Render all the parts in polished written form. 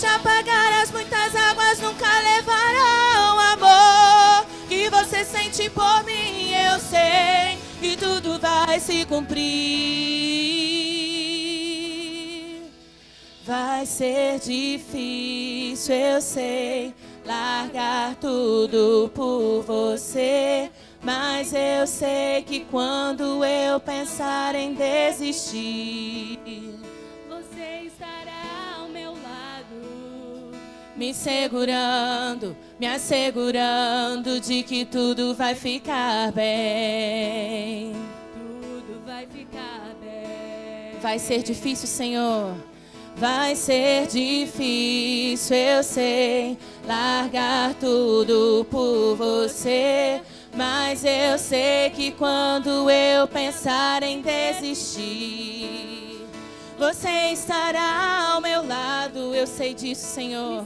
te apagarás, muitas águas nunca levarão. Amor que você sente por mim, eu sei que tudo vai se cumprir. Vai ser difícil, eu sei, largar tudo por você, mas eu sei que quando eu pensar em desistir, você estará ao meu lado, me segurando, me assegurando de que tudo vai ficar bem. tudo vai ficar bem. Vai ser difícil, Senhor. Vai ser difícil, eu sei, largar tudo por você, mas eu sei que quando eu pensar em desistir, você estará ao meu lado. Eu sei disso, Senhor.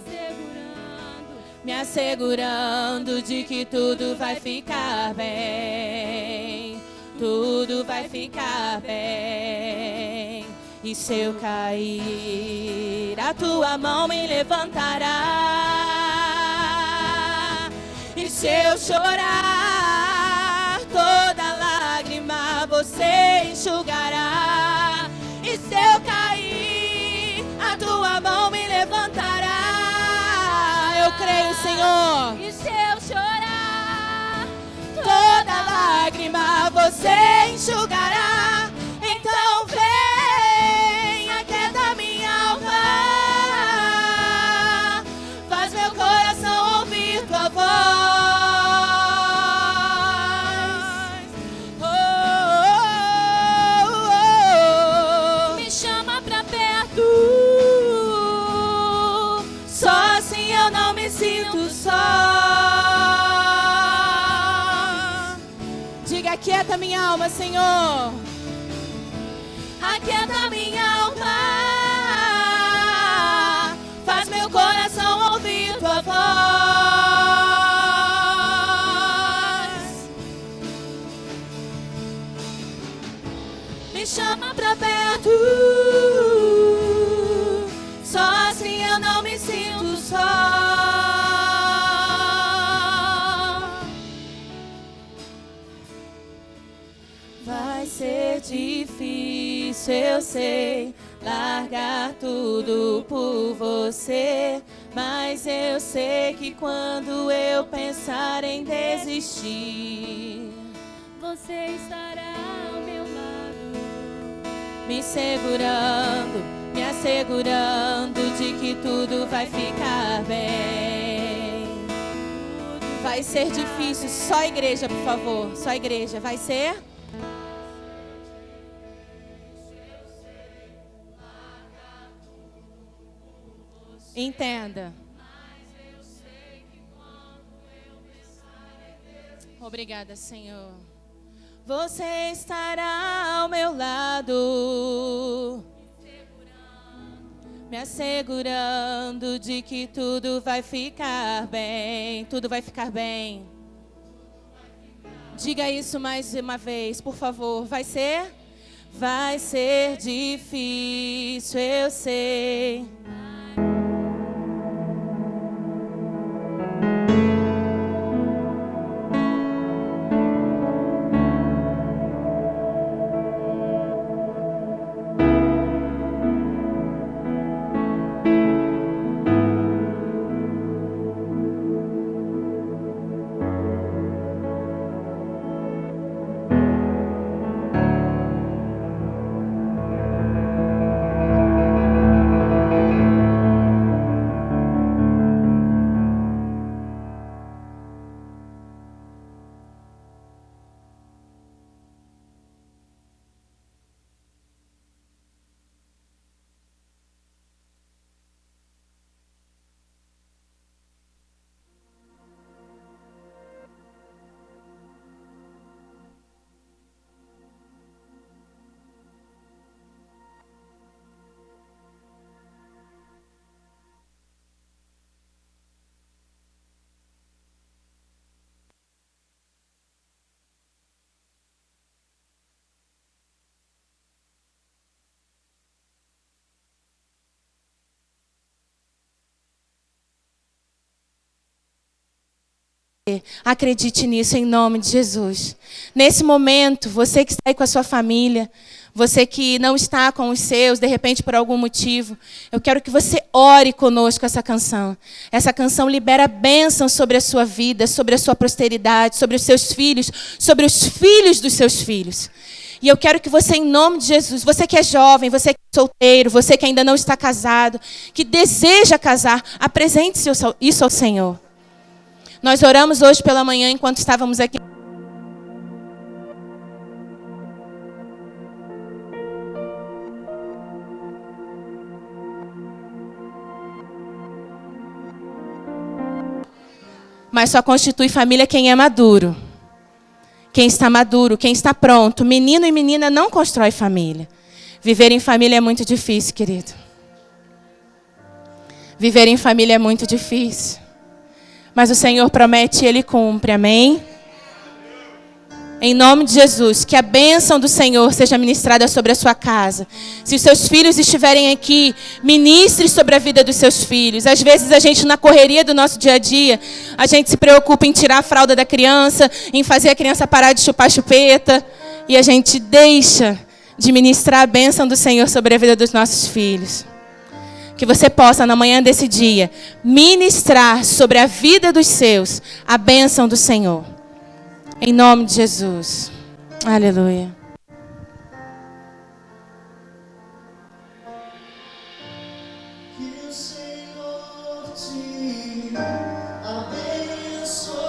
Me assegurando de que tudo vai ficar bem. Tudo vai ficar bem. E se eu cair, a tua mão me levantará. E se eu chorar, toda lágrima você enxugará. E se eu cair, a tua mão me levantará. Eu creio, Senhor. E se eu chorar, Toda lágrima você enxugará. Então vem, aquieta minha alma, faz meu coração ouvir tua voz. Oh, oh, oh, oh. me chama pra perto, Só assim eu não me sinto só. Diga, aquieta minha alma, Senhor. Aquieta minha alma, faz meu coração ouvir tua voz. Me chama pra perto, só assim eu não me sinto só. Vai ser difícil, eu sei, largar tudo por você, mas eu sei que quando eu pensar em desistir, você estará ao meu lado, me segurando, me assegurando de que tudo vai ficar bem. Vai ser difícil, só a igreja, por favor, só a igreja, vai ser? Entenda. Obrigada, Senhor. Você estará ao meu lado, me assegurando de que tudo vai ficar bem. Tudo vai ficar bem. Diga isso mais uma vez, por favor. Vai ser? Vai ser difícil, eu sei. Acredite nisso em nome de Jesus. Nesse momento, você que está aí com a sua família, você que não está com os seus, de repente por algum motivo, eu quero que você ore conosco essa canção. Essa canção libera bênção sobre a sua vida, sobre a sua prosperidade, sobre os seus filhos, sobre os filhos dos seus filhos. E eu quero que você, em nome de Jesus, você que é jovem, você que é solteiro, você que ainda não está casado, que deseja casar, apresente isso ao Senhor. Nós oramos hoje pela manhã enquanto estávamos aqui. Mas só constitui família quem é maduro. Quem está maduro, quem está pronto. Menino e menina não constrói família. Viver em família é muito difícil, querido. Viver em família é muito difícil. Mas o Senhor promete e Ele cumpre, amém? Em nome de Jesus, que a bênção do Senhor seja ministrada sobre a sua casa. Se os seus filhos estiverem aqui, ministre sobre a vida dos seus filhos. Às vezes a gente, na correria do nosso dia a dia, a gente se preocupa em tirar a fralda da criança, em fazer a criança parar de chupar chupeta, e a gente deixa de ministrar a bênção do Senhor sobre a vida dos nossos filhos. Que você possa, na manhã desse dia, ministrar sobre a vida dos seus a bênção do Senhor. Em nome de Jesus. Aleluia. Que o Senhor te abençoe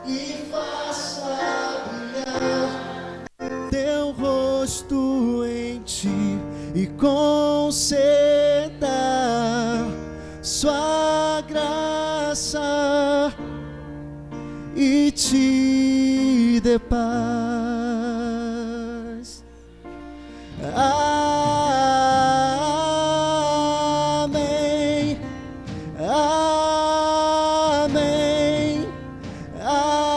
e faça brilhar teu rosto em ti e conceda sua graça e te dê paz. Amém. Amém. Amém.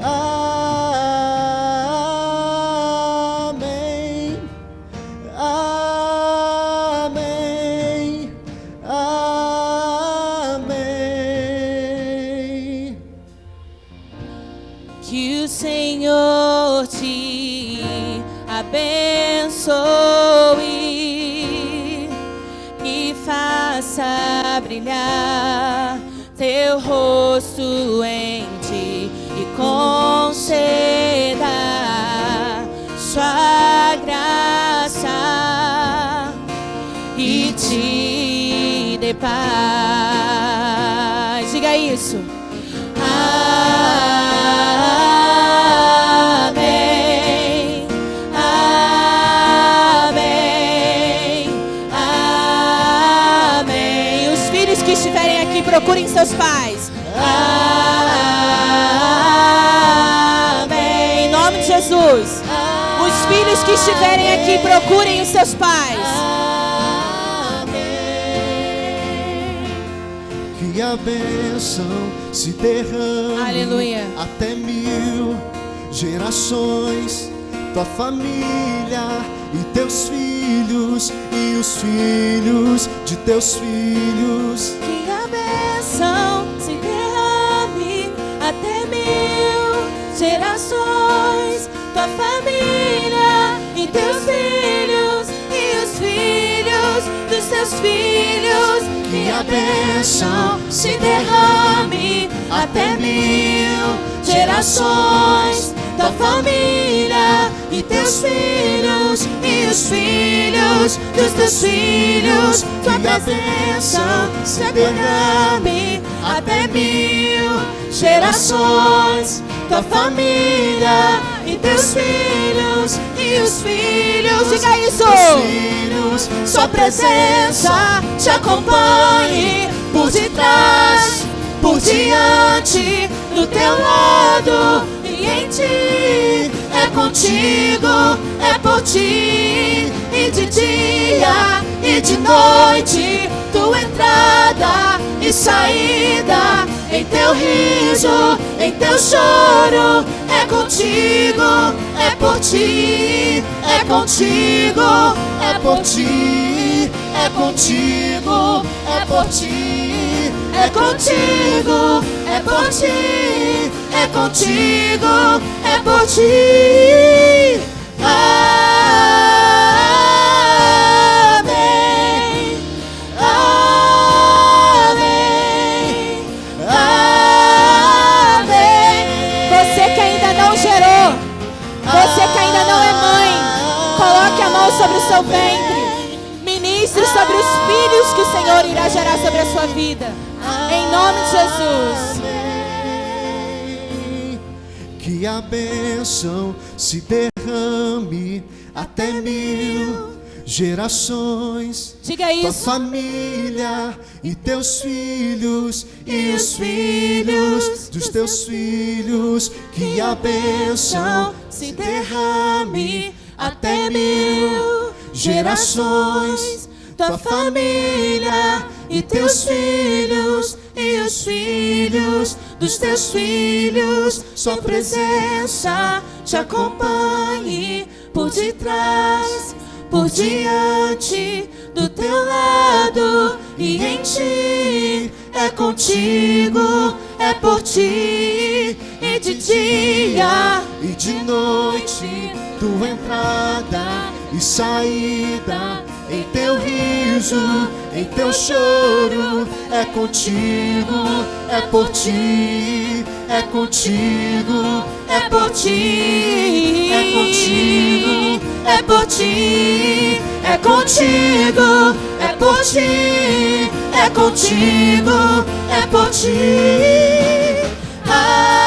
Amém. Amém. Amém. Que o Senhor te abençoe e faça brilhar teu rosto em ti e conceda sua graça e te dê paz. Diga isso. Amém. Amém. Amém. Os filhos que estiverem aqui, procurem seus pais. Amém. Em nome de Jesus. Os filhos que estiverem aqui, procurem os seus pais. Que a bênção se derrame. Aleluia. Até 1000 gerações, tua família e teus filhos e os filhos de teus filhos. Que a bênção se derrame até 1000 gerações, tua família e teus filhos e os filhos dos teus filhos. Que a bênção se derrame até 1000 gerações, tua família e teus filhos e os filhos dos teus filhos. Tua bênção se derrame até 1000 gerações, tua família e teus filhos e os filhos. Diga isso. Filhos, sua presença te acompanhe por detrás, por diante, do teu lado e em ti. É contigo, é por ti, e de dia e de noite, tua entrada e saída, em teu riso, em teu choro. É contigo, é por ti, é contigo, é por ti, é contigo, é por ti, é contigo, é por ti, é contigo, é por ti. Amém, amém, amém. Você que ainda não gerou, você que ainda não é mãe, coloque a mão sobre o seu ventre. Ministre sobre os filhos que o Senhor irá gerar sobre a sua vida. Em nome de Jesus. Que a bênção se derrame até 1000 gerações. Diga Tua isso. família e teus filhos e os filhos dos teus filhos. Que a bênção se derrame até 1000 gerações. Tua família e teus filhos e os filhos dos teus filhos. Sua presença te acompanhe por detrás, por diante, do teu lado e em ti. É contigo, é por ti, e de dia e de noite, tua entrada e saída, em teu riso, em teu choro. É contigo, é por ti, é contigo, é por ti, é contigo, é por ti, é contigo, é por ti, é contigo, é por ti. Amém,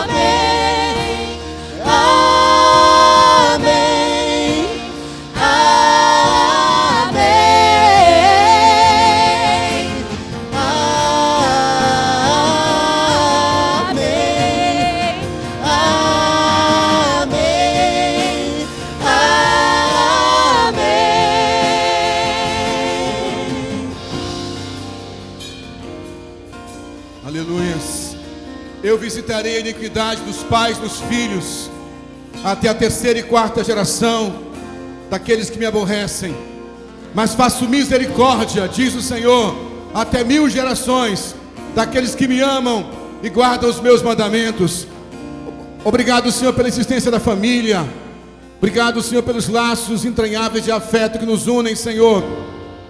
amém, amém, amém, amém, amém. Aleluias. Eu visitarei a iniquidade dos pais dos filhos, até a terceira e quarta geração daqueles que me aborrecem. Mas faço misericórdia, diz o Senhor, até 1000 gerações daqueles que me amam e guardam os meus mandamentos. Obrigado, Senhor, pela existência da família. Obrigado, Senhor, pelos laços entranháveis de afeto que nos unem, Senhor.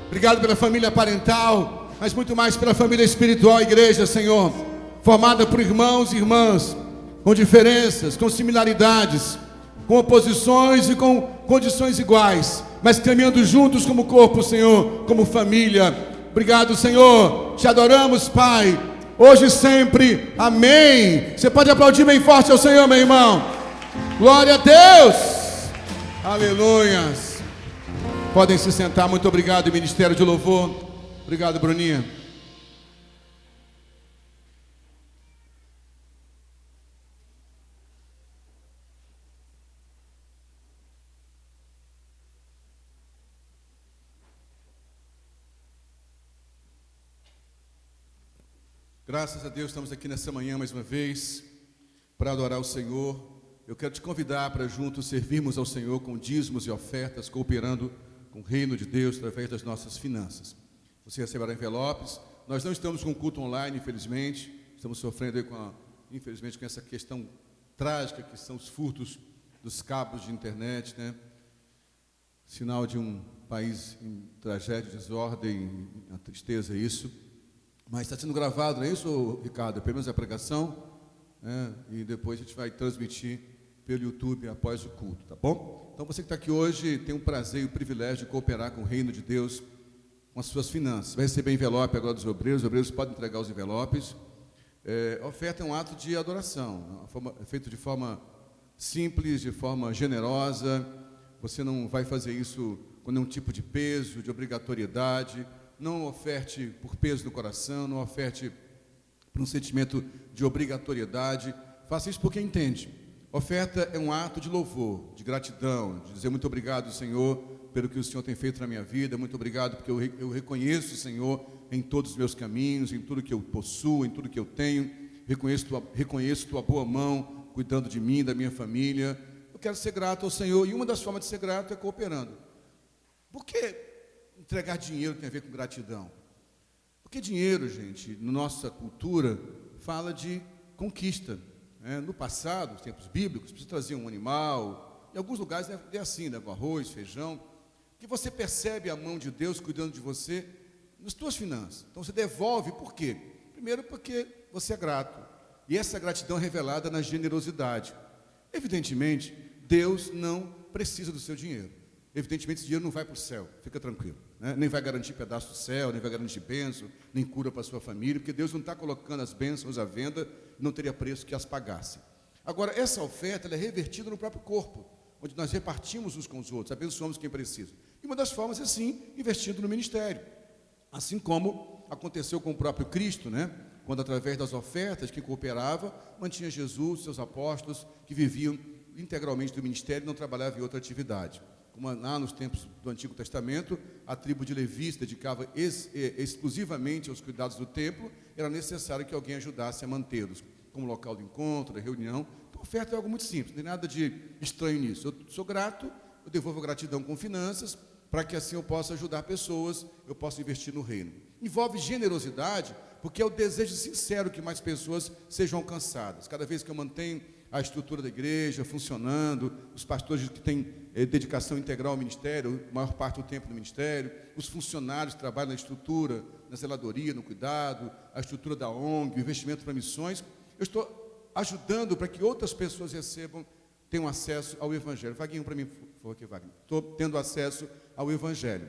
Obrigado pela família parental, mas muito mais pela família espiritual, a igreja, Senhor, formada por irmãos e irmãs, com diferenças, com similaridades, com oposições e com condições iguais, mas caminhando juntos como corpo, Senhor, como família. Obrigado, Senhor, te adoramos, Pai, hoje e sempre, amém. Você pode aplaudir bem forte ao Senhor, meu irmão. Glória a Deus, aleluias. Podem se sentar, muito obrigado, Ministério de Louvor. Obrigado, Bruninha. Graças a Deus, estamos aqui nessa manhã mais uma vez para adorar o Senhor. Eu quero te convidar para juntos servirmos ao Senhor com dízimos e ofertas, cooperando com o reino de Deus através das nossas finanças. Você receberá envelopes. Nós não estamos com culto online, infelizmente. Estamos sofrendo aí infelizmente, com essa questão trágica que são os furtos dos cabos de internet, né? Sinal de um país em tragédia, desordem, a tristeza é isso. Mas está sendo gravado, não é isso, Ricardo? Pelo menos a pregação, né? E depois a gente vai transmitir pelo YouTube após o culto, tá bom? Então você que está aqui hoje tem o prazer e o privilégio de cooperar com o reino de Deus, com as suas finanças. Vai receber envelope agora dos obreiros. Os obreiros podem entregar os envelopes. A oferta é um ato de adoração, é feito de forma simples, de forma generosa. Você não vai fazer isso com nenhum tipo de peso, de obrigatoriedade. Não oferte por peso no coração, não oferte por um sentimento de obrigatoriedade. Faça isso porque entende. Oferta é um ato de louvor, de gratidão, de dizer muito obrigado, Senhor, pelo que o Senhor tem feito na minha vida. Muito obrigado porque eu reconheço, Senhor, em todos os meus caminhos, em tudo que eu possuo, em tudo que eu tenho. Reconheço tua boa mão cuidando de mim, da minha família. eu quero ser grato ao Senhor, e uma das formas de ser grato é cooperando. Por que entregar dinheiro tem a ver com gratidão? Porque dinheiro, gente, na nossa cultura, fala de conquista. No passado, nos tempos bíblicos, você trazia um animal, em alguns lugares é assim, né, com arroz, feijão, que você percebe a mão de Deus cuidando de você nas suas finanças. Então você devolve, por quê? Primeiro porque você é grato. E essa gratidão é revelada na generosidade. Evidentemente, Deus não precisa do seu dinheiro. Evidentemente, esse dinheiro não vai para o céu, fica tranquilo. Né? Nem vai garantir pedaço do céu, nem vai garantir bênção, nem cura para a sua família, porque Deus não está colocando as bênçãos à venda, não teria preço que as pagasse. Agora, essa oferta ela é revertida no próprio corpo, onde nós repartimos uns com os outros, abençoamos quem precisa. E uma das formas é, sim, investindo no ministério. Assim como aconteceu com o próprio Cristo, né? Quando, através das ofertas, quem cooperava, mantinha Jesus, seus apóstolos, que viviam integralmente do ministério e não trabalhavam em outra atividade. Como lá nos tempos do Antigo Testamento, a tribo de Levi se dedicava exclusivamente aos cuidados do templo, era necessário que alguém ajudasse a mantê-los, como local de encontro, de reunião. Então, a oferta é algo muito simples, não tem nada de estranho nisso. Eu sou grato, eu devolvo a gratidão com finanças, para que assim eu possa ajudar pessoas, eu possa investir no reino. Envolve generosidade, porque é o desejo sincero que mais pessoas sejam alcançadas. Cada vez que eu mantenho a estrutura da igreja funcionando, os pastores que têm dedicação integral ao ministério, a maior parte do tempo no ministério, os funcionários que trabalham na estrutura, na zeladoria, no cuidado, a estrutura da ONG, o investimento para missões, eu estou ajudando para que outras pessoas tenham acesso ao Evangelho. Vaguinho para mim, por favor, aqui, Wagner. Estou tendo acesso ao Evangelho.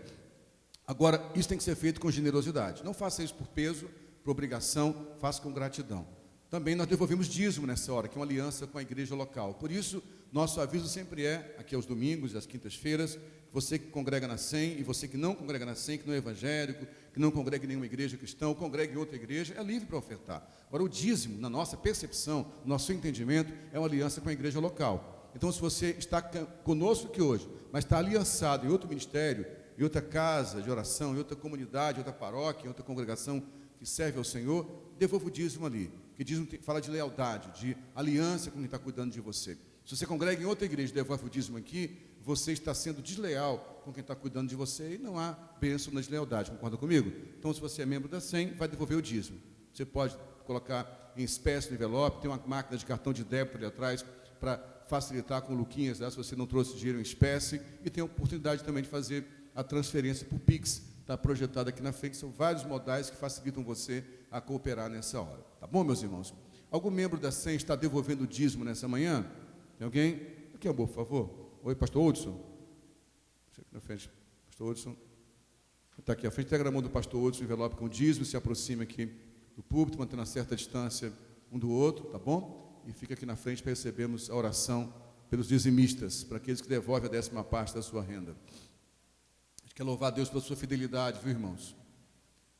Agora, isso tem que ser feito com generosidade. Não faça isso por peso, por obrigação, faça com gratidão. Também nós devolvemos dízimo nessa hora, que é uma aliança com a igreja local. Por isso, nosso aviso sempre é, aqui aos domingos e às quintas-feiras, você que congrega na SEM e você que não congrega na SEM, que não é evangélico, que não congrega em nenhuma igreja cristã, ou congrega em outra igreja, é livre para ofertar. Agora, o dízimo, na nossa percepção, no nosso entendimento, é uma aliança com a igreja local. Então, se você está conosco aqui hoje, mas está aliançado em outro ministério, em outra casa de oração, em outra comunidade, em outra paróquia, em outra congregação que serve ao Senhor, devolva o dízimo ali. Porque dízimo fala de lealdade, de aliança com quem está cuidando de você. Se você congrega em outra igreja e devolve o dízimo aqui, você está sendo desleal com quem está cuidando de você e não há bênção na deslealdade, concorda comigo? Então, se você é membro da SEM, vai devolver o dízimo. Você pode colocar em espécie no envelope, tem uma máquina de cartão de débito ali atrás para facilitar com o Luquinhas, né, se você não trouxe dinheiro em espécie, e tem a oportunidade também de fazer a transferência por Pix, está projetado aqui na frente, são vários modais que facilitam você a cooperar nessa hora. Tá bom, meus irmãos? Algum membro da SEM está devolvendo o dízimo nessa manhã? Tem alguém? Aqui, amor, por favor. Oi, pastor Hudson. Aqui na frente, pastor Hudson. Está aqui à frente, pega a mão do pastor Hudson, o envelope com o dízimo, se aproxima aqui do púlpito, mantendo uma certa distância um do outro, tá bom? E fica aqui na frente para recebermos a oração pelos dizimistas, para aqueles que devolvem a 10ª parte da sua renda. A gente quer louvar a Deus pela sua fidelidade, viu, irmãos?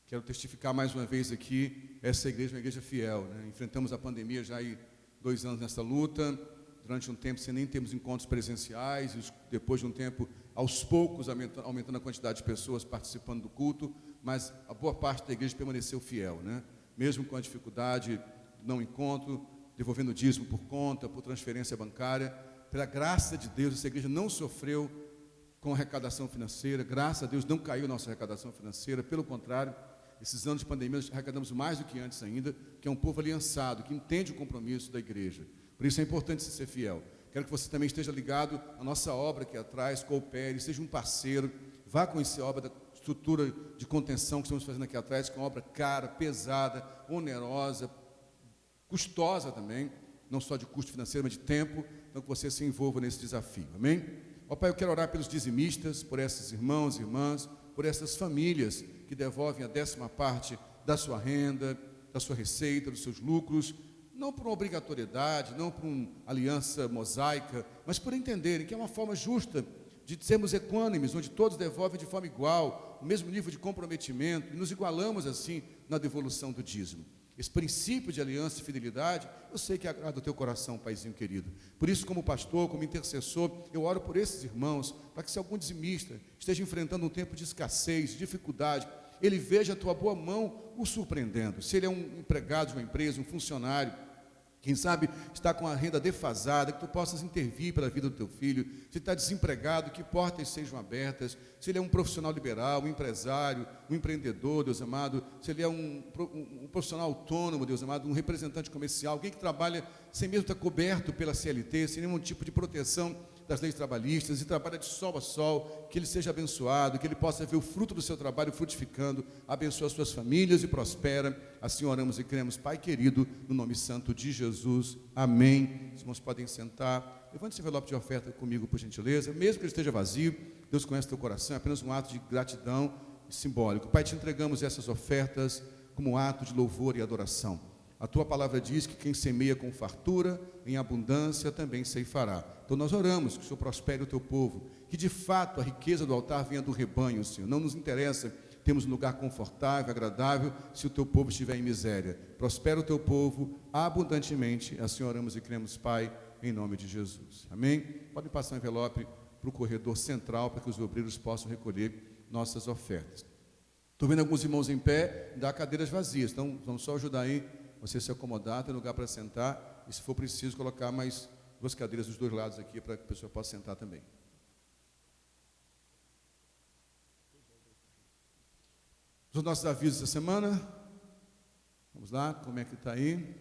Quero testificar mais uma vez aqui, essa igreja é uma igreja fiel, né? Enfrentamos a pandemia já há 2 anos nessa luta, durante um tempo sem nem termos encontros presenciais, e depois de um tempo, aos poucos, aumentando a quantidade de pessoas participando do culto, mas a boa parte da igreja permaneceu fiel, né? Mesmo com a dificuldade do não encontro, devolvendo dízimo por conta, por transferência bancária, pela graça de Deus, essa igreja não sofreu com arrecadação financeira, graças a Deus não caiu nossa arrecadação financeira, pelo contrário, esses anos de pandemia nós arrecadamos mais do que antes ainda, que é um povo aliançado, que entende o compromisso da igreja. Por isso é importante você ser fiel. Quero que você também esteja ligado à nossa obra aqui atrás, coopere, seja um parceiro, vá conhecer a obra da estrutura de contenção que estamos fazendo aqui atrás, que é uma obra cara, pesada, onerosa, custosa também, não só de custo financeiro, mas de tempo, então que você se envolva nesse desafio, amém? Ó Pai, eu quero orar pelos dizimistas, por esses irmãos e irmãs, por essas famílias que devolvem a 10ª parte da sua renda, da sua receita, dos seus lucros, não por uma obrigatoriedade, não por uma aliança mosaica, mas por entenderem que é uma forma justa de sermos equânimes, onde todos devolvem de forma igual, o mesmo nível de comprometimento, e nos igualamos assim na devolução do dízimo. Esse princípio de aliança e fidelidade, eu sei que agrada o teu coração, paizinho querido. Por isso, como pastor, como intercessor, eu oro por esses irmãos, para que se algum dizimista esteja enfrentando um tempo de escassez, de dificuldade, ele veja a tua boa mão o surpreendendo. Se ele é um empregado de uma empresa, um funcionário, Quem sabe está com a renda defasada, que tu possas intervir pela vida do teu filho. Se está desempregado, que portas sejam abertas. Se ele é um profissional liberal, um empresário, um empreendedor, Deus amado. Se ele é um profissional autônomo, Deus amado, um representante comercial, alguém que trabalha sem mesmo estar coberto pela CLT, sem nenhum tipo de proteção das leis trabalhistas e trabalha de sol a sol, que ele seja abençoado, que ele possa ver o fruto do seu trabalho frutificando, abençoa as suas famílias e prospera. Assim oramos e cremos, Pai querido, no nome santo de Jesus. Amém. Os irmãos podem sentar. Levante esse envelope de oferta comigo, por gentileza. Mesmo que ele esteja vazio, Deus conhece teu coração, é apenas um ato de gratidão simbólico. Pai, te entregamos essas ofertas como um ato de louvor e adoração. A tua palavra diz que quem semeia com fartura, em abundância, também ceifará. Então nós oramos que o Senhor prospere o teu povo, que de fato a riqueza do altar venha do rebanho, Senhor. Não nos interessa, temos um lugar confortável, agradável, se o teu povo estiver em miséria. Prospera o teu povo abundantemente. Assim oramos e cremos, Pai, em nome de Jesus. Amém? Podem passar o envelope para o corredor central, para que os obreiros possam recolher nossas ofertas. Estou vendo alguns irmãos em pé, dá cadeiras vazias, então vamos só ajudar aí você se acomodar, tem lugar para sentar, e se for preciso, colocar mais 2 cadeiras dos 2 lados aqui, para que a pessoa possa sentar também. Os nossos avisos essa semana, vamos lá, como é que está aí?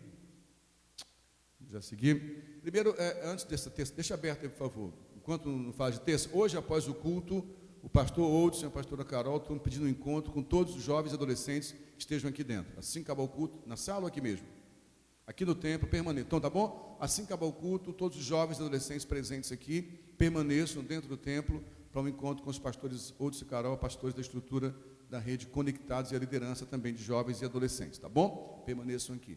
Vamos já seguir. Primeiro, antes dessa terça, deixa aberto aí, por favor, enquanto não fala de terça, hoje após o culto, o pastor Oudson e a pastora Carol estão pedindo um encontro com todos os jovens e adolescentes que estejam aqui dentro. Assim que acabar o culto, na sala ou aqui mesmo? Aqui no templo, permaneçam. Então, tá bom? Assim que acabar o culto, todos os jovens e adolescentes presentes aqui permaneçam dentro do templo para um encontro com os pastores Oudson e Carol, pastores da estrutura da rede Conectados e a liderança também de jovens e adolescentes. Tá bom? Permaneçam aqui.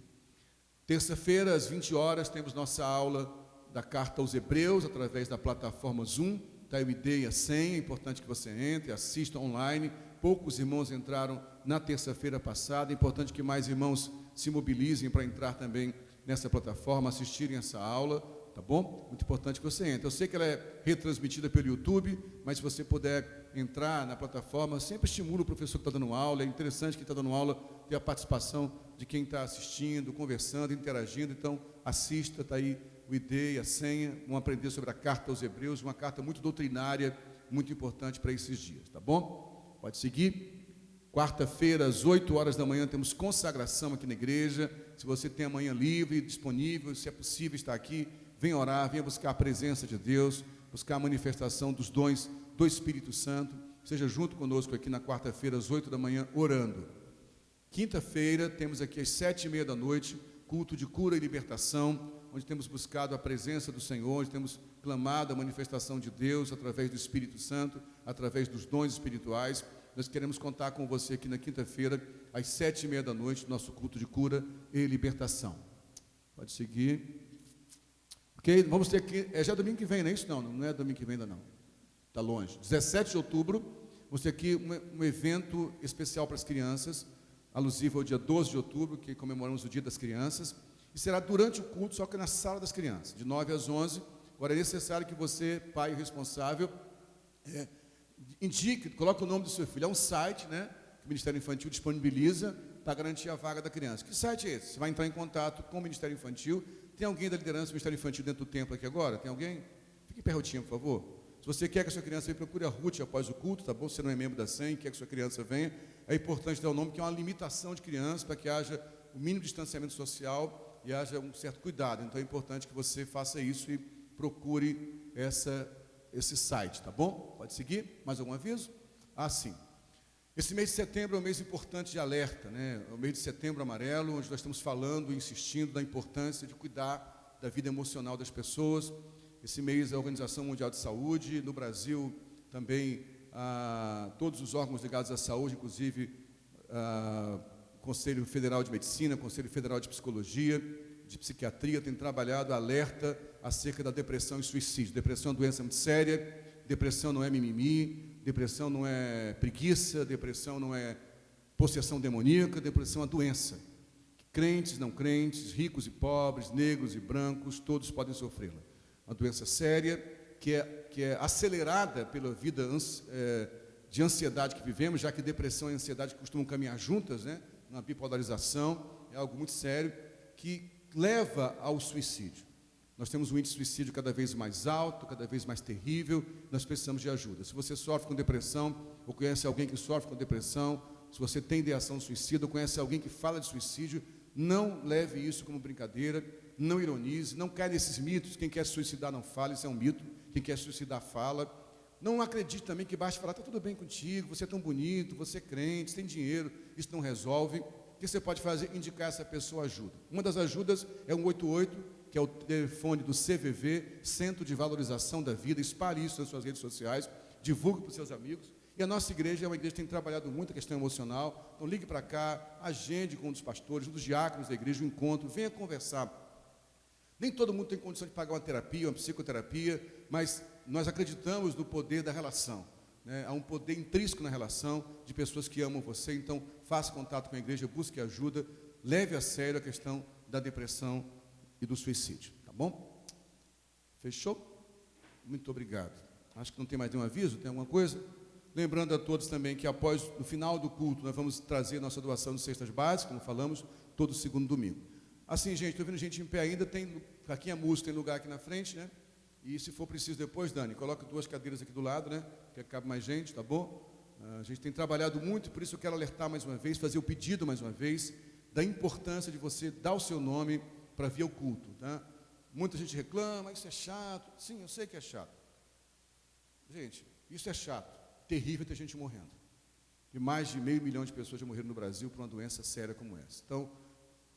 Terça-feira, às 20 horas, temos nossa aula da Carta aos Hebreus, através da plataforma Zoom. Está o ID e a senha, é importante que você entre, assista online. Poucos irmãos entraram na terça-feira passada, é importante que mais irmãos se mobilizem para entrar também nessa plataforma, assistirem essa aula, tá bom? Muito importante que você entre. Eu sei que ela é retransmitida pelo YouTube, mas se você puder entrar na plataforma, sempre estimula o professor que está dando aula. É interessante que está dando aula ter a participação de quem está assistindo, conversando, interagindo. Então, assista, está aí o ID e a senha. Vamos aprender sobre a Carta aos Hebreus, uma carta muito doutrinária, muito importante para esses dias, tá bom? Pode seguir. Quarta-feira, às 8 horas da manhã, temos consagração aqui na igreja. Se você tem amanhã livre, disponível, se é possível estar aqui, venha orar, venha buscar a presença de Deus, buscar a manifestação dos dons do Espírito Santo. Seja junto conosco aqui na quarta-feira, às 8 da manhã, orando. Quinta-feira, temos aqui às 7h30 da noite, culto de cura e libertação, onde temos buscado a presença do Senhor, onde temos clamado a manifestação de Deus através do Espírito Santo, através dos dons espirituais. Nós queremos contar com você aqui na quinta-feira, às 7h30 da noite, nosso culto de cura e libertação. Pode seguir. Ok? Vamos ter aqui, já é domingo que vem, não é isso? Não é domingo que vem ainda não. Está longe. 17 de outubro, vamos ter aqui um evento especial para as crianças, alusivo ao dia 12 de outubro, que comemoramos o Dia das Crianças, e será durante o culto, só que na sala das crianças, de 9 às 11. Agora é necessário que você, pai responsável, indique, coloque o nome do seu filho. É um site, né, que o Ministério Infantil disponibiliza para garantir a vaga da criança. Que site é esse? Você vai entrar em contato com o Ministério Infantil. Tem alguém da liderança do Ministério Infantil dentro do templo aqui agora? Tem alguém? Fique pertinho, por favor. Se você quer que a sua criança venha, procure a Ruth após o culto, tá bom? Se você não é membro da SEM, quer que a sua criança venha, é importante dar o nome, que é uma limitação de crianças, para que haja o mínimo distanciamento social e haja um certo cuidado. Então é importante que você faça isso e procure esse site, tá bom? Pode seguir? Mais algum aviso? Sim. Esse mês de setembro é um mês importante de alerta, né? É o mês de setembro amarelo, onde nós estamos falando e insistindo da importância de cuidar da vida emocional das pessoas. Esse mês a Organização Mundial de Saúde, no Brasil também todos os órgãos ligados à saúde, inclusive Conselho Federal de Medicina, Conselho Federal de Psicologia, de Psiquiatria, tem trabalhado alerta acerca da depressão e suicídio. Depressão é uma doença muito séria, depressão não é mimimi, depressão não é preguiça, depressão não é possessão demoníaca, depressão é uma doença. Crentes, não crentes, ricos e pobres, negros e brancos, todos podem sofrê-la. Uma doença séria que é acelerada pela vida de ansiedade que vivemos, já que depressão e ansiedade costumam caminhar juntas, né? Uma bipolarização, é algo muito sério, que leva ao suicídio. Nós temos um índice de suicídio cada vez mais alto, cada vez mais terrível, nós precisamos de ajuda. Se você sofre com depressão, ou conhece alguém que sofre com depressão, se você tem ideação suicida, ou conhece alguém que fala de suicídio, não leve isso como brincadeira, não ironize, não caia nesses mitos. Quem quer se suicidar não fala, isso é um mito. Quem quer se suicidar fala. Não acredite também que basta falar, está tudo bem contigo, você é tão bonito, você é crente, você tem dinheiro, isso não resolve. O que você pode fazer? Indicar essa pessoa ajuda. Uma das ajudas é o 188, que é o telefone do CVV, Centro de Valorização da Vida. Espalhe isso nas suas redes sociais, divulgue para os seus amigos. E a nossa igreja é uma igreja que tem trabalhado muito a questão emocional. Então ligue para cá, agende com um dos pastores, um dos diáconos da igreja, um encontro, venha conversar. Nem todo mundo tem condição de pagar uma terapia, uma psicoterapia, mas nós acreditamos no poder da relação, né? Há um poder intrínseco na relação de pessoas que amam você. Então faça contato com a igreja, busque ajuda, leve a sério a questão da depressão e do suicídio, tá bom? Fechou? Muito obrigado. Acho que não tem mais nenhum aviso, tem alguma coisa? Lembrando a todos também que no final do culto, nós vamos trazer nossa doação de cestas básicas, como falamos, todo segundo domingo. Assim, gente, estou vendo gente em pé ainda, tem, aqui a música tem lugar aqui na frente, né? E se for preciso depois, Dani, coloca 2 cadeiras aqui do lado, né? Que cabe mais gente, tá bom? A gente tem trabalhado muito, por isso eu quero alertar mais uma vez, fazer o pedido mais uma vez, da importância de você dar o seu nome para vir ao culto, tá? Muita gente reclama, isso é chato. Sim, eu sei que é chato. Gente, isso é chato. Terrível ter gente morrendo. E mais de 500 mil de pessoas já morreram no Brasil por uma doença séria como essa. Então,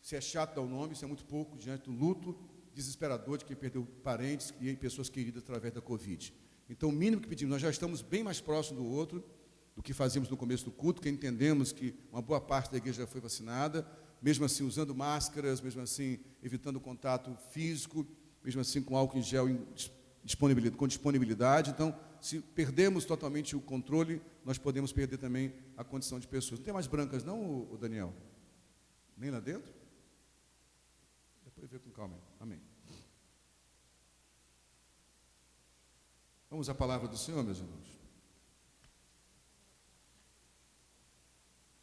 se é chato dar o nome, isso é muito pouco diante do luto desesperador de quem perdeu parentes e pessoas queridas através da Covid. Então, o mínimo que pedimos, nós já estamos bem mais próximos do outro do que fazíamos no começo do culto, que entendemos que uma boa parte da igreja já foi vacinada, mesmo assim usando máscaras, mesmo assim evitando contato físico, mesmo assim com álcool em gel com disponibilidade. Então, se perdermos totalmente o controle, nós podemos perder também a condição de pessoas. Não tem mais brancas não, o Daniel? Nem lá dentro? Depois vê com calma. Amém. Vamos à palavra do Senhor, meus irmãos.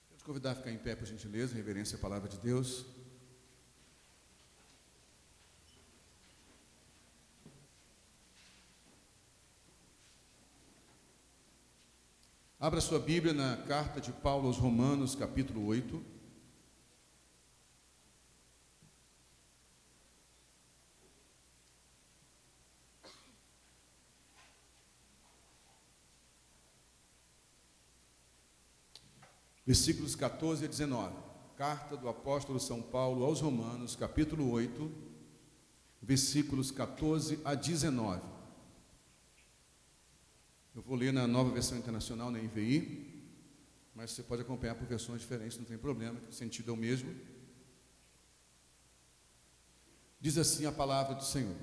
Quero te convidar a ficar em pé, por gentileza, em reverência à palavra de Deus. Abra sua Bíblia na carta de Paulo aos Romanos, capítulo 8. Versículos 14 a 19. Carta do apóstolo São Paulo aos Romanos, capítulo 8, versículos 14 a 19. Eu vou ler na Nova Versão Internacional, na NVI, mas você pode acompanhar por versões diferentes, não tem problema, que o sentido é o mesmo. Diz assim a palavra do Senhor: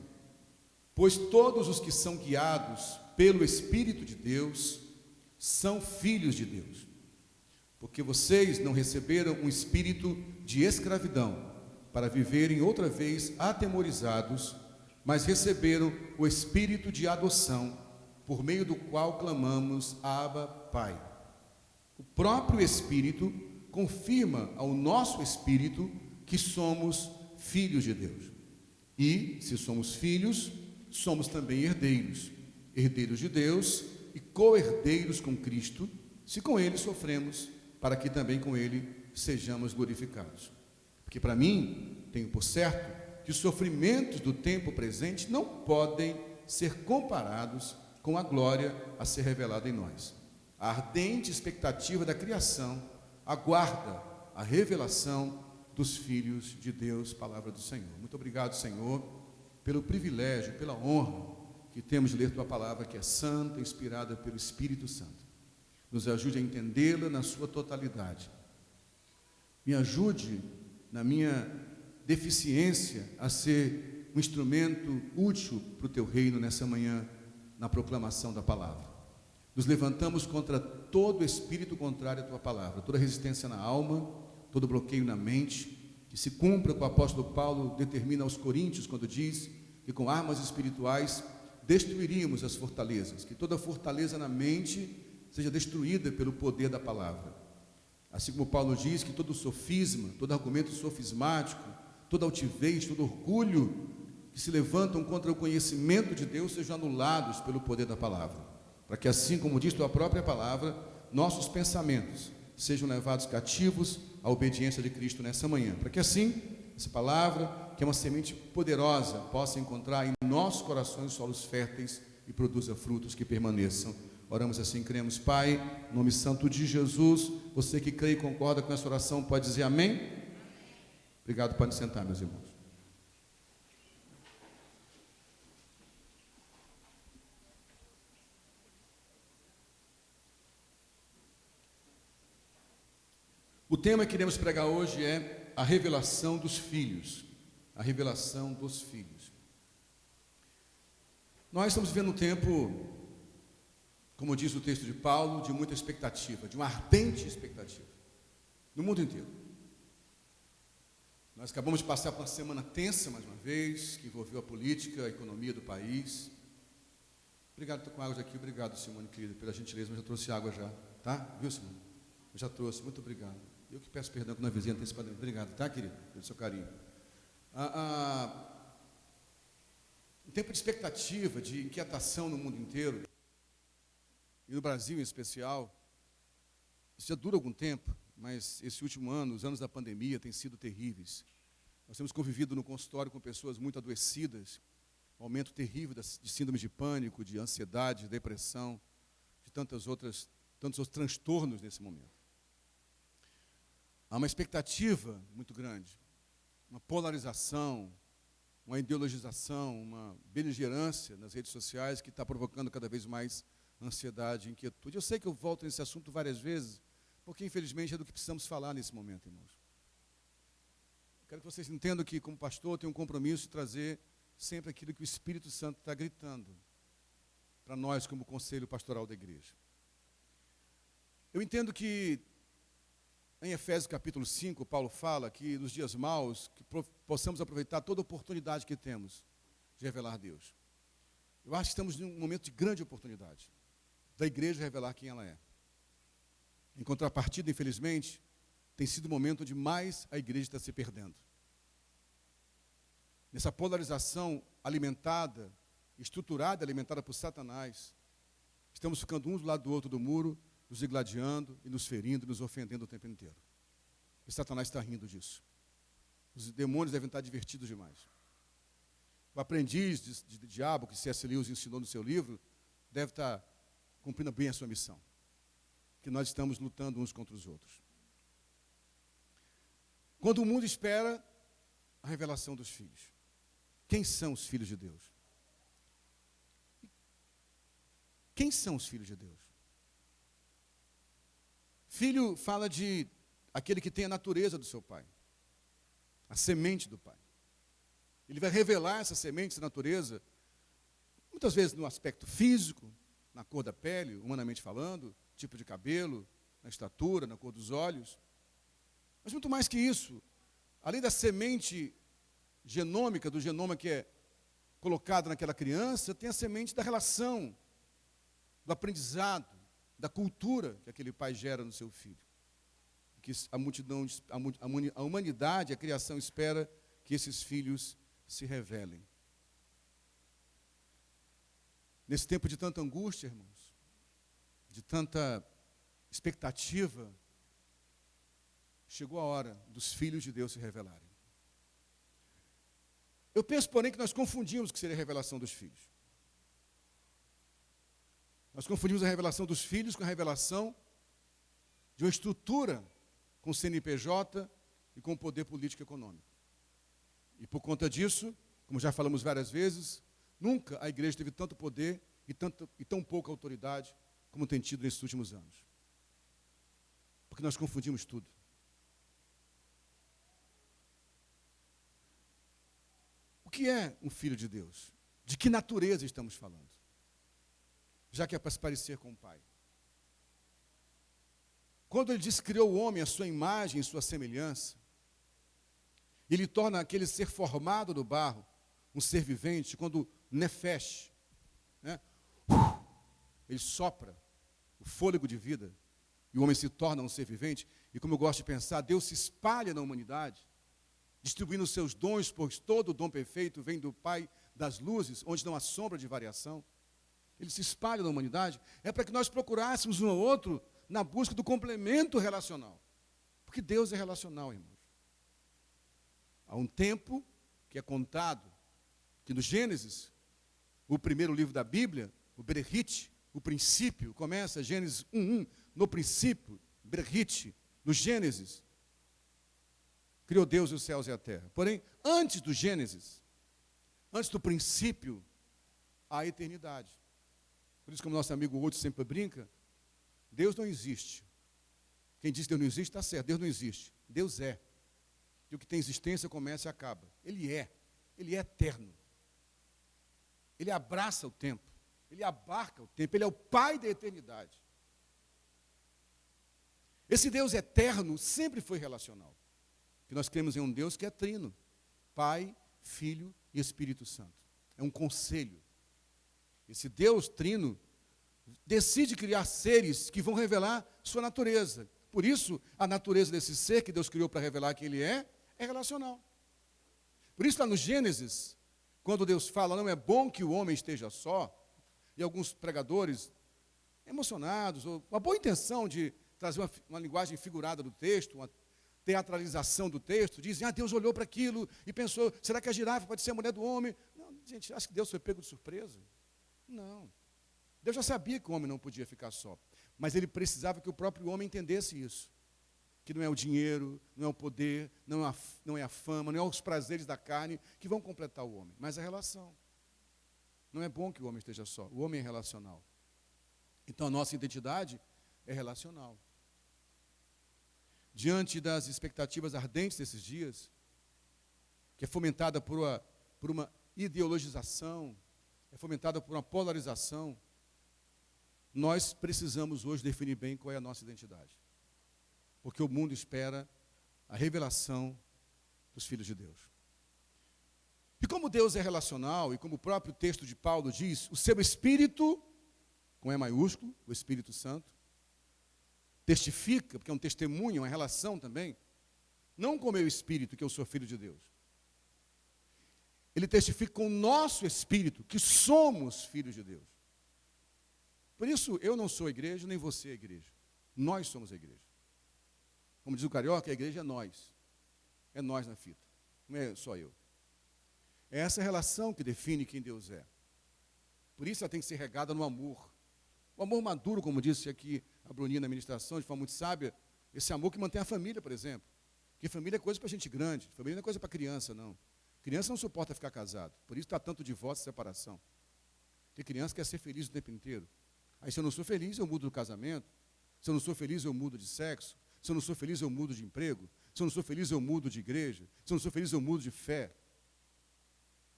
pois todos os que são guiados pelo Espírito de Deus são filhos de Deus. Porque vocês não receberam um espírito de escravidão para viverem outra vez atemorizados, mas receberam o espírito de adoção, por meio do qual clamamos: Abba, Pai. O próprio Espírito confirma ao nosso espírito que somos filhos de Deus. E, se somos filhos, somos também herdeiros, herdeiros de Deus e co-herdeiros com Cristo, se com Ele sofremos, para que também com Ele sejamos glorificados. Porque para mim, tenho por certo que os sofrimentos do tempo presente não podem ser comparados com a glória a ser revelada em nós. A ardente expectativa da criação aguarda a revelação dos filhos de Deus, palavra do Senhor. Muito obrigado, Senhor, pelo privilégio, pela honra que temos de ler Tua palavra, que é santa, inspirada pelo Espírito Santo. Nos ajude a entendê-la na sua totalidade. Me ajude na minha deficiência a ser um instrumento útil para o Teu reino nessa manhã, na proclamação da palavra. Nos levantamos contra todo espírito contrário à Tua palavra, toda resistência na alma, todo bloqueio na mente, que se cumpra o que o apóstolo Paulo determina aos Coríntios, quando diz que com armas espirituais destruiríamos as fortalezas, que toda fortaleza na mente seja destruída pelo poder da palavra. Assim como Paulo diz que todo sofisma, todo argumento sofismático, toda altivez, todo orgulho que se levantam contra o conhecimento de Deus sejam anulados pelo poder da palavra, para que assim como diz tua própria palavra, nossos pensamentos sejam levados cativos à obediência de Cristo nessa manhã, para que assim, essa palavra, que é uma semente poderosa, possa encontrar em nossos corações solos férteis e produza frutos que permaneçam. Oramos assim, cremos, Pai, em nome santo de Jesus. Você que crê e concorda com essa oração pode dizer amém? Obrigado, pode sentar, meus irmãos. O tema que queremos pregar hoje é a revelação dos filhos. A revelação dos filhos. Nós estamos vivendo um tempo, como diz o texto de Paulo, de muita expectativa, de uma ardente expectativa, no mundo inteiro. Nós acabamos de passar por uma semana tensa, mais uma vez, que envolveu a política, a economia do país. Obrigado, estou com água aqui, obrigado, Simone, querida, pela gentileza, mas eu trouxe água já, tá? Viu, Simone? Eu já trouxe, muito obrigado. Eu que peço perdão quando a vizinha antecipadamente. Obrigado, tá, querido, pelo seu carinho. Um tempo de expectativa, de inquietação no mundo inteiro, e no Brasil em especial. Isso já dura algum tempo, mas esse último ano, os anos da pandemia, têm sido terríveis. Nós temos convivido no consultório com pessoas muito adoecidas, aumento terrível de síndrome de pânico, de ansiedade, de depressão, de tantos outros transtornos nesse momento. Há uma expectativa muito grande, uma polarização, uma ideologização, uma beligerância nas redes sociais que está provocando cada vez mais ansiedade e inquietude. Eu sei que eu volto nesse assunto várias vezes, porque infelizmente é do que precisamos falar nesse momento, irmãos. Quero que vocês entendam que, como pastor, eu tenho um compromisso de trazer sempre aquilo que o Espírito Santo está gritando para nós como conselho pastoral da igreja. Eu entendo que em Efésios capítulo 5, Paulo fala que nos dias maus, que possamos aproveitar toda a oportunidade que temos de revelar Deus. Eu acho que estamos em um momento de grande oportunidade da igreja revelar quem ela é. Em contrapartida, infelizmente, tem sido o momento onde mais a igreja está se perdendo. Nessa polarização alimentada, estruturada, alimentada por Satanás, estamos ficando um do lado do outro do muro, nos gladiando e nos ferindo e nos ofendendo o tempo inteiro. E Satanás está rindo disso. Os demônios devem estar divertidos demais. O aprendiz de diabo, que C.S. Lewis ensinou no seu livro, deve estar cumprindo bem a sua missão. Que nós estamos lutando uns contra os outros. Quando o mundo espera a revelação dos filhos. Quem são os filhos de Deus? Quem são os filhos de Deus? Filho fala de aquele que tem a natureza do seu pai, a semente do pai. Ele vai revelar essa semente, essa natureza, muitas vezes no aspecto físico, na cor da pele, humanamente falando, tipo de cabelo, na estatura, na cor dos olhos. Mas muito mais que isso, além da semente genômica, do genoma que é colocado naquela criança, tem a semente da relação, do aprendizado, da cultura que aquele pai gera no seu filho. Que a humanidade, a criação espera que esses filhos se revelem. Nesse tempo de tanta angústia, irmãos, de tanta expectativa, chegou a hora dos filhos de Deus se revelarem. Eu penso, porém, que nós confundimos o que seria a revelação dos filhos. Nós confundimos a revelação dos filhos com a revelação de uma estrutura com CNPJ e com poder político e econômico. E por conta disso, como já falamos várias vezes, nunca a igreja teve tanto poder e tão pouca autoridade como tem tido nesses últimos anos. Porque nós confundimos tudo. O que é um filho de Deus? De que natureza estamos falando? Já que é para se parecer com o Pai. Quando ele diz que criou o homem à sua imagem e sua semelhança, ele torna aquele ser formado do barro um ser vivente, quando nefesh, né? Ele sopra o fôlego de vida e o homem se torna um ser vivente. E como eu gosto de pensar, Deus se espalha na humanidade distribuindo os seus dons, pois todo dom perfeito vem do Pai das luzes, onde não há sombra de variação. Ele se espalha na humanidade, é para que nós procurássemos um ao outro na busca do complemento relacional. Porque Deus é relacional, irmãos. Há um tempo que é contado que no Gênesis, o primeiro livro da Bíblia, o Bereshit, o princípio, começa Gênesis 1:1, no princípio, Bereshit, no Gênesis, criou Deus os céus e a terra. Porém, antes do Gênesis, antes do princípio, há a eternidade. Por isso, como nosso amigo Outro sempre brinca, Deus não existe. Quem diz que Deus não existe, está certo, Deus não existe. Deus é. E o que tem existência começa e acaba. Ele é eterno. Ele abraça o tempo, ele abarca o tempo, ele é o Pai da eternidade. Esse Deus eterno sempre foi relacional. Que nós cremos em um Deus que é trino, Pai, Filho e Espírito Santo. É um conselho. Esse Deus trino decide criar seres que vão revelar sua natureza. Por isso, a natureza desse ser que Deus criou para revelar que ele é relacional. Por isso, lá no Gênesis, quando Deus fala, não é bom que o homem esteja só, e alguns pregadores emocionados, ou uma boa intenção de trazer uma linguagem figurada do texto, uma teatralização do texto, dizem, Deus olhou para aquilo e pensou, será que a girafa pode ser a mulher do homem? Não, gente, acha que Deus foi pego de surpresa? Não. Deus já sabia que o homem não podia ficar só, mas ele precisava que o próprio homem entendesse isso, que não é o dinheiro, não é o poder, não é a fama, não é os prazeres da carne que vão completar o homem, mas a relação. Não é bom que o homem esteja só, o homem é relacional. Então a nossa identidade é relacional. Diante das expectativas ardentes desses dias, que é fomentada por uma ideologização, é fomentada por uma polarização, nós precisamos hoje definir bem qual é a nossa identidade. Porque o mundo espera a revelação dos filhos de Deus. E como Deus é relacional, e como o próprio texto de Paulo diz, o seu Espírito, com E maiúsculo, o Espírito Santo, testifica, porque é um testemunho, uma relação também, não com o meu espírito, que eu sou filho de Deus. Ele testifica com o nosso espírito, que somos filhos de Deus. Por isso, eu não sou a igreja, nem você é a igreja. Nós somos a igreja. Como diz o carioca, a igreja é nós. É nós na fita. Não é só eu. É essa relação que define quem Deus é. Por isso ela tem que ser regada no amor. O amor maduro, como disse aqui a Bruninha na ministração, de forma muito sábia, esse amor que mantém a família, por exemplo. Porque família é coisa para gente grande, família não é coisa para criança, não. Criança não suporta ficar casado, por isso está tanto divórcio e separação. Porque criança quer ser feliz o tempo inteiro. Aí se eu não sou feliz, eu mudo do casamento. Se eu não sou feliz, eu mudo de sexo. Se eu não sou feliz, eu mudo de emprego. Se eu não sou feliz, eu mudo de igreja. Se eu não sou feliz, eu mudo de fé.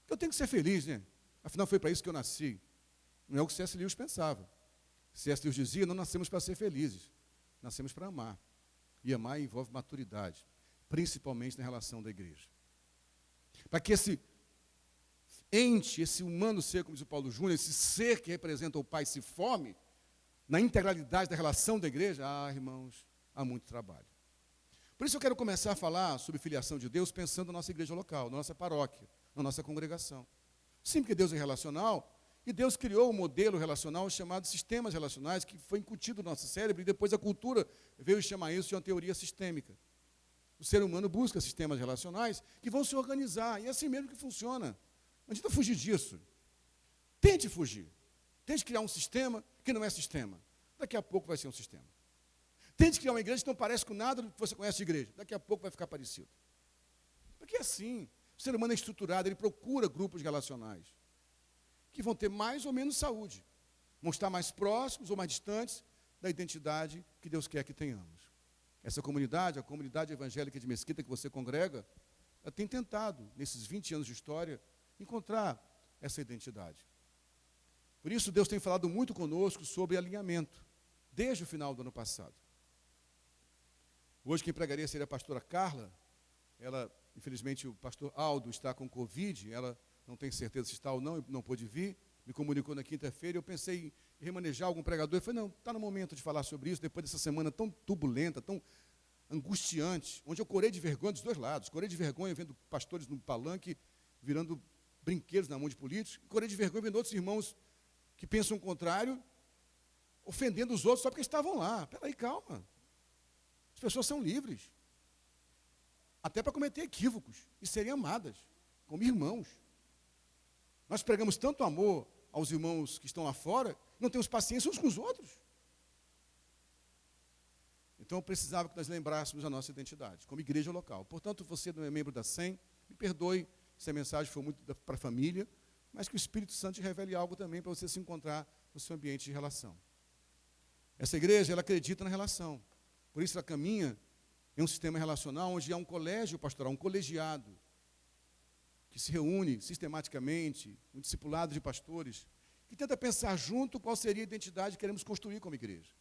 Eu tenho que ser feliz, né? Afinal, foi para isso que eu nasci. Não é o que C.S. Lewis pensava. C.S. Lewis dizia, não nascemos para ser felizes, nascemos para amar. E amar envolve maturidade, principalmente na relação da igreja. Para que esse ente, esse humano ser, como diz o Paulo Júnior, esse ser que representa o Pai se forme, na integralidade da relação da igreja, irmãos, há muito trabalho. Por isso eu quero começar a falar sobre filiação de Deus pensando na nossa igreja local, na nossa paróquia, na nossa congregação. Sim, porque Deus é relacional, e Deus criou um modelo relacional chamado sistemas relacionais, que foi incutido no nosso cérebro, e depois a cultura veio chamar isso de uma teoria sistêmica. O ser humano busca sistemas relacionais que vão se organizar, e é assim mesmo que funciona. Não adianta fugir disso. Tente fugir. Tente criar um sistema que não é sistema. Daqui a pouco vai ser um sistema. Tente criar uma igreja que não parece com nada do que você conhece de igreja. Daqui a pouco vai ficar parecido. Porque é assim. O ser humano é estruturado, ele procura grupos relacionais que vão ter mais ou menos saúde. Vão estar mais próximos ou mais distantes da identidade que Deus quer que tenhamos. Essa comunidade, a comunidade evangélica de Mesquita que você congrega, ela tem tentado, nesses 20 anos de história, encontrar essa identidade. Por isso, Deus tem falado muito conosco sobre alinhamento, desde o final do ano passado. Hoje quem pregaria seria a pastora Carla. Ela, infelizmente, o pastor Aldo está com Covid, ela não tem certeza se está ou não pôde vir, me comunicou na quinta-feira, eu pensei em remanejar algum pregador, eu falei, não, está no momento de falar sobre isso, depois dessa semana tão turbulenta, tão angustiante, onde eu corei de vergonha dos dois lados. Corei de vergonha vendo pastores no palanque virando brinquedos na mão de políticos. Corei de vergonha vendo outros irmãos que pensam o contrário, ofendendo os outros só porque estavam lá. Espera aí, calma. As pessoas são livres. Até para cometer equívocos e serem amadas, como irmãos. Nós pregamos tanto amor aos irmãos que estão lá fora, não temos paciência uns com os outros. Então, eu precisava que nós lembrássemos a nossa identidade, como igreja local. Portanto, você não é membro da SEM, me perdoe se a mensagem foi muito para a família, mas que o Espírito Santo te revele algo também para você se encontrar no seu ambiente de relação. Essa igreja, ela acredita na relação. Por isso, ela caminha em um sistema relacional onde há um colégio pastoral, um colegiado, que se reúne sistematicamente, um discipulado de pastores, que tenta pensar junto qual seria a identidade que queremos construir como igreja.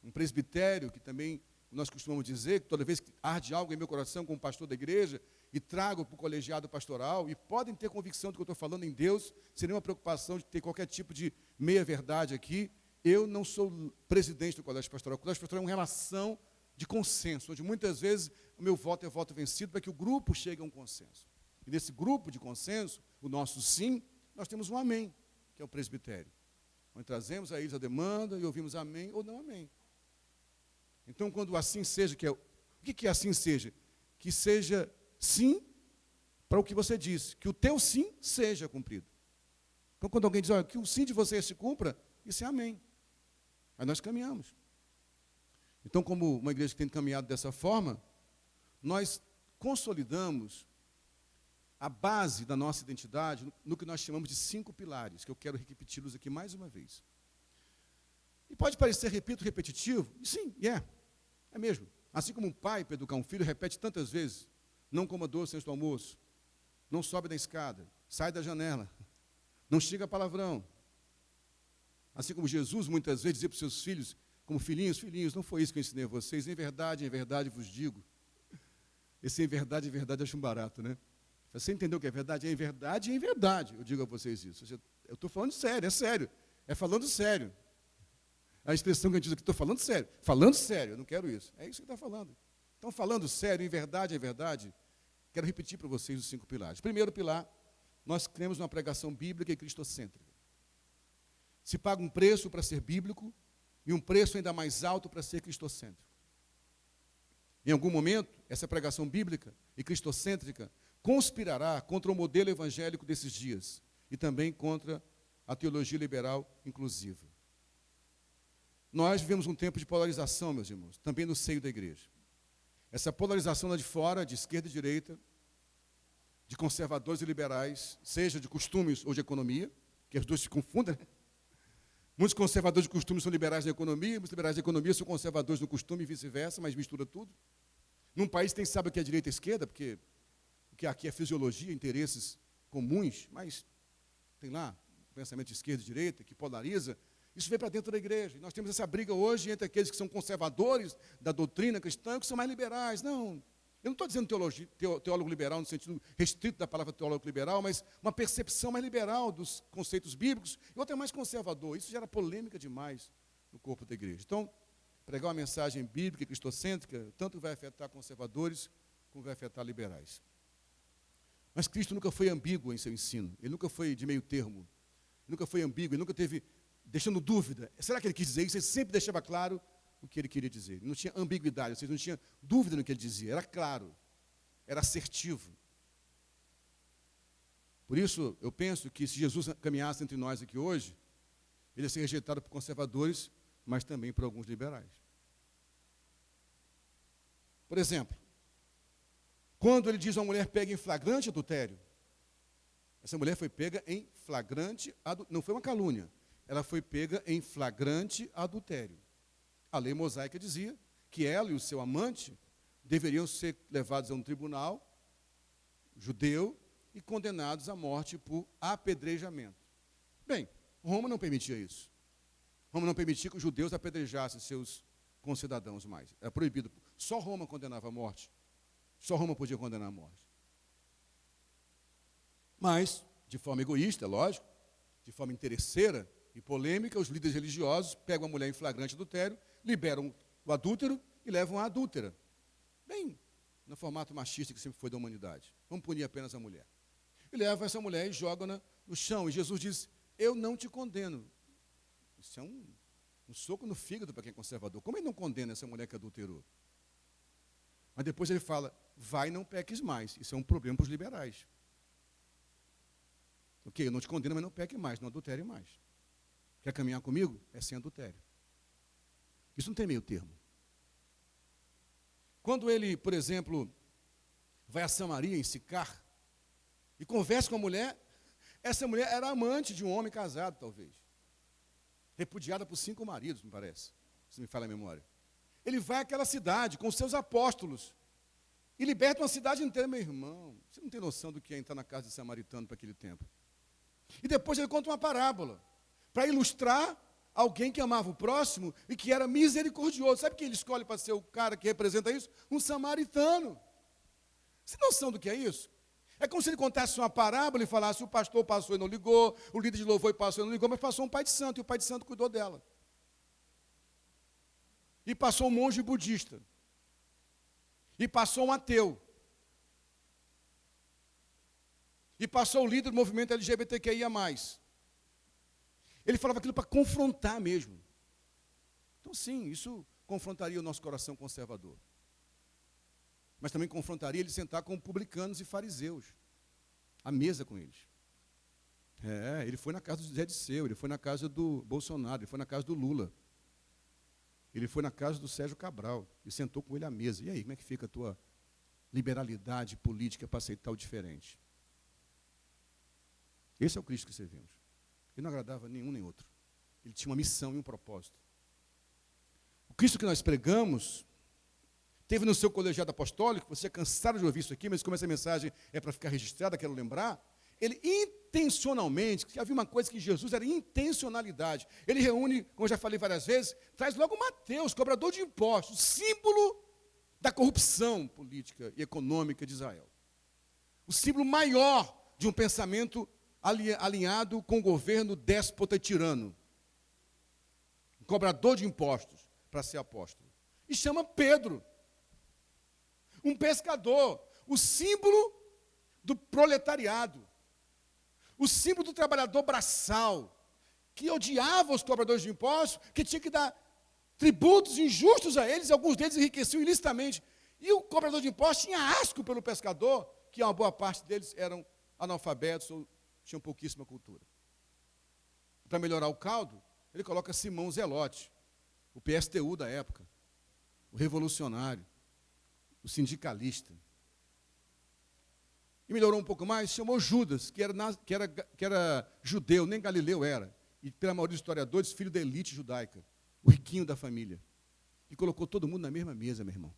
Um presbitério, que também nós costumamos dizer, que toda vez que arde algo em meu coração como pastor da igreja, e trago para o colegiado pastoral, e podem ter convicção de que eu estou falando em Deus, sem nenhuma preocupação de ter qualquer tipo de meia-verdade aqui. Eu não sou presidente do colégio pastoral. O colégio pastoral é uma relação de consenso, onde muitas vezes o meu voto é voto vencido para que o grupo chegue a um consenso. E nesse grupo de consenso, o nosso sim, nós temos um amém, que é o presbitério. Onde trazemos a eles a demanda e ouvimos amém ou não amém. Então, quando assim seja, o que é assim seja? Que seja sim para o que você disse, que o teu sim seja cumprido. Então, quando alguém diz, olha, que o sim de você se cumpra, isso é amém. Aí nós caminhamos. Então, como uma igreja que tem caminhado dessa forma, nós consolidamos a base da nossa identidade no que nós chamamos de 5 pilares, que eu quero repeti-los aqui mais uma vez. E pode parecer, repito, repetitivo, e sim, é mesmo. Assim como um pai, para educar um filho, repete tantas vezes, não coma doce antes do almoço, não sobe da escada, sai da janela, não chega palavrão. Assim como Jesus muitas vezes dizia para os seus filhos, como filhinhos, não foi isso que eu ensinei a vocês, em verdade vos digo. Esse em verdade, acho um barato, né? Você entendeu o que é verdade? É em verdade, eu digo a vocês isso. Eu estou falando sério, é sério. É falando sério. A expressão que a gente diz aqui, estou falando sério, eu não quero isso. É isso que está falando. Então, falando sério, em verdade, quero repetir para vocês os 5 pilares. Primeiro pilar, nós cremos numa pregação bíblica e cristocêntrica. Se paga um preço para ser bíblico e um preço ainda mais alto para ser cristocêntrico. Em algum momento, essa pregação bíblica e cristocêntrica conspirará contra o modelo evangélico desses dias e também contra a teologia liberal inclusiva. Nós vivemos um tempo de polarização, meus irmãos, também no seio da igreja. Essa polarização lá de fora, de esquerda e direita, de conservadores e liberais, seja de costumes ou de economia, que as duas se confundem, né? Muitos conservadores de costumes são liberais na economia, muitos liberais da economia são conservadores no costume e vice-versa, mas mistura tudo. Num país tem sabe o que é direita e esquerda, porque aqui é fisiologia, interesses comuns, mas tem lá pensamento de esquerda e direita, que polariza. Isso vem para dentro da igreja. E nós temos essa briga hoje entre aqueles que são conservadores da doutrina cristã e que são mais liberais. Não, eu não estou dizendo teólogo liberal no sentido restrito da palavra teólogo liberal, mas uma percepção mais liberal dos conceitos bíblicos e outra mais conservador. Isso gera polêmica demais no corpo da igreja. Então, pregar uma mensagem bíblica e cristocêntrica tanto vai afetar conservadores como vai afetar liberais. Mas Cristo nunca foi ambíguo em seu ensino. Ele nunca foi de meio termo. Ele nunca foi ambíguo, ele nunca teve deixando dúvida. Será que ele quis dizer isso? Ele sempre deixava claro o que ele queria dizer. Ele não tinha ambiguidade, ou seja, não tinha dúvida no que ele dizia. Era claro, era assertivo. Por isso, eu penso que se Jesus caminhasse entre nós aqui hoje, ele ia ser rejeitado por conservadores, mas também por alguns liberais. Por exemplo, quando ele diz a uma mulher pega em flagrante adultério, essa mulher foi pega em flagrante adultério. Não foi uma calúnia. Ela foi pega em flagrante adultério. A lei mosaica dizia que ela e o seu amante deveriam ser levados a um tribunal judeu e condenados à morte por apedrejamento. Bem, Roma não permitia isso. Roma não permitia que os judeus apedrejassem seus concidadãos mais. Era proibido. Só Roma condenava a morte. Só Roma podia condenar a morte. Mas, de forma egoísta, lógico, de forma interesseira e polêmica, os líderes religiosos pegam a mulher em flagrante adultério, liberam o adúltero e levam a adúltera. Bem, no formato machista que sempre foi da humanidade. Vamos punir apenas a mulher. E levam essa mulher e jogam-na no chão. E Jesus diz, eu não te condeno. Isso é um soco no fígado para quem é conservador. Como ele não condena essa mulher que adulterou? Mas depois ele fala, vai, não peques mais. Isso é um problema para os liberais. Ok, eu não te condeno, mas não peque mais, não adultere mais. Quer caminhar comigo? É sem adultério. Isso não tem meio termo. Quando ele, por exemplo, vai a Samaria, em Sicar, e conversa com a mulher, essa mulher era amante de um homem casado, talvez. Repudiada por 5 maridos, me parece, se me falha a memória. Ele vai àquela cidade com os seus apóstolos e liberta uma cidade inteira. Meu irmão, você não tem noção do que é entrar na casa de samaritano para aquele tempo. E depois ele conta uma parábola para ilustrar alguém que amava o próximo e que era misericordioso. Sabe quem ele escolhe para ser o cara que representa isso? Um samaritano. Você tem noção do que é isso? É como se ele contasse uma parábola e falasse, o pastor passou e não ligou, o líder de louvor passou e não ligou, mas passou um pai de santo, e o pai de santo cuidou dela. E passou um monge budista. E passou um ateu. E passou o líder do movimento LGBTQIA+. Ele falava aquilo para confrontar mesmo. Então, sim, isso confrontaria o nosso coração conservador. Mas também confrontaria ele sentar com publicanos e fariseus, à mesa com eles. Ele foi na casa do Zé Disseu, ele foi na casa do Bolsonaro, ele foi na casa do Lula. Ele foi na casa do Sérgio Cabral e sentou com ele à mesa. E aí, como é que fica a tua liberalidade política para aceitar o diferente? Esse é o Cristo que servimos. Ele não agradava nenhum nem outro. Ele tinha uma missão e um propósito. O Cristo que nós pregamos teve no seu colegiado apostólico, você é cansado de ouvir isso aqui, mas como essa mensagem é para ficar registrada, quero lembrar, ele intencionalmente, havia uma coisa que Jesus era intencionalidade. Ele reúne, como eu já falei várias vezes, traz logo Mateus, cobrador de impostos, símbolo da corrupção política e econômica de Israel. O símbolo maior de um pensamento alinhado com o governo déspota e tirano. Um cobrador de impostos para ser apóstolo. E chama Pedro. Um pescador, o símbolo do proletariado, o símbolo do trabalhador braçal, que odiava os cobradores de impostos, que tinha que dar tributos injustos a eles, e alguns deles enriqueciam ilicitamente. E o cobrador de impostos tinha asco pelo pescador, que uma boa parte deles eram analfabetos ou tinham pouquíssima cultura. Para melhorar o caldo, ele coloca Simão Zelote, o PSTU da época, o revolucionário, o sindicalista. E melhorou um pouco mais, chamou Judas, que era judeu, nem galileu era, e pela maioria dos historiadores, filho da elite judaica, o riquinho da família. E colocou todo mundo na mesma mesa, meu irmão.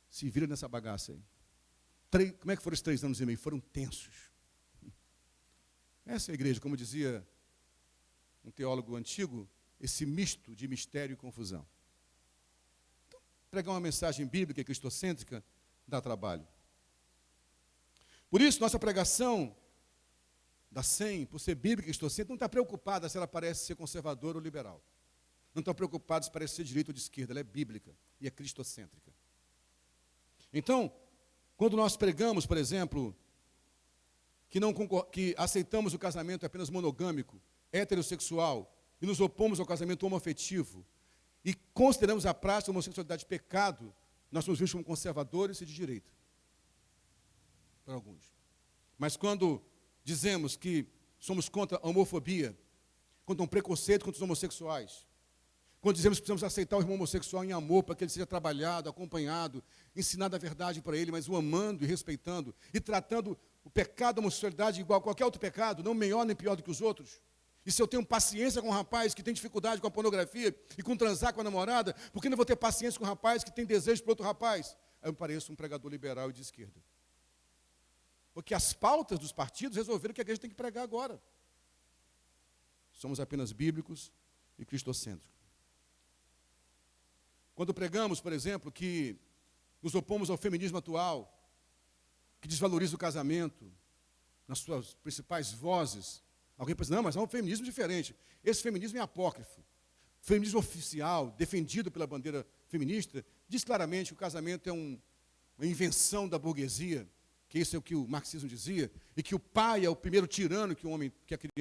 Se vira nessa bagaça aí. Como é que foram os 3 anos e meio? Foram tensos. Essa é a igreja, como dizia um teólogo antigo, esse misto de mistério e confusão. Então, pregar uma mensagem bíblica e cristocêntrica dá trabalho. Por isso, nossa pregação da SEM, por ser bíblica e cristocêntrica, não está preocupada se ela parece ser conservadora ou liberal. Não está preocupada se parece ser direita ou de esquerda, ela é bíblica e é cristocêntrica. Então, quando nós pregamos, por exemplo, que aceitamos o casamento apenas monogâmico, heterossexual, e nos opomos ao casamento homoafetivo, e consideramos a prática da homossexualidade pecado, nós somos vistos como conservadores e de direita. Para alguns. Mas quando dizemos que somos contra a homofobia, contra um preconceito contra os homossexuais, quando dizemos que precisamos aceitar o irmão homossexual em amor, para que ele seja trabalhado, acompanhado, ensinado a verdade para ele, mas o amando e respeitando, e tratando o pecado da homossexualidade igual a qualquer outro pecado, não melhor nem pior do que os outros. E se eu tenho paciência com um rapaz que tem dificuldade com a pornografia e com transar com a namorada, por que não vou ter paciência com um rapaz que tem desejo por outro rapaz? Aí eu pareço um pregador liberal e de esquerda. Porque as pautas dos partidos resolveram que a igreja tem que pregar agora. Somos apenas bíblicos e cristocêntricos. Quando pregamos, por exemplo, que nos opomos ao feminismo atual, que desvaloriza o casamento, nas suas principais vozes, alguém pensa, não, mas é um feminismo diferente. Esse feminismo é apócrifo. O feminismo oficial, defendido pela bandeira feminista, diz claramente que o casamento é uma invenção da burguesia, que isso é o que o marxismo dizia, e que o pai é o primeiro tirano que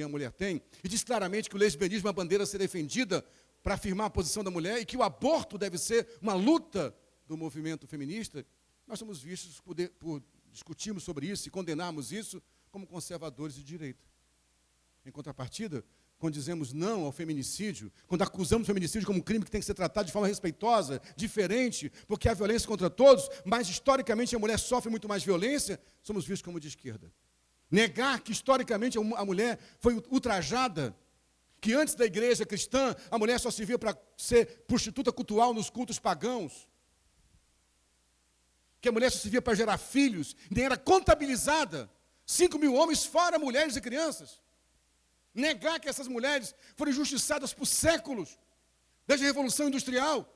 a mulher tem, e diz claramente que o lesbianismo é uma bandeira a ser defendida para afirmar a posição da mulher, e que o aborto deve ser uma luta do movimento feminista. Nós somos vistos por discutirmos sobre isso e condenarmos isso como conservadores de direita. Em contrapartida, quando dizemos não ao feminicídio, quando acusamos o feminicídio como um crime que tem que ser tratado de forma respeitosa, diferente, porque há violência contra todos, mas historicamente a mulher sofre muito mais violência, somos vistos como de esquerda. Negar que historicamente a mulher foi ultrajada, que antes da igreja cristã a mulher só servia para ser prostituta cultural nos cultos pagãos, que a mulher só servia para gerar filhos, nem era contabilizada, 5.000 homens fora mulheres e crianças. Negar que essas mulheres foram injustiçadas por séculos, desde a Revolução Industrial,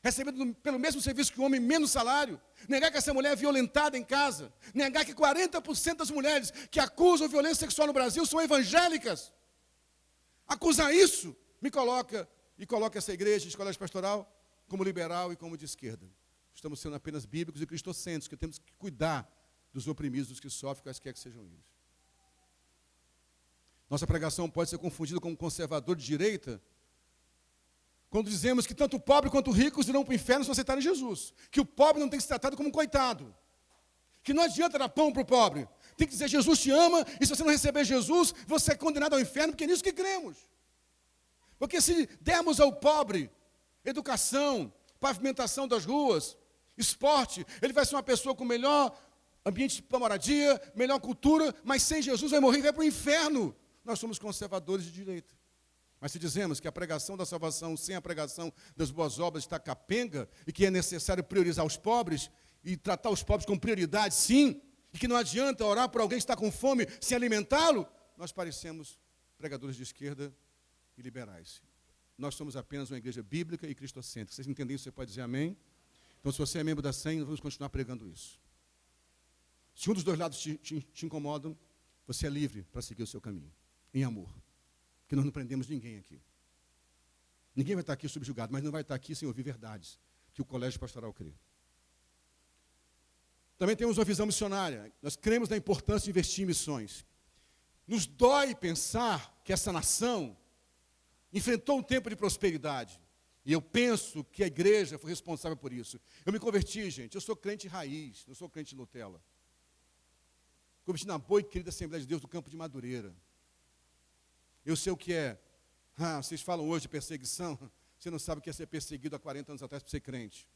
recebendo pelo mesmo serviço que o homem menos salário. Negar que essa mulher é violentada em casa. Negar que 40% das mulheres que acusam violência sexual no Brasil são evangélicas. Acusar isso me coloca essa igreja, esse colégio pastoral, como liberal e como de esquerda. Estamos sendo apenas bíblicos e cristocêntricos, que temos que cuidar dos oprimidos, dos que sofrem, quaisquer que sejam eles. Nossa pregação pode ser confundida com conservador de direita, quando dizemos que tanto o pobre quanto o rico irão para o inferno se não aceitarem Jesus. Que o pobre não tem que ser tratado como um coitado. Que não adianta dar pão para o pobre. Tem que dizer, Jesus te ama, e se você não receber Jesus, você é condenado ao inferno, porque é nisso que cremos. Porque se dermos ao pobre educação, pavimentação das ruas, esporte, ele vai ser uma pessoa com melhor ambiente para moradia, melhor cultura, mas sem Jesus vai morrer e vai para o inferno. Nós somos conservadores de direita. Mas se dizemos que a pregação da salvação sem a pregação das boas obras está capenga e que é necessário priorizar os pobres e tratar os pobres com prioridade, sim, e que não adianta orar por alguém que está com fome sem alimentá-lo, nós parecemos pregadores de esquerda e liberais. Nós somos apenas uma igreja bíblica e cristocêntrica. Vocês entendem isso? Você pode dizer amém? Então, se você é membro da SEM, nós vamos continuar pregando isso. Se um dos dois lados te incomodam, você é livre para seguir o seu caminho, em amor. Porque nós não prendemos ninguém aqui. Ninguém vai estar aqui subjugado, mas não vai estar aqui sem ouvir verdades que o colégio pastoral crê. Também temos uma visão missionária. Nós cremos na importância de investir em missões. Nos dói pensar que essa nação enfrentou um tempo de prosperidade. E eu penso que a igreja foi responsável por isso. Eu me converti, gente. Eu sou crente raiz, não sou crente Nutella. Converti na boa e querida Assembleia de Deus do Campo de Madureira. Eu sei o que é. Vocês falam hoje de perseguição. Você não sabe o que é ser perseguido há 40 anos atrás para ser crente.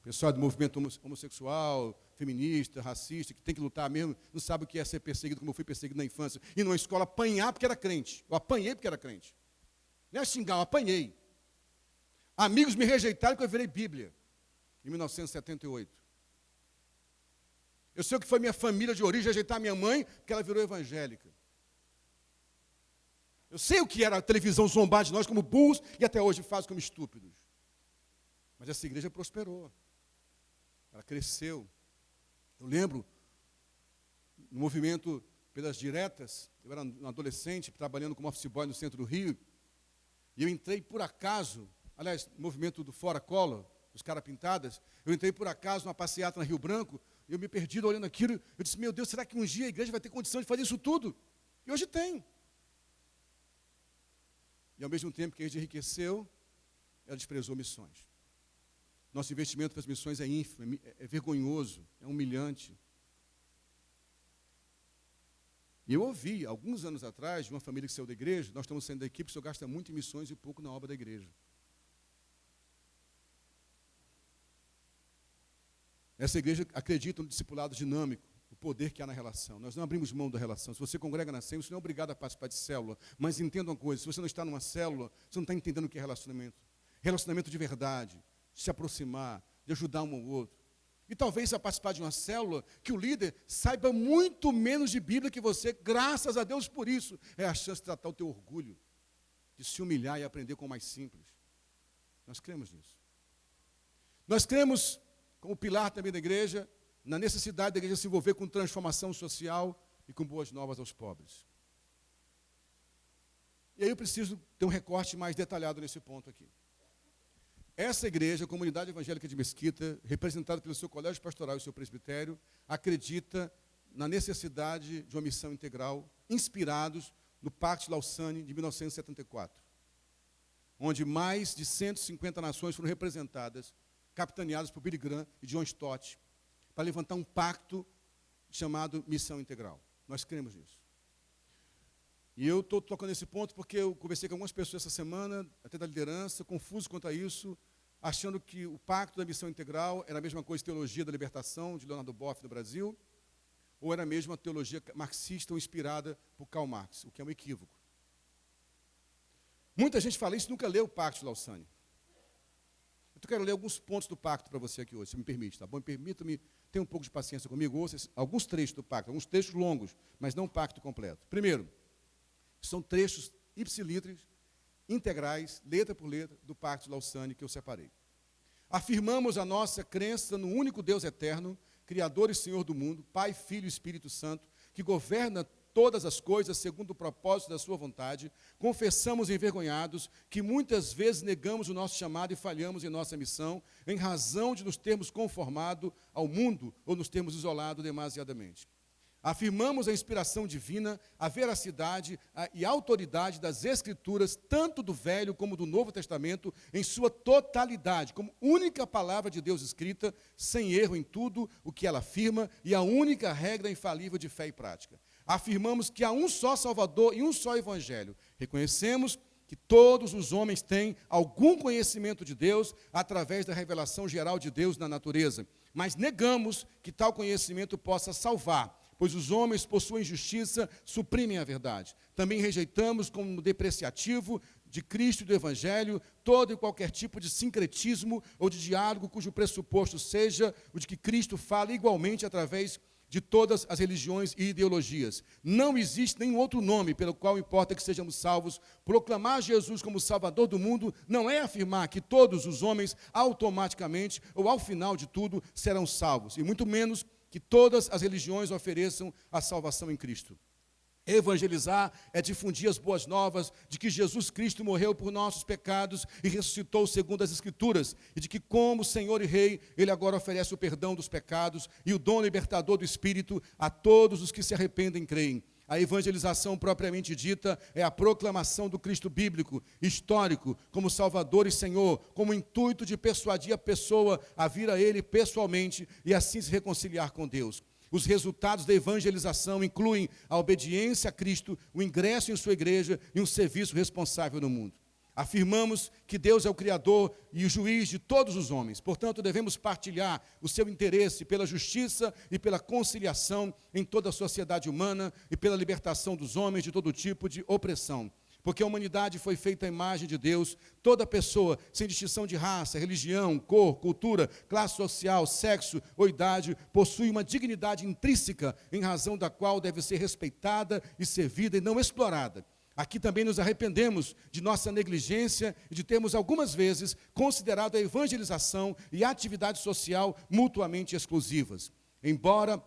O pessoal do movimento homossexual, feminista, racista, que tem que lutar mesmo, não sabe o que é ser perseguido, como eu fui perseguido na infância. E numa escola apanhar porque era crente. Eu apanhei porque era crente. Não é xingar, eu apanhei. Amigos me rejeitaram porque eu virei Bíblia, em 1978. Eu sei o que foi minha família de origem rejeitar minha mãe, porque ela virou evangélica. Eu sei o que era a televisão zombar de nós como burros, e até hoje faz como estúpidos. Mas essa igreja prosperou. Ela cresceu. Eu lembro, no movimento pelas diretas, eu era um adolescente, trabalhando como office boy no centro do Rio, e eu entrei por acaso, aliás, no movimento do Fora Collor, dos Cara Pintadas, eu entrei por acaso numa passeata na Rio Branco, e eu me perdi olhando aquilo, eu disse, meu Deus, será que um dia a igreja vai ter condição de fazer isso tudo? E hoje tem. E ao mesmo tempo que a igreja enriqueceu, ela desprezou missões. Nosso investimento para as missões é ínfimo, é vergonhoso, é humilhante. E eu ouvi, alguns anos atrás, de uma família que saiu da igreja, nós estamos saindo da equipe, o senhor gasta muito em missões e pouco na obra da igreja. Essa igreja acredita no discipulado dinâmico, o poder que há na relação. Nós não abrimos mão da relação. Se você congrega na SEM, você não é obrigado a participar de célula. Mas entenda uma coisa, se você não está numa célula, você não está entendendo o que é relacionamento. Relacionamento de verdade, de se aproximar, de ajudar um ao outro. E talvez, a participar de uma célula, que o líder saiba muito menos de Bíblia que você, graças a Deus por isso. É a chance de tratar o teu orgulho, de se humilhar e aprender com o mais simples. Nós cremos nisso. Nós cremos, como pilar também da igreja, na necessidade da igreja se envolver com transformação social e com boas novas aos pobres. E aí eu preciso ter um recorte mais detalhado nesse ponto aqui. Essa igreja, a Comunidade Evangélica de Mesquita, representada pelo seu colégio pastoral e seu presbitério, acredita na necessidade de uma missão integral, inspirados no Pacto de Lausanne de 1974, onde mais de 150 nações foram representadas, capitaneadas por Billy Graham e John Stott, para levantar um pacto chamado Missão Integral. Nós cremos nisso. E eu estou tocando nesse ponto porque eu conversei com algumas pessoas essa semana, até da liderança, confuso quanto a isso, achando que o pacto da missão integral era a mesma coisa que teologia da libertação, de Leonardo Boff no Brasil, ou era mesmo a teologia marxista ou inspirada por Karl Marx, o que é um equívoco. Muita gente fala isso e nunca leu o Pacto de Lausanne. Eu quero ler alguns pontos do pacto para você aqui hoje, se me permite, tá bom? Permita-me ter um pouco de paciência comigo, ouça alguns trechos do pacto, alguns trechos longos, mas não o pacto completo. Primeiro, são trechos ipsilitris, integrais, letra por letra, do Pacto de Lausanne que eu separei. Afirmamos a nossa crença no único Deus eterno, Criador e Senhor do mundo, Pai, Filho e Espírito Santo, que governa todas as coisas segundo o propósito da sua vontade. Confessamos envergonhados que muitas vezes negamos o nosso chamado e falhamos em nossa missão, em razão de nos termos conformado ao mundo ou nos termos isolado demasiadamente. Afirmamos a inspiração divina, a veracidade e a autoridade das Escrituras, tanto do Velho como do Novo Testamento, em sua totalidade, como única palavra de Deus escrita, sem erro em tudo o que ela afirma, e a única regra infalível de fé e prática. Afirmamos que há um só Salvador e um só Evangelho. Reconhecemos que todos os homens têm algum conhecimento de Deus através da revelação geral de Deus na natureza, mas negamos que tal conhecimento possa salvar, pois os homens possuem justiça, suprimem a verdade. Também rejeitamos como depreciativo de Cristo e do Evangelho todo e qualquer tipo de sincretismo ou de diálogo cujo pressuposto seja o de que Cristo fala igualmente através de todas as religiões e ideologias. Não existe nenhum outro nome pelo qual importa que sejamos salvos. Proclamar Jesus como Salvador do mundo não é afirmar que todos os homens automaticamente ou ao final de tudo serão salvos, e muito menos que todas as religiões ofereçam a salvação em Cristo. Evangelizar é difundir as boas novas de que Jesus Cristo morreu por nossos pecados e ressuscitou segundo as Escrituras, e de que, como Senhor e Rei, Ele agora oferece o perdão dos pecados e o dom libertador do Espírito a todos os que se arrependem e creem. A evangelização propriamente dita é a proclamação do Cristo bíblico, histórico, como Salvador e Senhor, como intuito de persuadir a pessoa a vir a Ele pessoalmente e assim se reconciliar com Deus. Os resultados da evangelização incluem a obediência a Cristo, o ingresso em sua igreja e um serviço responsável no mundo. Afirmamos que Deus é o Criador e o juiz de todos os homens. Portanto, devemos partilhar o seu interesse pela justiça e pela conciliação em toda a sociedade humana e pela libertação dos homens de todo tipo de opressão. Porque a humanidade foi feita à imagem de Deus, toda pessoa, sem distinção de raça, religião, cor, cultura, classe social, sexo ou idade, possui uma dignidade intrínseca em razão da qual deve ser respeitada e servida e não explorada. Aqui também nos arrependemos de nossa negligência e de termos algumas vezes considerado a evangelização e a atividade social mutuamente exclusivas. Embora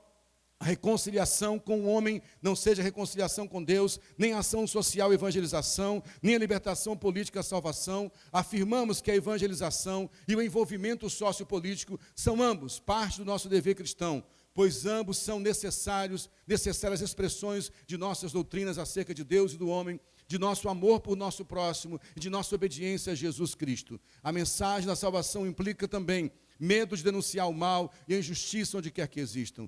a reconciliação com o homem não seja reconciliação com Deus, nem a ação social evangelização, nem a libertação política salvação, afirmamos que a evangelização e o envolvimento sociopolítico são ambos parte do nosso dever cristão, pois ambos são necessárias expressões de nossas doutrinas acerca de Deus e do homem, de nosso amor por nosso próximo e de nossa obediência a Jesus Cristo. A mensagem da salvação implica também medo de denunciar o mal e a injustiça onde quer que existam.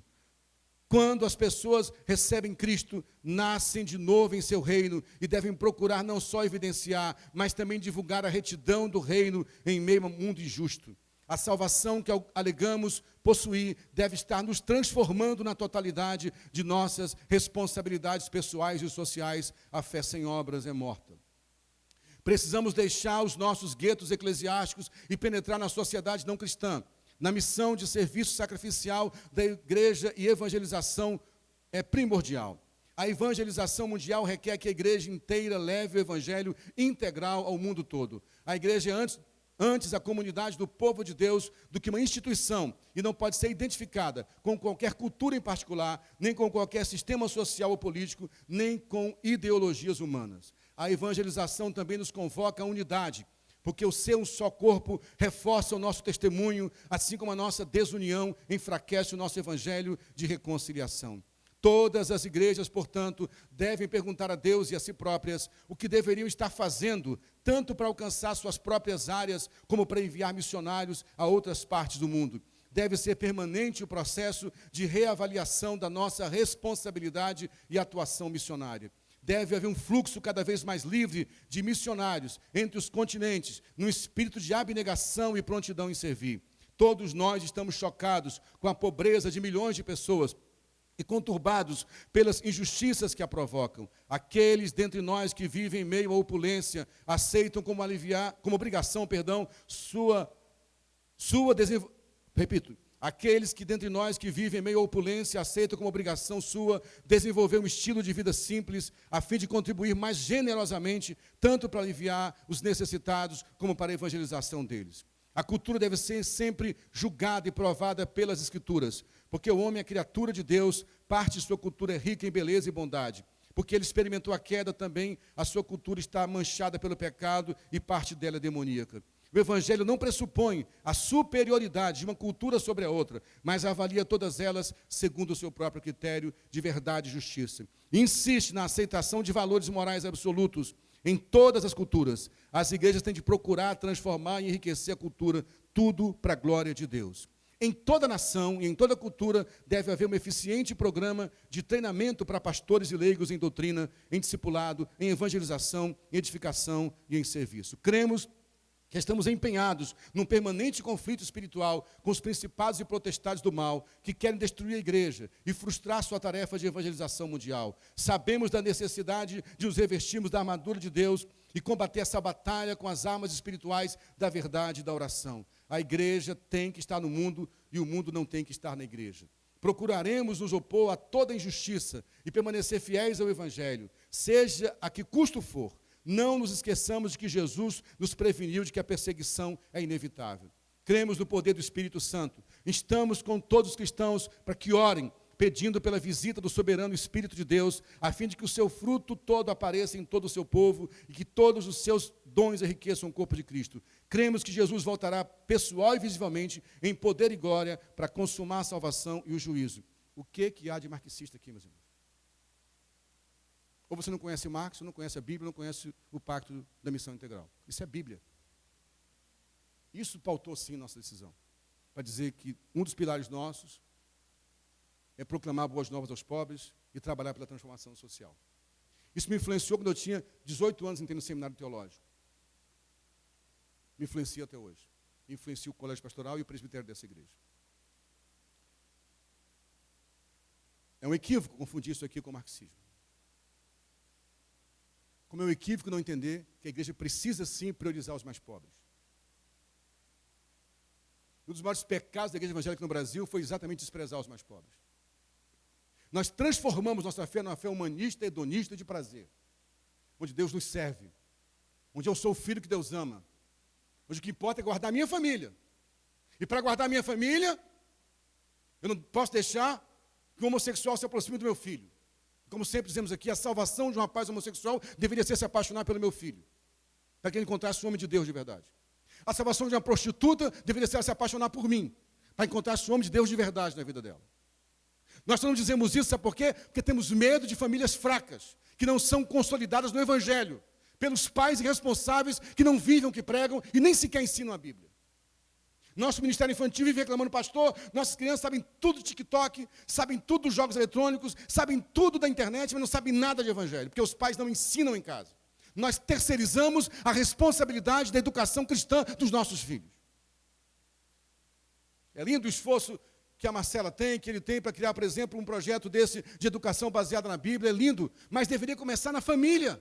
Quando as pessoas recebem Cristo, nascem de novo em seu reino e devem procurar não só evidenciar, mas também divulgar a retidão do reino em meio a um mundo injusto. A salvação que alegamos possuir deve estar nos transformando na totalidade de nossas responsabilidades pessoais e sociais. A fé sem obras é morta. Precisamos deixar os nossos guetos eclesiásticos e penetrar na sociedade não cristã. Na missão de serviço sacrificial da igreja e evangelização é primordial. A evangelização mundial requer que a igreja inteira leve o evangelho integral ao mundo todo. A igreja é antes a comunidade do povo de Deus do que uma instituição e não pode ser identificada com qualquer cultura em particular, nem com qualquer sistema social ou político, nem com ideologias humanas. A evangelização também nos convoca à unidade, porque o ser um só corpo reforça o nosso testemunho, assim como a nossa desunião enfraquece o nosso evangelho de reconciliação. Todas as igrejas, portanto, devem perguntar a Deus e a si próprias o que deveriam estar fazendo, tanto para alcançar suas próprias áreas, como para enviar missionários a outras partes do mundo. Deve ser permanente o processo de reavaliação da nossa responsabilidade e atuação missionária. Deve haver um fluxo cada vez mais livre de missionários entre os continentes, num espírito de abnegação e prontidão em servir. Todos nós estamos chocados com a pobreza de milhões de pessoas e conturbados pelas injustiças que a provocam. Aqueles dentre nós que vivem em meio à opulência aceitam como obrigação, aqueles que dentre nós que vivem em meio à opulência aceitam como obrigação sua desenvolver um estilo de vida simples, a fim de contribuir mais generosamente, tanto para aliviar os necessitados, como para a evangelização deles. A cultura deve ser sempre julgada e provada pelas Escrituras, porque o homem é criatura de Deus, parte de sua cultura é rica em beleza e bondade. Porque ele experimentou a queda também, a sua cultura está manchada pelo pecado e parte dela é demoníaca. O Evangelho não pressupõe a superioridade de uma cultura sobre a outra, mas avalia todas elas segundo o seu próprio critério de verdade e justiça. Insiste na aceitação de valores morais absolutos em todas as culturas. As igrejas têm de procurar transformar e enriquecer a cultura, tudo para a glória de Deus. Em toda nação e em toda cultura deve haver um eficiente programa de treinamento para pastores e leigos em doutrina, em discipulado, em evangelização, em edificação e em serviço. Cremos que estamos empenhados num permanente conflito espiritual com os principados e potestades do mal que querem destruir a igreja e frustrar sua tarefa de evangelização mundial. Sabemos da necessidade de nos revestirmos da armadura de Deus e combater essa batalha com as armas espirituais da verdade e da oração. A igreja tem que estar no mundo e o mundo não tem que estar na igreja. Procuraremos nos opor a toda injustiça e permanecer fiéis ao Evangelho, seja a que custo for. Não nos esqueçamos de que Jesus nos preveniu de que a perseguição é inevitável. Cremos no poder do Espírito Santo. Estamos com todos os cristãos para que orem, pedindo pela visita do soberano Espírito de Deus, a fim de que o seu fruto todo apareça em todo o seu povo e que todos os seus dons enriqueçam o corpo de Cristo. Cremos que Jesus voltará pessoal e visivelmente, em poder e glória, para consumar a salvação e o juízo. O que há de marxista aqui, meus irmãos? Ou você não conhece Marx, não conhece a Bíblia, não conhece o Pacto da Missão Integral. Isso é Bíblia. Isso pautou, sim, nossa decisão. Para dizer que um dos pilares nossos é proclamar boas novas aos pobres e trabalhar pela transformação social. Isso me influenciou quando eu tinha 18 anos, entrei no seminário teológico. Me influencia até hoje. Me influencia o colégio pastoral e o presbitério dessa igreja. É um equívoco confundir isso aqui com o marxismo. Como é um equívoco não entender que a igreja precisa, sim, priorizar os mais pobres. Um dos maiores pecados da igreja evangélica no Brasil foi exatamente desprezar os mais pobres. Nós transformamos nossa fé numa fé humanista, hedonista de prazer, onde Deus nos serve, onde eu sou o filho que Deus ama, onde o que importa é guardar a minha família. E para guardar a minha família, eu não posso deixar que o homossexual se aproxime do meu filho. Como sempre dizemos aqui, a salvação de um rapaz homossexual deveria ser se apaixonar pelo meu filho, para que ele encontrasse o homem de Deus de verdade. A salvação de uma prostituta deveria ser se apaixonar por mim, para encontrar o homem de Deus de verdade na vida dela. Nós não dizemos isso, sabe por quê? Porque temos medo de famílias fracas, que não são consolidadas no Evangelho, pelos pais irresponsáveis que não vivem o que pregam e nem sequer ensinam a Bíblia. Nosso ministério infantil vive reclamando, pastor, nossas crianças sabem tudo de TikTok, sabem tudo dos jogos eletrônicos, sabem tudo da internet, mas não sabem nada de evangelho, porque os pais não ensinam em casa. Nós terceirizamos a responsabilidade da educação cristã dos nossos filhos. É lindo o esforço que a Marcela tem, que ele tem para criar, por exemplo, um projeto desse de educação baseada na Bíblia, é lindo, mas deveria começar na família.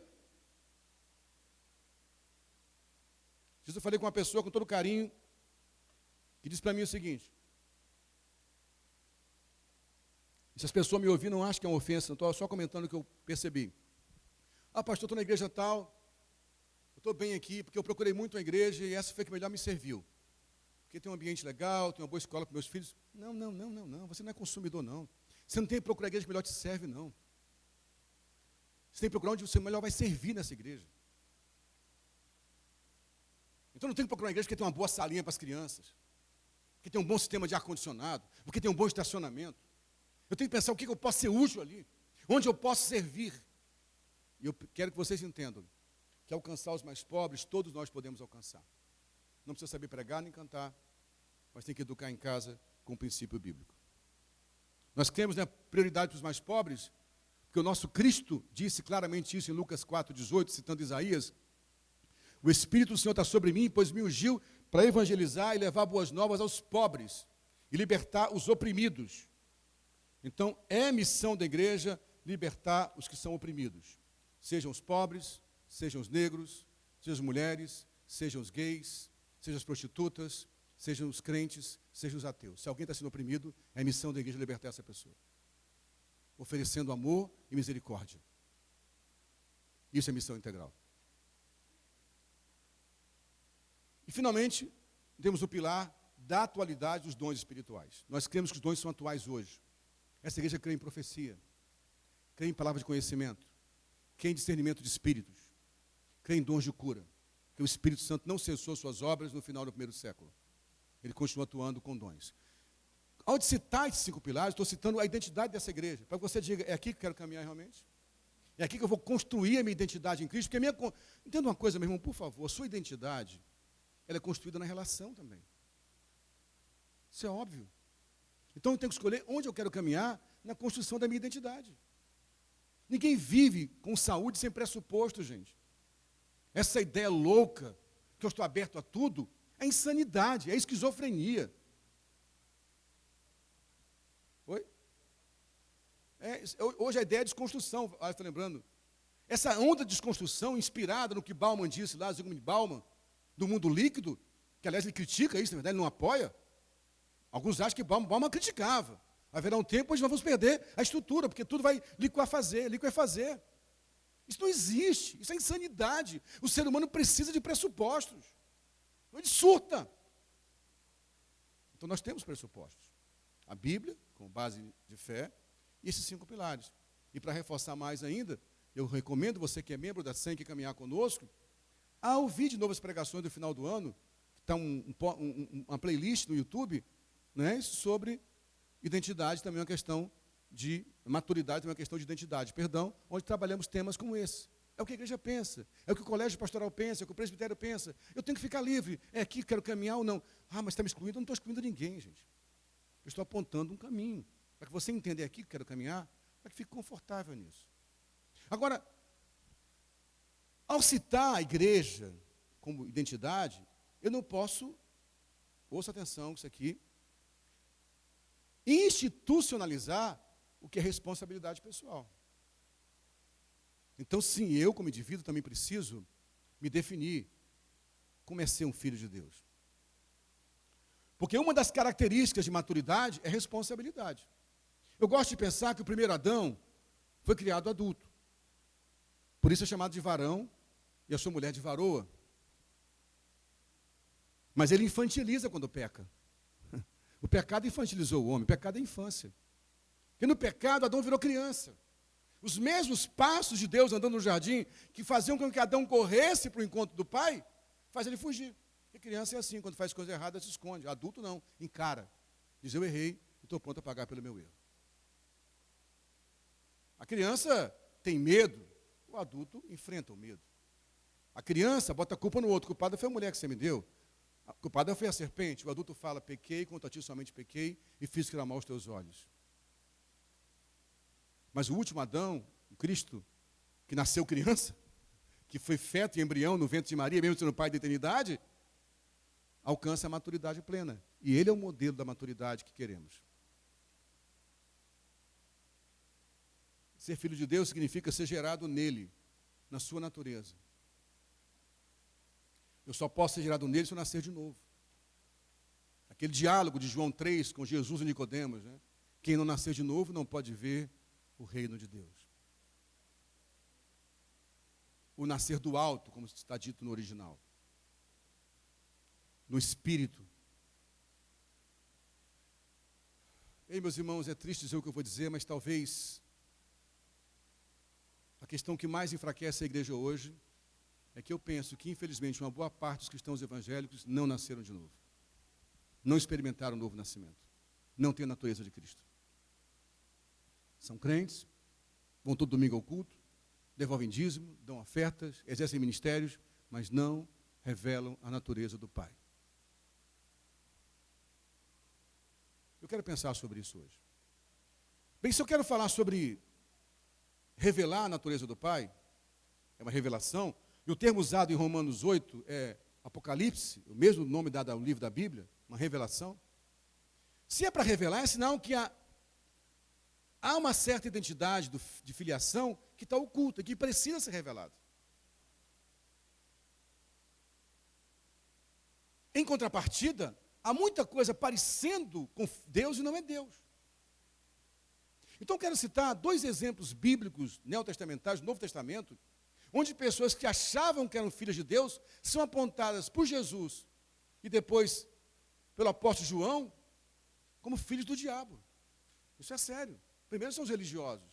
Eu falei com uma pessoa com todo carinho, que disse para mim o seguinte: se as pessoas me ouvirem, não acham que é uma ofensa, não estou só comentando o que eu percebi. Ah, pastor, estou na igreja tal, eu estou bem aqui, porque eu procurei muito a igreja e essa foi a que melhor me serviu. Porque tem um ambiente legal, tem uma boa escola para meus filhos. Não, você não é consumidor, não. Você não tem que procurar a igreja que melhor te serve, não. Você tem que procurar onde você melhor vai servir nessa igreja. Então não tenho que procurar uma igreja porque tem uma boa salinha para as crianças, porque tem um bom sistema de ar-condicionado, porque tem um bom estacionamento. Eu tenho que pensar o que eu posso ser útil ali, onde eu posso servir. E eu quero que vocês entendam que alcançar os mais pobres, todos nós podemos alcançar. Não precisa saber pregar nem cantar, mas tem que educar em casa com o princípio bíblico. Nós cremos na prioridade para os mais pobres, porque o nosso Cristo disse claramente isso em Lucas 4,18, citando Isaías: o Espírito do Senhor está sobre mim, pois me ungiu para evangelizar e levar boas novas aos pobres e libertar os oprimidos. Então, é missão da igreja libertar os que são oprimidos. Sejam os pobres, sejam os negros, sejam as mulheres, sejam os gays, sejam as prostitutas, sejam os crentes, sejam os ateus. Se alguém está sendo oprimido, é missão da igreja libertar essa pessoa, oferecendo amor e misericórdia. Isso é missão integral. E, finalmente, temos o pilar da atualidade dos dons espirituais. Nós cremos que os dons são atuais hoje. Essa igreja crê em profecia, crê em palavra de conhecimento, crê em discernimento de espíritos, crê em dons de cura, que o Espírito Santo não cessou suas obras no final do primeiro século. Ele continua atuando com dons. Ao citar esses 5 pilares, estou citando a identidade dessa igreja, para que você diga, é aqui que eu quero caminhar realmente? É aqui que eu vou construir a minha identidade em Cristo? Porque entenda uma coisa, meu irmão, por favor, a sua identidade, ela é construída na relação também. Isso é óbvio. Então eu tenho que escolher onde eu quero caminhar na construção da minha identidade. Ninguém vive com saúde sem pressuposto, gente. Essa ideia louca, que eu estou aberto a tudo, é insanidade, é esquizofrenia. Oi? Hoje a ideia é desconstrução, está lembrando? Essa onda de desconstrução, inspirada no que Bauman disse lá, Zygmunt Bauman, do mundo líquido, que aliás ele critica isso, na verdade ele não apoia. Alguns acham que Bauman criticava. Haverá um tempo onde nós vamos perder a estrutura, porque tudo vai liquefazer. Isso não existe, isso é insanidade. O ser humano precisa de pressupostos. Ele surta. Então nós temos pressupostos. A Bíblia, com base de fé, e esses 5 pilares. E para reforçar mais ainda, eu recomendo você que é membro da SEM que caminhar conosco, a ouvir de novo as pregações do final do ano. Está uma playlist no YouTube, né, sobre identidade, também é uma questão de maturidade, também é uma questão de identidade, perdão, onde trabalhamos temas como esse. É o que a igreja pensa, é o que o colégio pastoral pensa, é o que o presbitério pensa. Eu tenho que ficar livre, é aqui que quero caminhar ou não. Ah, mas está me excluindo? Eu não estou excluindo ninguém, gente. Eu estou apontando um caminho, para que você entenda, é aqui que quero caminhar, para que fique confortável nisso. Agora, ao citar a igreja como identidade, eu não posso, ouça atenção, isso aqui, institucionalizar o que é responsabilidade pessoal. Então, sim, eu, como indivíduo, também preciso me definir como é ser um filho de Deus. Porque uma das características de maturidade é responsabilidade. Eu gosto de pensar que o primeiro Adão foi criado adulto. Por isso é chamado de varão e a sua mulher de varoa. Mas ele infantiliza quando peca. O pecado infantilizou o homem, o pecado é infância. Porque no pecado, Adão virou criança. Os mesmos passos de Deus andando no jardim, que faziam com que Adão corresse para o encontro do pai, faz ele fugir. Porque criança é assim, quando faz coisa errada, se esconde. Adulto não, encara. Diz, eu errei e estou pronto a pagar pelo meu erro. A criança tem medo, o adulto enfrenta o medo. A criança bota a culpa no outro, culpada foi a mulher que você me deu. A culpada foi a serpente. O adulto fala, pequei, contra ti somente pequei e fiz clamar aos teus olhos. Mas o último Adão, o Cristo, que nasceu criança, que foi feto e embrião no ventre de Maria, mesmo sendo pai da eternidade, alcança a maturidade plena. E ele é o modelo da maturidade que queremos. Ser filho de Deus significa ser gerado nele, na sua natureza. Eu só posso ser gerado nele se eu nascer de novo. Aquele diálogo de João 3 com Jesus e Nicodemos, né? Quem não nascer de novo não pode ver o reino de Deus. O nascer do alto, como está dito no original. No Espírito. Ei, meus irmãos, é triste dizer o que eu vou dizer, mas talvez a questão que mais enfraquece a igreja hoje é que eu penso que, infelizmente, uma boa parte dos cristãos evangélicos não nasceram de novo. Não experimentaram o novo nascimento. Não têm a natureza de Cristo. São crentes, vão todo domingo ao culto, devolvem dízimo, dão ofertas, exercem ministérios, mas não revelam a natureza do Pai. Eu quero pensar sobre isso hoje. Bem, se eu quero falar sobre revelar a natureza do Pai, é uma revelação, e o termo usado em Romanos 8 é Apocalipse, o mesmo nome dado ao livro da Bíblia, uma revelação. Se é para revelar, é sinal que há uma certa identidade de filiação que está oculta, que precisa ser revelada. Em contrapartida, há muita coisa parecendo com Deus e não é Deus. Então, quero citar 2 exemplos bíblicos neotestamentários, do Novo Testamento, onde pessoas que achavam que eram filhas de Deus são apontadas por Jesus e depois pelo apóstolo João como filhos do diabo. Isso é sério. Primeiro são os religiosos.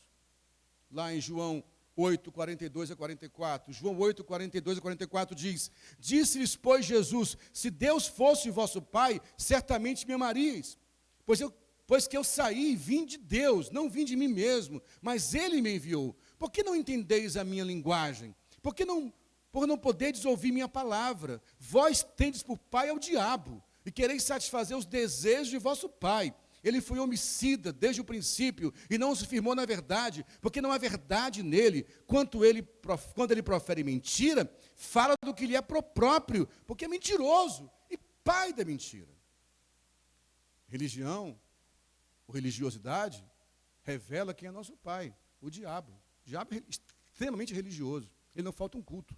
Lá em João 8, 42 a 44. João 8, 42 a 44 diz: Disse-lhes, pois, Jesus, se Deus fosse vosso Pai, certamente me amaríeis, pois que eu saí e vim de Deus, não vim de mim mesmo, mas Ele me enviou. Por que não entendeis a minha linguagem? Por não podedes ouvir minha palavra? Vós tendes por pai ao diabo, e quereis satisfazer os desejos de vosso pai. Ele foi homicida desde o princípio, e não se firmou na verdade, porque não há verdade nele. Quando ele profere mentira, fala do que lhe é próprio, porque é mentiroso e pai da mentira. Religião, ou religiosidade, revela quem é nosso pai, o diabo. O diabo é extremamente religioso. Ele não falta um culto.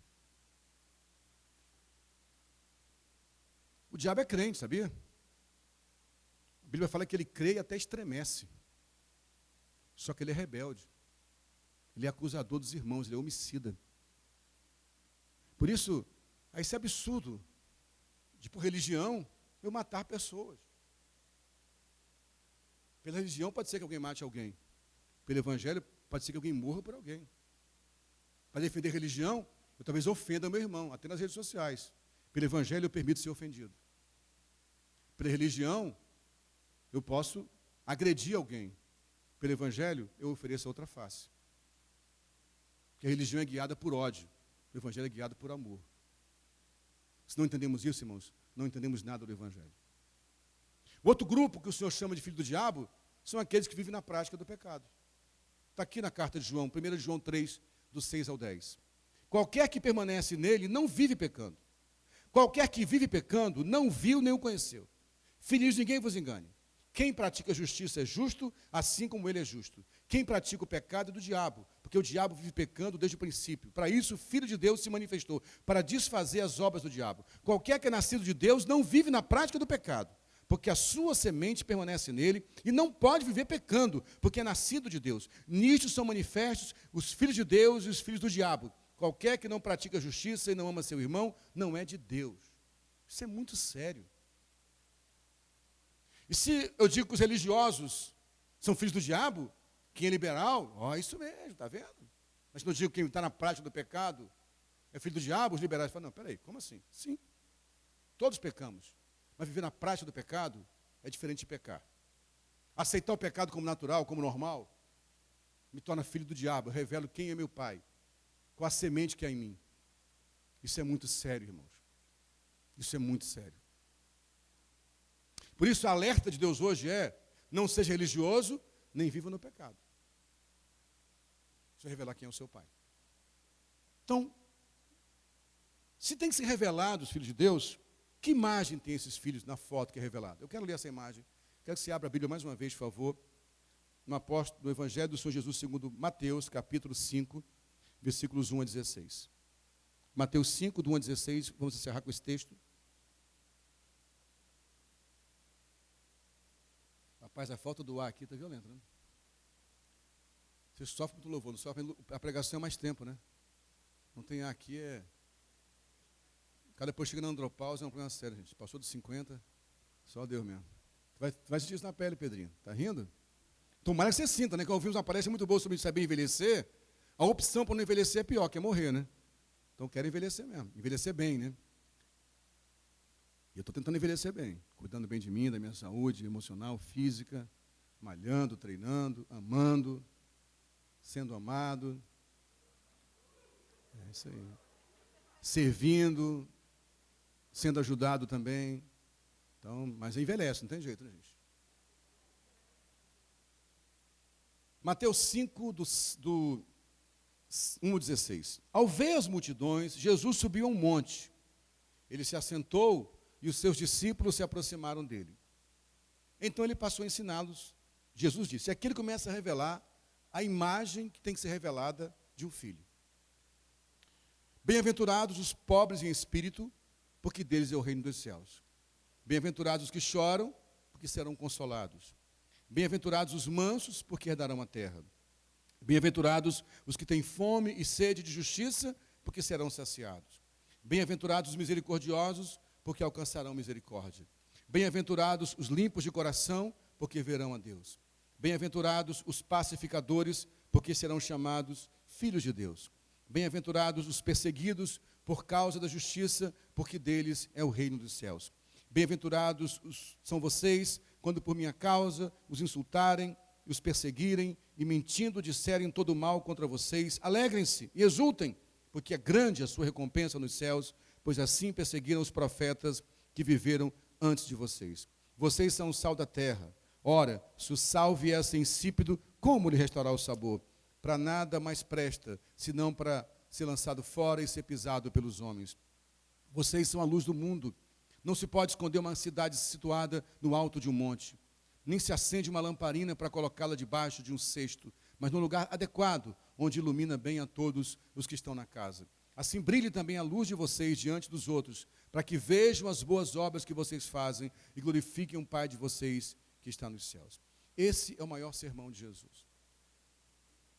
O diabo é crente, sabia? A Bíblia fala que ele crê e até estremece. Só que ele é rebelde. Ele é acusador dos irmãos, ele é homicida. Por isso, há esse absurdo de, por religião, eu matar pessoas. Pela religião pode ser que alguém mate alguém. Pelo evangelho pode ser que alguém morra por alguém. Para defender religião, eu talvez ofenda meu irmão, até nas redes sociais. Pelo evangelho eu permito ser ofendido. Pela religião, eu posso agredir alguém. Pelo evangelho, eu ofereço a outra face. Porque a religião é guiada por ódio. O evangelho é guiado por amor. Se não entendemos isso, irmãos, não entendemos nada do evangelho. O outro grupo que o Senhor chama de filho do diabo são aqueles que vivem na prática do pecado. Está aqui na carta de João, 1 João 3, do 6 ao 10. Qualquer que permanece nele não vive pecando. Qualquer que vive pecando não viu nem o conheceu. Filhos, ninguém vos engane. Quem pratica a justiça é justo, assim como ele é justo. Quem pratica o pecado é do diabo, porque o diabo vive pecando desde o princípio. Para isso, o Filho de Deus se manifestou, para desfazer as obras do diabo. Qualquer que é nascido de Deus não vive na prática do pecado, porque a sua semente permanece nele e não pode viver pecando, porque é nascido de Deus. Nisto são manifestos os filhos de Deus e os filhos do diabo. Qualquer que não pratica a justiça e não ama seu irmão, não é de Deus. Isso é muito sério. E se eu digo que os religiosos são filhos do diabo, quem é liberal, isso mesmo, está vendo? Mas se eu digo que quem está na prática do pecado é filho do diabo, os liberais falam, não, peraí, como assim? Sim, todos pecamos. Mas viver na prática do pecado é diferente de pecar. Aceitar o pecado como natural, como normal, me torna filho do diabo. Eu revelo quem é meu pai, qual a semente que há em mim. Isso é muito sério, irmãos. Isso é muito sério. Por isso, o alerta de Deus hoje é: não seja religioso, nem viva no pecado. Deixa eu revelar quem é o seu pai. Então, se tem que ser revelado os filhos de Deus, que imagem tem esses filhos na foto que é revelada? Eu quero ler essa imagem. Quero que você abra a Bíblia mais uma vez, por favor, no Evangelho do Senhor Jesus segundo Mateus, capítulo 5, versículos 1 a 16. Mateus 5, do 1 a 16, vamos encerrar com esse texto. Rapaz, a falta do ar aqui está violenta, né? Você sofre muito louvor, não sofre, a pregação é mais tempo, né? Não tem ar aqui, Cada depois chega na andropausa, é um problema sério, gente. Passou dos 50, só Deus mesmo. Vai sentir isso na pele, Pedrinho. Está rindo? Tomara que você sinta, né? Que ouvimos uma palestra muito boa sobre saber envelhecer. A opção para não envelhecer é pior, que é morrer, né? Então quero envelhecer mesmo, envelhecer bem, né? E eu estou tentando envelhecer bem, cuidando bem de mim, da minha saúde emocional, física, malhando, treinando, amando, sendo amado. É isso aí. Servindo, sendo ajudado também. Então, mas envelhece, não tem jeito, né, gente? Mateus 5, do 1:16. Ao ver as multidões, Jesus subiu a um monte. Ele se assentou e os seus discípulos se aproximaram dele. Então ele passou a ensiná-los. Jesus disse, aqui ele começa a revelar a imagem que tem que ser revelada de um filho. Bem-aventurados os pobres em espírito, porque deles é o reino dos céus. Bem-aventurados os que choram, porque serão consolados. Bem-aventurados os mansos, porque herdarão a terra. Bem-aventurados os que têm fome e sede de justiça, porque serão saciados. Bem-aventurados os misericordiosos, porque alcançarão misericórdia. Bem-aventurados os limpos de coração, porque verão a Deus. Bem-aventurados os pacificadores, porque serão chamados filhos de Deus. Bem-aventurados os perseguidos por causa da justiça, porque deles é o reino dos céus. Bem-aventurados são vocês, quando por minha causa os insultarem, os perseguirem e mentindo disserem todo mal contra vocês. Alegrem-se e exultem, porque é grande a sua recompensa nos céus, pois assim perseguiram os profetas que viveram antes de vocês. Vocês são o sal da terra. Ora, se o sal viesse insípido, como lhe restaurar o sabor? Para nada mais presta, senão para ser lançado fora e ser pisado pelos homens. Vocês são a luz do mundo. Não se pode esconder uma cidade situada no alto de um monte. Nem se acende uma lamparina para colocá-la debaixo de um cesto, mas no lugar adequado, onde ilumina bem a todos os que estão na casa. Assim brilhe também a luz de vocês diante dos outros, para que vejam as boas obras que vocês fazem e glorifiquem o Pai de vocês que está nos céus. Esse é o maior sermão de Jesus,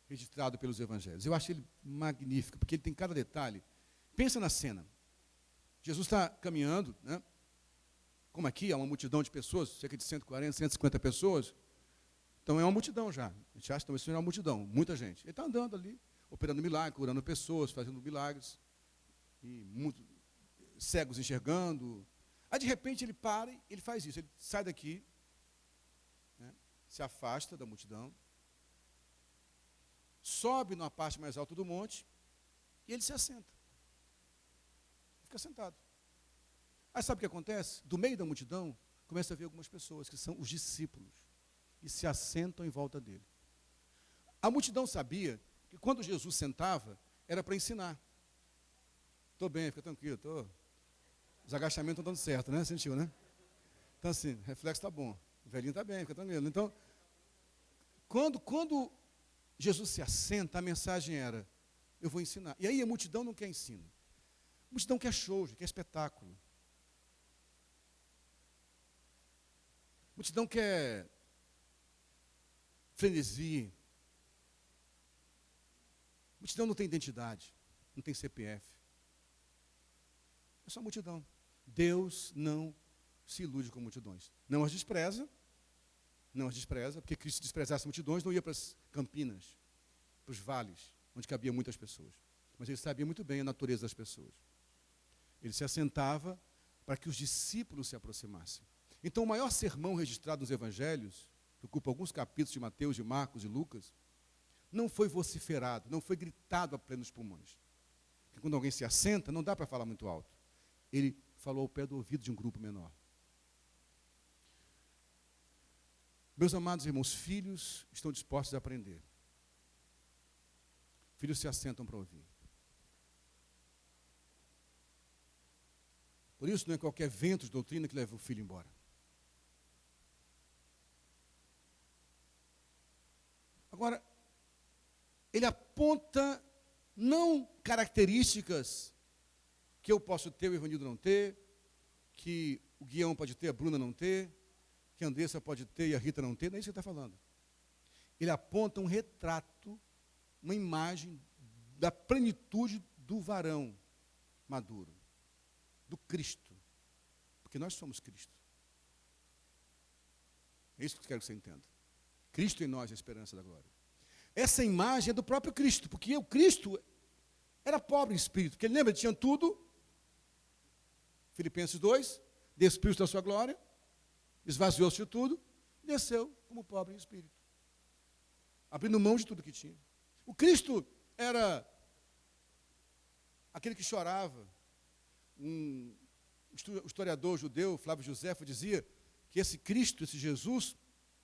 registrado pelos evangelhos. Eu acho ele magnífico, porque ele tem cada detalhe. Pensa na cena. Jesus está caminhando, né? Como aqui, há uma multidão de pessoas, cerca de 140, 150 pessoas. Então é uma multidão já. A gente acha que isso é uma multidão, muita gente. Ele está andando ali, operando milagres, curando pessoas, fazendo milagres. E cegos enxergando. Aí, de repente, ele para e ele faz isso. Ele sai daqui, né, se afasta da multidão, sobe numa parte mais alta do monte e ele se assenta. Fica sentado. Aí sabe o que acontece? Do meio da multidão, começa a ver algumas pessoas, que são os discípulos, e se assentam em volta dele. A multidão sabia que quando Jesus sentava, era para ensinar. Estou bem, fica tranquilo, os agachamentos estão dando certo, né? Sentiu, né? Então assim, o reflexo está bom, o velhinho está bem, fica tranquilo. Então, quando Jesus se assenta, a mensagem era, eu vou ensinar. E aí a multidão não quer ensino. A multidão quer show, quer espetáculo. A multidão quer frenesi. A multidão não tem identidade, não tem CPF. É só multidão. Deus não se ilude com multidões. Não as despreza, porque Cristo desprezasse multidões, não ia para as campinas, para os vales, onde cabia muitas pessoas. Mas ele sabia muito bem a natureza das pessoas. Ele se assentava para que os discípulos se aproximassem. Então, o maior sermão registrado nos evangelhos, que ocupa alguns capítulos de Mateus, de Marcos e Lucas, não foi vociferado, não foi gritado a plenos pulmões. Porque quando alguém se assenta, não dá para falar muito alto. Ele falou ao pé do ouvido de um grupo menor. Meus amados irmãos, filhos estão dispostos a aprender. Filhos se assentam para ouvir. Por isso, não é qualquer vento de doutrina que leva o filho embora. Agora, ele aponta não características que eu posso ter, o Evanildo não ter, que o Guião pode ter, a Bruna não ter, que a Andressa pode ter e a Rita não ter, não é isso que ele está falando. Ele aponta um retrato, uma imagem da plenitude do varão maduro, do Cristo, porque nós somos Cristo. É isso que eu quero que você entenda. Cristo em nós é a esperança da glória. Essa imagem é do próprio Cristo, porque o Cristo era pobre em espírito, porque ele lembra, ele tinha tudo. Filipenses 2, despiu-se da sua glória, esvaziou-se de tudo, desceu como pobre em espírito, abrindo mão de tudo que tinha. O Cristo era aquele que chorava. Um historiador judeu, Flávio Josefo, dizia que esse Cristo, esse Jesus,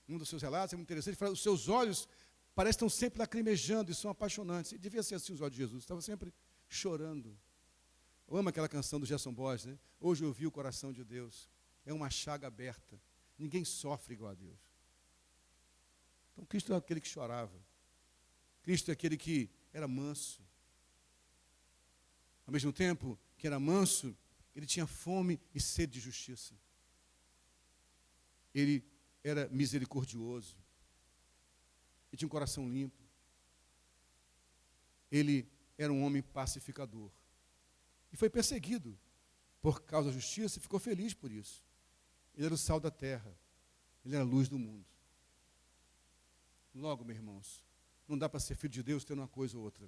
um dos seus relatos, é muito interessante, ele fala, os seus olhos parecem estar sempre lacrimejando e são apaixonantes. E devia ser assim os olhos de Jesus, estava sempre chorando. Eu amo aquela canção do Gerson Borges, né? Hoje eu vi o coração de Deus, é uma chaga aberta, ninguém sofre igual a Deus. Então Cristo é aquele que chorava, Cristo é aquele que era manso. Ao mesmo tempo que era manso, ele tinha fome e sede de justiça. Ele era misericordioso. Ele tinha um coração limpo. Ele era um homem pacificador. E foi perseguido por causa da justiça e ficou feliz por isso. Ele era o sal da terra. Ele era a luz do mundo. Logo, meus irmãos, não dá para ser filho de Deus tendo uma coisa ou outra.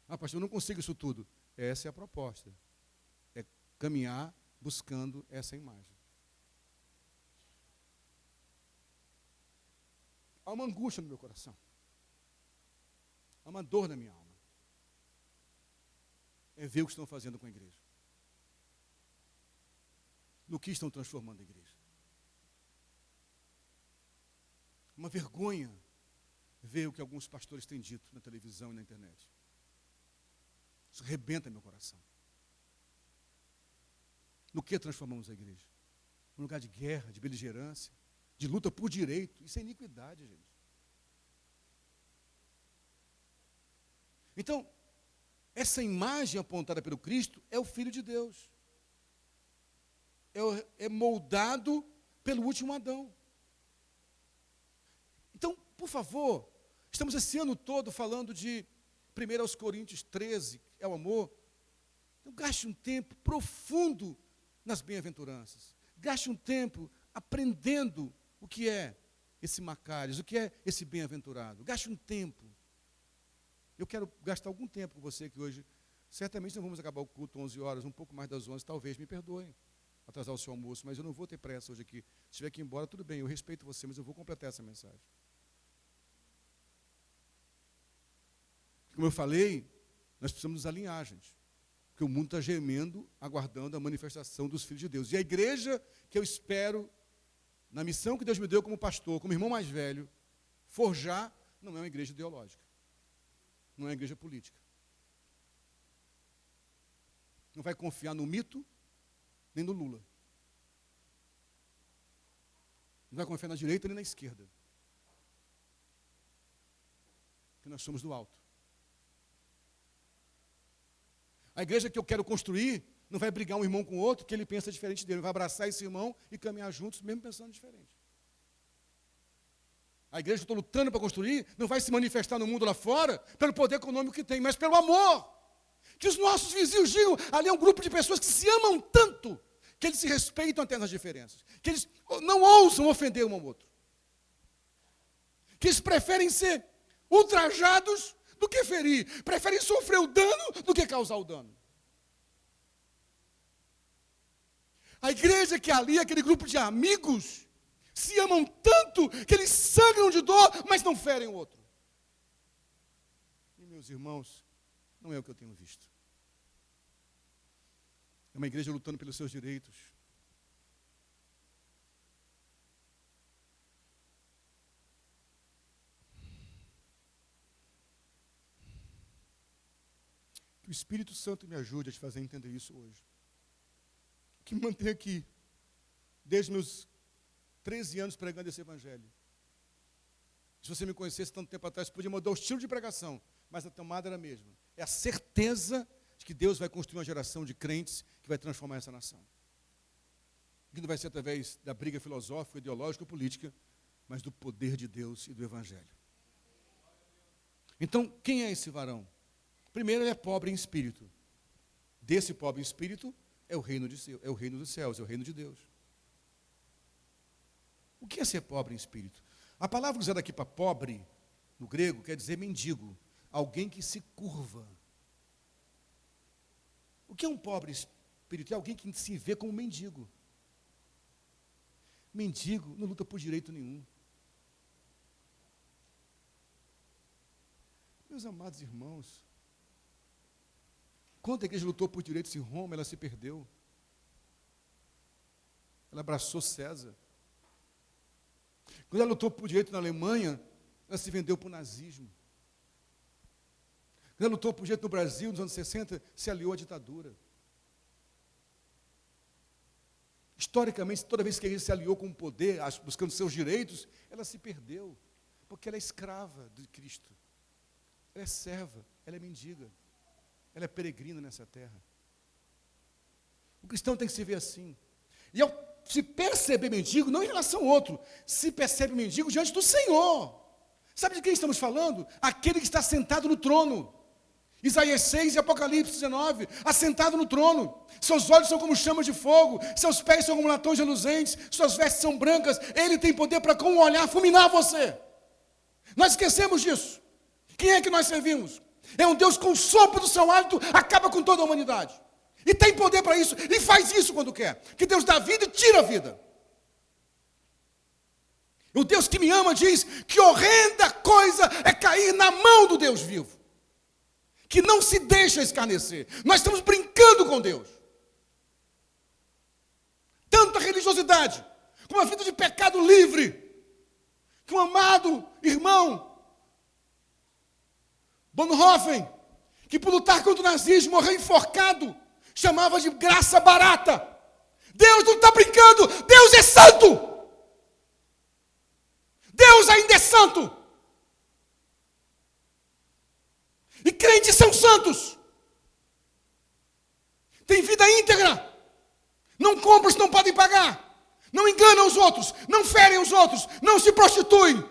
Ah, pastor, eu não consigo isso tudo. Essa é a proposta. É caminhar buscando essa imagem. Há uma angústia no meu coração. Há uma dor na minha alma. É ver o que estão fazendo com a igreja. No que estão transformando a igreja. Uma vergonha ver o que alguns pastores têm dito na televisão e na internet. Isso arrebenta meu coração. No que transformamos a igreja? Um lugar de guerra, de beligerância, de luta por direito. Isso é iniquidade, gente. Então, essa imagem apontada pelo Cristo é o Filho de Deus. É moldado pelo último Adão. Então, por favor, estamos esse ano todo falando de 1 Coríntios 13, é o amor. Então, gaste um tempo profundo nas bem-aventuranças. Gaste um tempo aprendendo o que é esse Macários, o que é esse bem-aventurado. Gaste um tempo. Eu quero gastar algum tempo com você que hoje, certamente não vamos acabar o culto 11 horas, um pouco mais das 11, talvez, me perdoem, atrasar o seu almoço, mas eu não vou ter pressa hoje aqui. Se tiver que ir embora, tudo bem, eu respeito você, mas eu vou completar essa mensagem. Como eu falei, nós precisamos nos alinhar, gente. Porque o mundo está gemendo, aguardando a manifestação dos filhos de Deus. E a igreja que eu espero, na missão que Deus me deu como pastor, como irmão mais velho, forjar, não é uma igreja ideológica. Não é uma igreja política. Não vai confiar no mito, nem no Lula. Não vai confiar na direita nem na esquerda. Porque nós somos do alto. A igreja que eu quero construir não vai brigar um irmão com o outro, que ele pensa diferente dele. Vai abraçar esse irmão e caminhar juntos, mesmo pensando diferente. A igreja que eu estou lutando para construir não vai se manifestar no mundo lá fora pelo poder econômico que tem, mas pelo amor. Que os nossos vizinhos digam, ali é um grupo de pessoas que se amam tanto, que eles se respeitam até nas diferenças. Que eles não ousam ofender um ao outro. Que eles preferem ser ultrajados do que ferir. Preferem sofrer o dano do que causar o dano. A igreja que ali, aquele grupo de amigos, se amam tanto que eles sangram de dor, mas não ferem o outro. E, meus irmãos, não é o que eu tenho visto. É uma igreja lutando pelos seus direitos. Que o Espírito Santo me ajude a te fazer entender isso hoje. Que me mantém aqui, desde meus 13 anos pregando esse evangelho. Se você me conhecesse tanto tempo atrás, podia mudar o estilo de pregação, mas a tomada era a mesma. É a certeza de que Deus vai construir uma geração de crentes que vai transformar essa nação. Que não vai ser através da briga filosófica, ideológica ou política, mas do poder de Deus e do evangelho. Então, quem é esse varão? Primeiro, ele é pobre em espírito. Desse pobre em espírito é o reino dos céus, é o reino de Deus. O que é ser pobre em espírito? A palavra usada aqui para pobre, no grego, quer dizer mendigo. Alguém que se curva. O que é um pobre espírito? É alguém que se vê como mendigo. Mendigo não luta por direito nenhum. Meus amados irmãos, quando a igreja lutou por direitos em Roma, ela se perdeu. Ela abraçou César. Quando ela lutou por direito na Alemanha, ela se vendeu para o nazismo. Quando ela lutou por direito no Brasil, nos anos 60, se aliou à ditadura. Historicamente, toda vez que a igreja se aliou com o poder, buscando seus direitos, ela se perdeu, porque ela é escrava de Cristo. Ela é serva, ela é mendiga, ela é peregrina nessa terra. O cristão tem que se ver assim. E ao se perceber mendigo, não em relação ao outro, se percebe mendigo diante do Senhor. Sabe de quem estamos falando? Aquele que está sentado no trono. Isaías 6 e Apocalipse 19, assentado no trono. Seus olhos são como chamas de fogo, seus pés são como latões reluzentes, suas vestes são brancas. Ele tem poder para com um olhar fulminar você. Nós esquecemos disso. Quem é que nós servimos? É um Deus com o sopro do seu hálito, acaba com toda a humanidade. E tem poder para isso, e faz isso quando quer. Que Deus dá vida e tira a vida. O Deus que me ama diz que horrenda coisa é cair na mão do Deus vivo, que não se deixa escarnecer. Nós estamos brincando com Deus. Tanta religiosidade, com uma vida de pecado livre, que um amado irmão, Bonhoeffer, que por lutar contra o nazismo morreu enforcado, chamava de graça barata. Deus não está brincando, Deus é santo. Deus ainda é santo. E crentes são santos. Tem vida íntegra. Não compram se não podem pagar. Não enganam os outros. Não ferem os outros. Não se prostituem.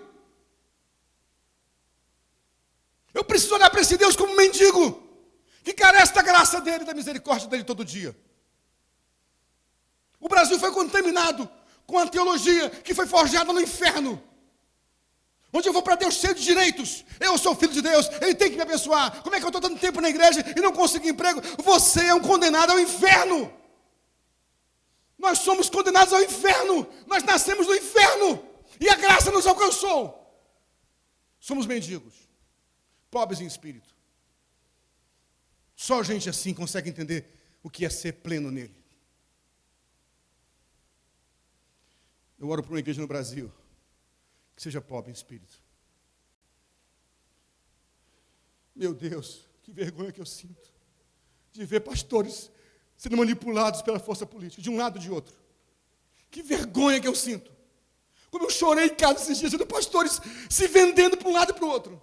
Eu preciso olhar para esse Deus como um mendigo, que carece da graça dele, da misericórdia dele todo dia. O Brasil foi contaminado com a teologia que foi forjada no inferno, onde eu vou para Deus cheio de direitos. Eu sou filho de Deus, Ele tem que me abençoar. Como é que eu estou dando tempo na igreja e não consegui emprego? Você é um condenado ao inferno. Nós somos condenados ao inferno. Nós nascemos no inferno e a graça nos alcançou. Somos mendigos, pobres em espírito. Só gente assim consegue entender o que é ser pleno nele. Eu oro por uma igreja no Brasil que seja pobre em espírito. Meu Deus, que vergonha que eu sinto de ver pastores sendo manipulados pela força política, de um lado e de outro. Que vergonha que eu sinto. Como eu chorei em casa esses dias, vendo pastores se vendendo para um lado e para o outro,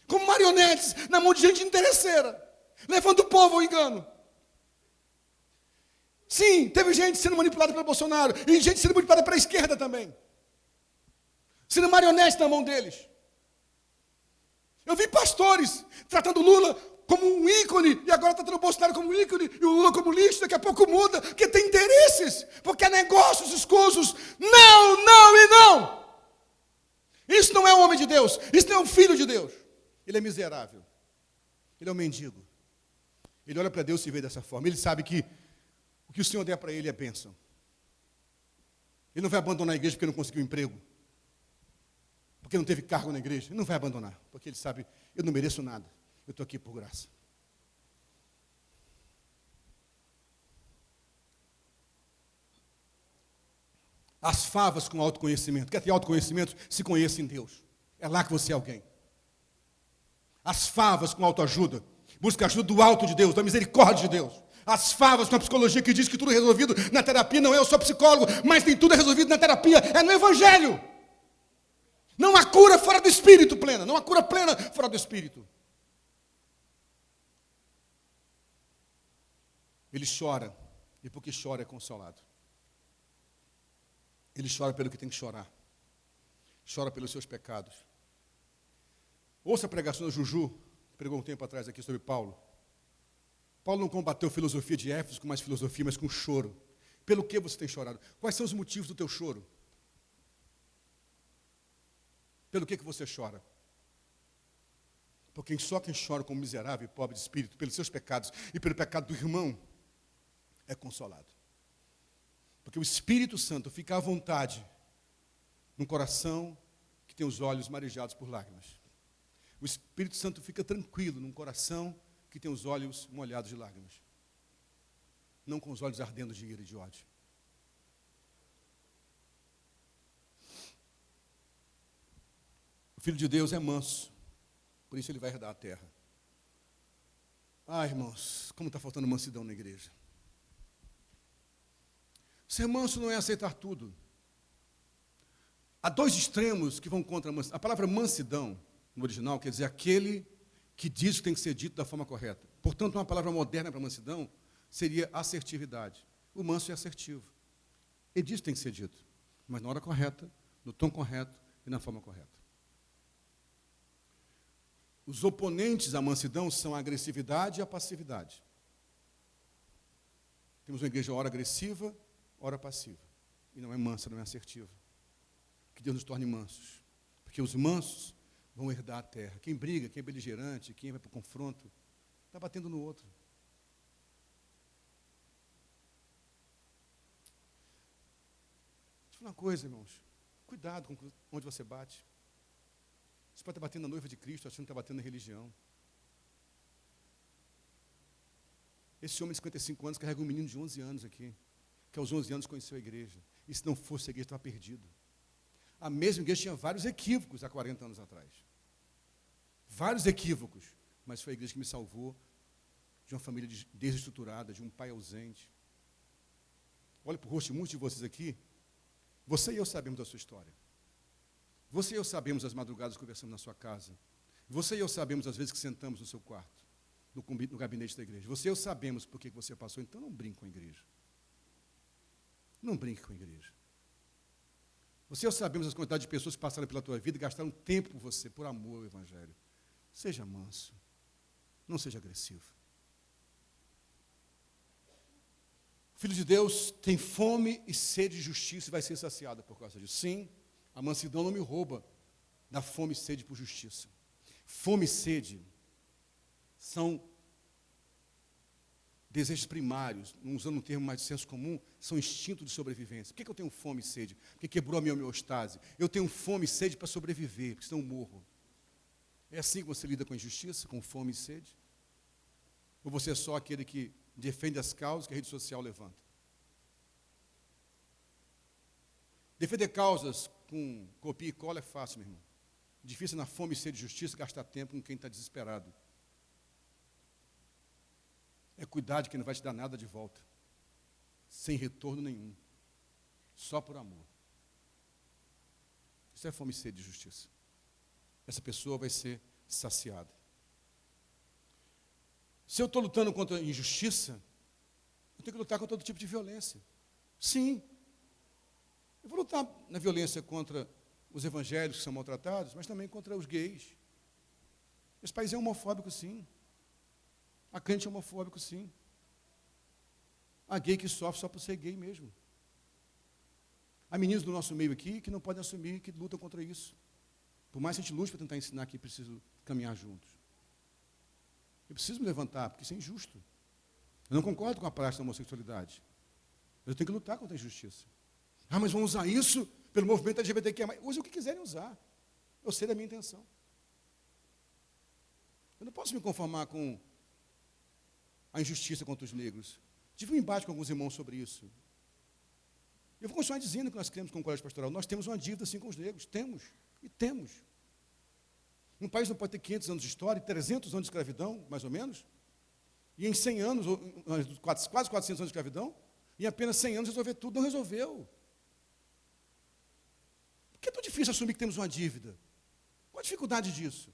como marionetes na mão de gente interesseira, levando o povo ao engano. Sim, teve gente sendo manipulada pelo Bolsonaro, e gente sendo manipulada pela esquerda também, sendo marionete na mão deles. Eu vi pastores tratando Lula como um ícone, e agora tratando o Bolsonaro como um ícone, e o Lula como lixo, daqui a pouco muda, porque tem interesses, porque há negócios escusos. Não, não e não. Isso não é um homem de Deus, isso não é um filho de Deus. Ele é miserável, ele é um mendigo. Ele olha para Deus e vê dessa forma. Ele sabe que o que o Senhor der para ele é bênção. Ele não vai abandonar a igreja porque não conseguiu emprego, porque não teve cargo na igreja. Ele não vai abandonar, porque ele sabe, eu não mereço nada, eu estou aqui por graça. As favas com autoconhecimento. Quer ter autoconhecimento? Se conheça em Deus. É lá que você é alguém. As favas com autoajuda. Busca a ajuda do alto de Deus, da misericórdia de Deus. As favas com a psicologia que diz que tudo é resolvido na terapia. Não é, eu sou psicólogo, mas nem tudo é resolvido na terapia. É no Evangelho. Não há cura fora do Espírito plena. Não há cura plena fora do Espírito. Ele chora, e porque chora é consolado. Ele chora pelo que tem que chorar. Chora pelos seus pecados. Ouça a pregação da Juju, que pregou um tempo atrás aqui sobre Paulo. Paulo não combateu a filosofia de Éfeso com mais filosofia, mas com choro. Pelo que você tem chorado? Quais são os motivos do teu choro? Pelo que você chora? Porque só quem chora como miserável e pobre de espírito, pelos seus pecados e pelo pecado do irmão, é consolado. Porque o Espírito Santo fica à vontade num coração que tem os olhos marejados por lágrimas. O Espírito Santo fica tranquilo num coração que tem os olhos molhados de lágrimas. Não com os olhos ardendo de ira e de ódio. O Filho de Deus é manso, por isso ele vai herdar a terra. Ah, irmãos, como está faltando mansidão na igreja. Ser manso não é aceitar tudo. Há dois extremos que vão contra a mansidão. A palavra mansidão, no original, quer dizer aquele que diz o que tem que ser dito da forma correta. Portanto, uma palavra moderna para mansidão seria assertividade. O manso é assertivo. Ele diz o que tem que ser dito, mas na hora correta, no tom correto e na forma correta. Os oponentes à mansidão são a agressividade e a passividade. Temos uma igreja ora agressiva, ora passiva. E não é mansa, não é assertiva. Que Deus nos torne mansos. Porque os mansos vão herdar a terra. Quem briga, quem é beligerante, quem vai para o confronto, está batendo no outro. Deixa eu falar uma coisa, irmãos. Cuidado com onde você bate. Você pode estar batendo na noiva de Cristo, achando que está batendo na religião. Esse homem de 55 anos carrega um menino de 11 anos aqui, que aos 11 anos conheceu a igreja. E se não fosse a igreja, estava perdido. A mesma igreja tinha vários equívocos há 40 anos atrás. Vários equívocos. Mas foi a igreja que me salvou de uma família desestruturada, de um pai ausente. Olha para o rosto de muitos de vocês aqui. Você e eu sabemos da sua história. Você e eu sabemos as madrugadas que conversamos na sua casa. Você e eu sabemos as vezes que sentamos no seu quarto, no gabinete da igreja. Você e eu sabemos por que você passou. Então não brinque com a igreja. Não brinque com a igreja. Você e eu sabemos as quantidades de pessoas que passaram pela tua vida e gastaram tempo por você, por amor ao Evangelho. Seja manso. Não seja agressivo. O Filho de Deus tem fome e sede de justiça e vai ser saciado por causa disso. Sim, a mansidão não me rouba da fome e sede por justiça. Fome e sede são desejos primários, usando um termo mais de senso comum, são instintos de sobrevivência. Por que eu tenho fome e sede? Porque quebrou a minha homeostase. Eu tenho fome e sede para sobreviver, porque senão eu morro. É assim que você lida com a injustiça, com fome e sede? Ou você é só aquele que defende as causas que a rede social levanta? Defender causas com copia e cola é fácil, meu irmão. Difícil na fome e sede de justiça gastar tempo com quem está desesperado. É cuidar de quem não vai te dar nada de volta. Sem retorno nenhum. Só por amor. Isso é fome e sede de justiça. Essa pessoa vai ser saciada. Se eu estou lutando contra a injustiça, eu tenho que lutar contra todo tipo de violência. Sim. Eu vou lutar na violência contra os evangélicos que são maltratados, mas também contra os gays. Esse país é homofóbico, sim. A crente é homofóbico, sim. Há gay que sofre só por ser gay mesmo. Há meninos do nosso meio aqui que não podem assumir que lutam contra isso. Por mais que a gente lute para tentar ensinar que é preciso caminhar juntos. Eu preciso me levantar, porque isso é injusto. Eu não concordo com a prática da homossexualidade. Eu tenho que lutar contra a injustiça. Ah, mas vão usar isso pelo movimento LGBTQIA+. Use o que quiserem usar. Eu sei da minha intenção. Eu não posso me conformar com a injustiça contra os negros. Tive um embate com alguns irmãos sobre isso. Eu vou continuar dizendo que nós queremos com o colégio pastoral. Nós temos uma dívida assim com os negros. Temos. E temos. Um país não pode ter 500 anos de história, 300 anos de escravidão, mais ou menos. E em 100 anos, quase 400 anos de escravidão, em apenas 100 anos resolver tudo. Não resolveu. Por que é tão difícil assumir que temos uma dívida? Qual a dificuldade disso?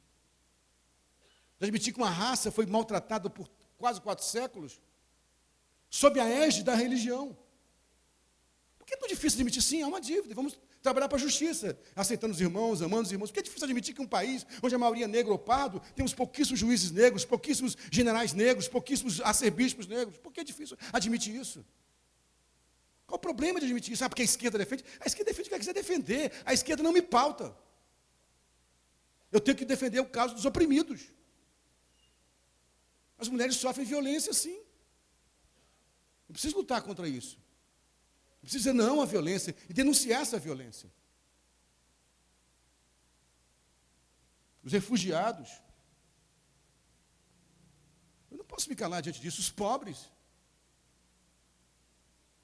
De admitir que uma raça foi maltratada por quase 4 séculos, sob a égide da religião. Por que é tão difícil admitir? Sim, há uma dívida, vamos trabalhar para a justiça, aceitando os irmãos, amando os irmãos. Por que é difícil admitir que um país onde a maioria é negra ou pardo, temos pouquíssimos juízes negros, pouquíssimos generais negros, pouquíssimos arcebispos negros? Por que é difícil admitir isso? Qual o problema de admitir isso? Ah, porque a esquerda defende? A esquerda defende o que ela quiser defender. A esquerda não me pauta. Eu tenho que defender o caso dos oprimidos. As mulheres sofrem violência, sim. Eu preciso lutar contra isso. Eu preciso dizer não à violência e denunciar essa violência. Os refugiados. Eu não posso me calar diante disso. Os pobres.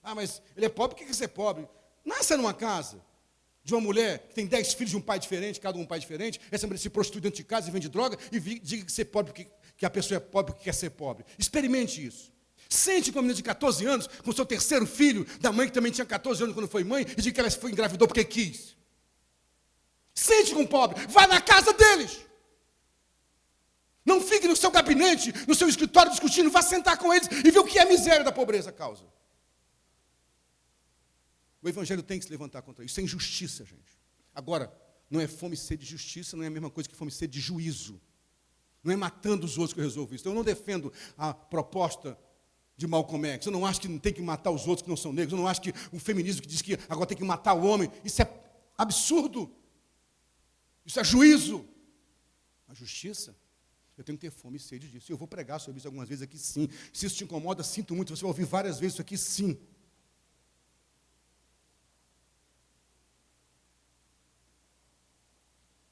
Ah, mas ele é pobre, por que quer ser pobre? Nasça numa casa de uma mulher que tem 10 filhos de um pai diferente, cada um pai diferente, essa mulher se prostitui dentro de casa e vende droga, e diga que ser pobre, que a pessoa é pobre porque quer ser pobre. Experimente isso. Sente com uma menina de 14 anos, com o seu terceiro filho, da mãe que também tinha 14 anos quando foi mãe, e diga que ela foi engravidou porque quis. Sente com o pobre, vá na casa deles. Não fique no seu gabinete, no seu escritório discutindo, vá sentar com eles e ver o que a miséria da pobreza causa. O Evangelho tem que se levantar contra isso. Isso é injustiça, gente. Agora, não é fome e sede de justiça, não é a mesma coisa que fome e sede de juízo. Não é matando os outros que eu resolvo isso. Então, eu não defendo a proposta de Malcolm X. Eu não acho que não tem que matar os outros que não são negros. Eu não acho que o feminismo que diz que agora tem que matar o homem. Isso é absurdo. Isso é juízo. A justiça, eu tenho que ter fome e sede disso. E eu vou pregar sobre isso algumas vezes aqui, sim. Se isso te incomoda, sinto muito. Você vai ouvir várias vezes isso aqui, sim.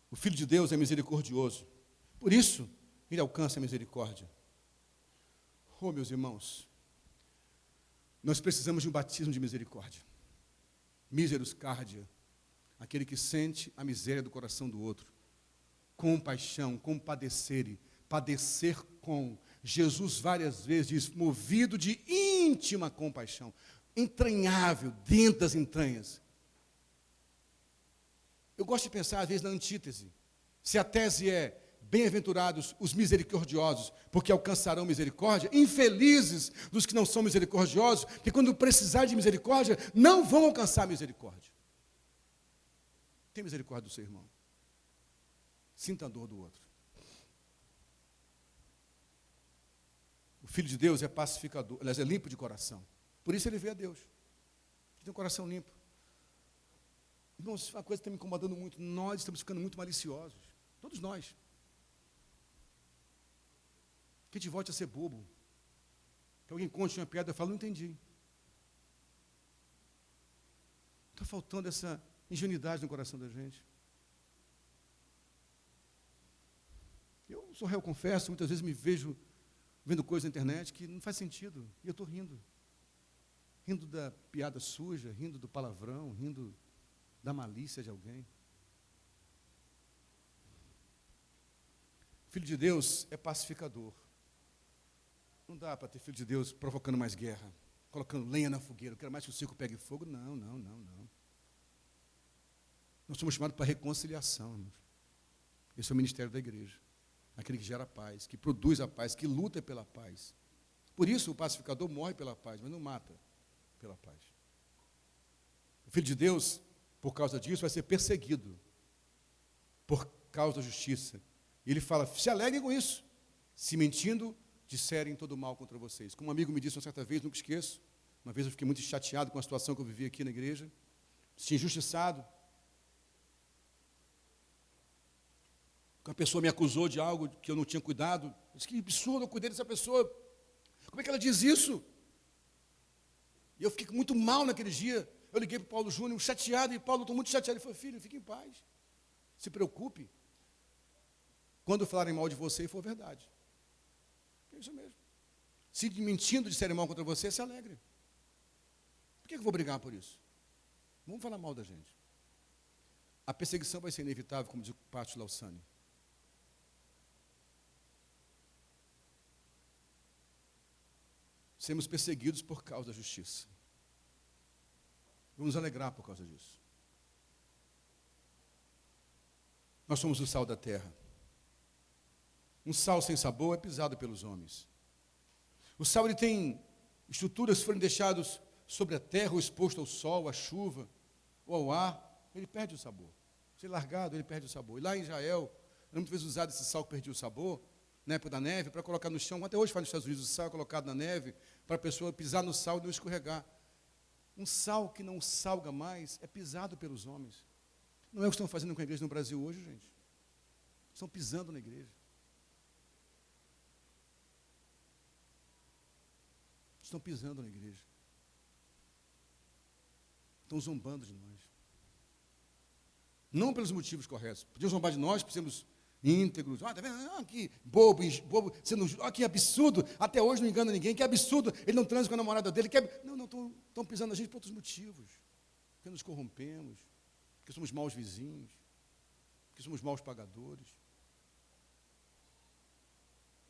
O Filho de Deus é misericordioso. Por isso, ele alcança a misericórdia. Oh, meus irmãos, nós precisamos de um batismo de misericórdia. Misericórdia, aquele que sente a miséria do coração do outro. Compaixão, compadecer, padecer com. Jesus várias vezes diz, movido de íntima compaixão, entranhável, dentro das entranhas. Eu gosto de pensar, às vezes, na antítese. Se a tese é, bem-aventurados os misericordiosos, porque alcançarão misericórdia, infelizes dos que não são misericordiosos, porque quando precisar de misericórdia, não vão alcançar misericórdia. Tenha misericórdia do seu irmão. Sinta a dor do outro. O Filho de Deus é pacificador, aliás, é limpo de coração. Por isso ele vê a Deus. Ele tem um coração limpo. Irmãos, uma coisa que está me incomodando muito, nós estamos ficando muito maliciosos. Todos nós. Que te volte a ser bobo. Que alguém conte uma piada e fala, não entendi. Está faltando essa ingenuidade no coração da gente. Eu sou réu, confesso, muitas vezes me vejo vendo coisas na internet que não faz sentido. E eu estou rindo. Rindo da piada suja, rindo do palavrão, rindo da malícia de alguém. Filho de Deus é pacificador. Não dá para ter filho de Deus provocando mais guerra, colocando lenha na fogueira. Eu quero mais que o circo pegue fogo. Não. Nós somos chamados para reconciliação, irmãos. Esse é o ministério da igreja. Aquele que gera paz, que produz a paz, que luta pela paz. Por isso o pacificador morre pela paz, mas não mata pela paz. O Filho de Deus, por causa disso, vai ser perseguido por causa da justiça. E ele fala, se alegrem com isso, se mentindo, disserem todo mal contra vocês. Como um amigo me disse uma certa vez, nunca esqueço, uma vez eu fiquei muito chateado com a situação que eu vivi aqui na igreja, se injustiçado, que a pessoa me acusou de algo que eu não tinha cuidado. Eu disse, que absurdo, eu cuidei dessa pessoa. Como é que ela diz isso? E eu fiquei muito mal naquele dia. Eu liguei para o Paulo Júnior, chateado, e Paulo, estou muito chateado. Ele falou, filho, fique em paz. Se preocupe. Quando falarem mal de você, for verdade. É isso mesmo. Se mentindo disserem mal contra você, se alegre. Por que eu vou brigar por isso? Vamos falar mal da gente. A perseguição vai ser inevitável, como diz o Pátio Laussani. Seremos perseguidos por causa da justiça. Vamos nos alegrar por causa disso. Nós somos o sal da terra. Um sal sem sabor é pisado pelos homens. O sal ele tem estruturas que foram deixadas sobre a terra, ou exposto ao sol, à chuva, ou ao ar, ele perde o sabor. Se largado, ele perde o sabor. E lá em Israel, era muitas vezes usado esse sal que perdia o sabor, na época da neve, para colocar no chão. Até hoje faz nos Estados Unidos, o sal é colocado na neve, para a pessoa pisar no sal e não escorregar. Um sal que não salga mais é pisado pelos homens. Não é o que estão fazendo com a igreja no Brasil hoje, gente. Estão pisando na igreja. Estão pisando na igreja. Estão zombando de nós. Não pelos motivos corretos. Podiam zombar de nós por sermos íntegros. Tá vendo? Que bobo, sendo, que absurdo. Até hoje não engana ninguém. Que absurdo. Ele não transa com a namorada dele. Não, estão pisando na gente por outros motivos. Porque nos corrompemos. Porque somos maus vizinhos. Porque somos maus pagadores.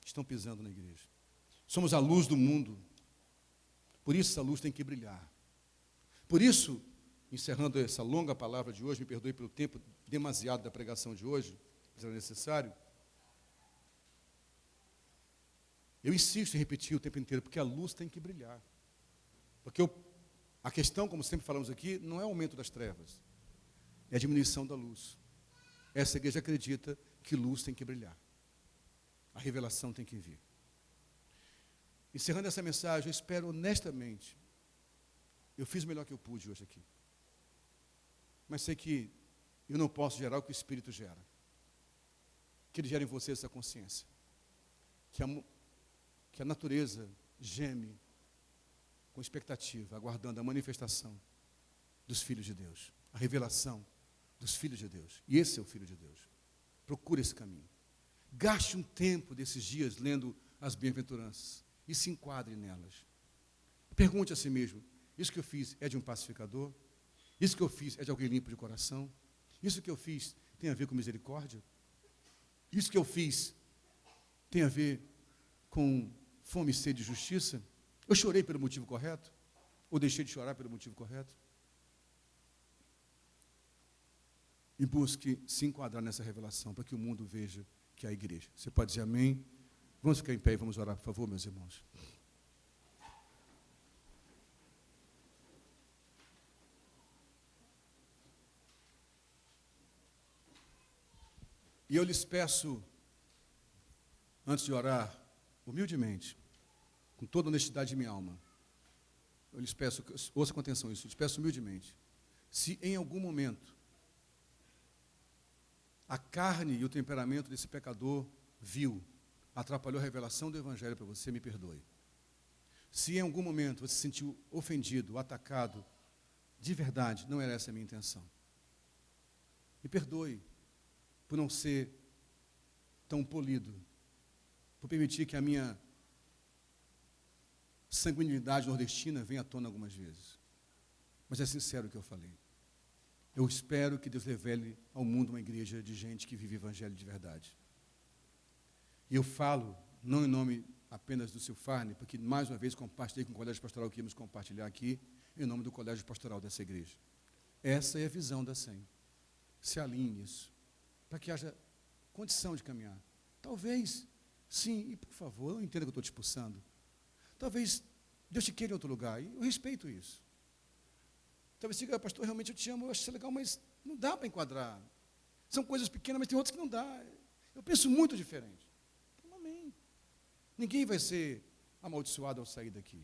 Estão pisando na igreja. Somos a luz do mundo. Por isso essa luz tem que brilhar. Por isso, encerrando essa longa palavra de hoje, me perdoe pelo tempo demasiado da pregação de hoje, mas era necessário. Eu insisto em repetir o tempo inteiro, porque a luz tem que brilhar. Porque a questão, como sempre falamos aqui, não é o aumento das trevas, é a diminuição da luz. Essa igreja acredita que luz tem que brilhar. A revelação tem que vir. Encerrando essa mensagem, eu espero honestamente, eu fiz o melhor que eu pude hoje aqui. Mas sei que eu não posso gerar o que o Espírito gera. Que ele gere em você essa consciência. Que a natureza geme com expectativa, aguardando a manifestação dos filhos de Deus. A revelação dos filhos de Deus. E esse é o Filho de Deus. Procure esse caminho. Gaste um tempo desses dias lendo as bem-aventuranças e se enquadre nelas. Pergunte a si mesmo, isso que eu fiz é de um pacificador? Isso que eu fiz é de alguém limpo de coração? Isso que eu fiz tem a ver com misericórdia? Isso que eu fiz tem a ver com fome e sede de justiça? Eu chorei pelo motivo correto? Ou deixei de chorar pelo motivo correto? E busque se enquadrar nessa revelação, para que o mundo veja que é a igreja. Você pode dizer amém? Vamos ficar em pé e vamos orar, por favor, meus irmãos. E eu lhes peço, antes de orar, humildemente, com toda a honestidade de minha alma, eu lhes peço, ouça com atenção isso, eu lhes peço humildemente, se em algum momento a carne e o temperamento desse pecador vil atrapalhou a revelação do Evangelho para você, me perdoe. Se em algum momento você se sentiu ofendido, atacado, de verdade, não era essa a minha intenção. Me perdoe por não ser tão polido, por permitir que a minha sanguinidade nordestina venha à tona algumas vezes. Mas é sincero o que eu falei. Eu espero que Deus revele ao mundo uma igreja de gente que vive o Evangelho de verdade. E eu falo, não em nome apenas do Silfarne, porque mais uma vez compartilhei com o colégio pastoral que íamos compartilhar aqui, em nome do colégio pastoral dessa igreja. Essa é a visão da SEM. Se alinhe nisso, para que haja condição de caminhar. Talvez, sim, e por favor, eu entendo que eu estou te expulsando. Talvez Deus te queira em outro lugar, e eu respeito isso. Talvez diga, pastor, realmente eu te amo, eu acho isso legal, mas não dá para enquadrar. São coisas pequenas, mas tem outras que não dá. Eu penso muito diferente. Então, amém. Ninguém vai ser amaldiçoado ao sair daqui.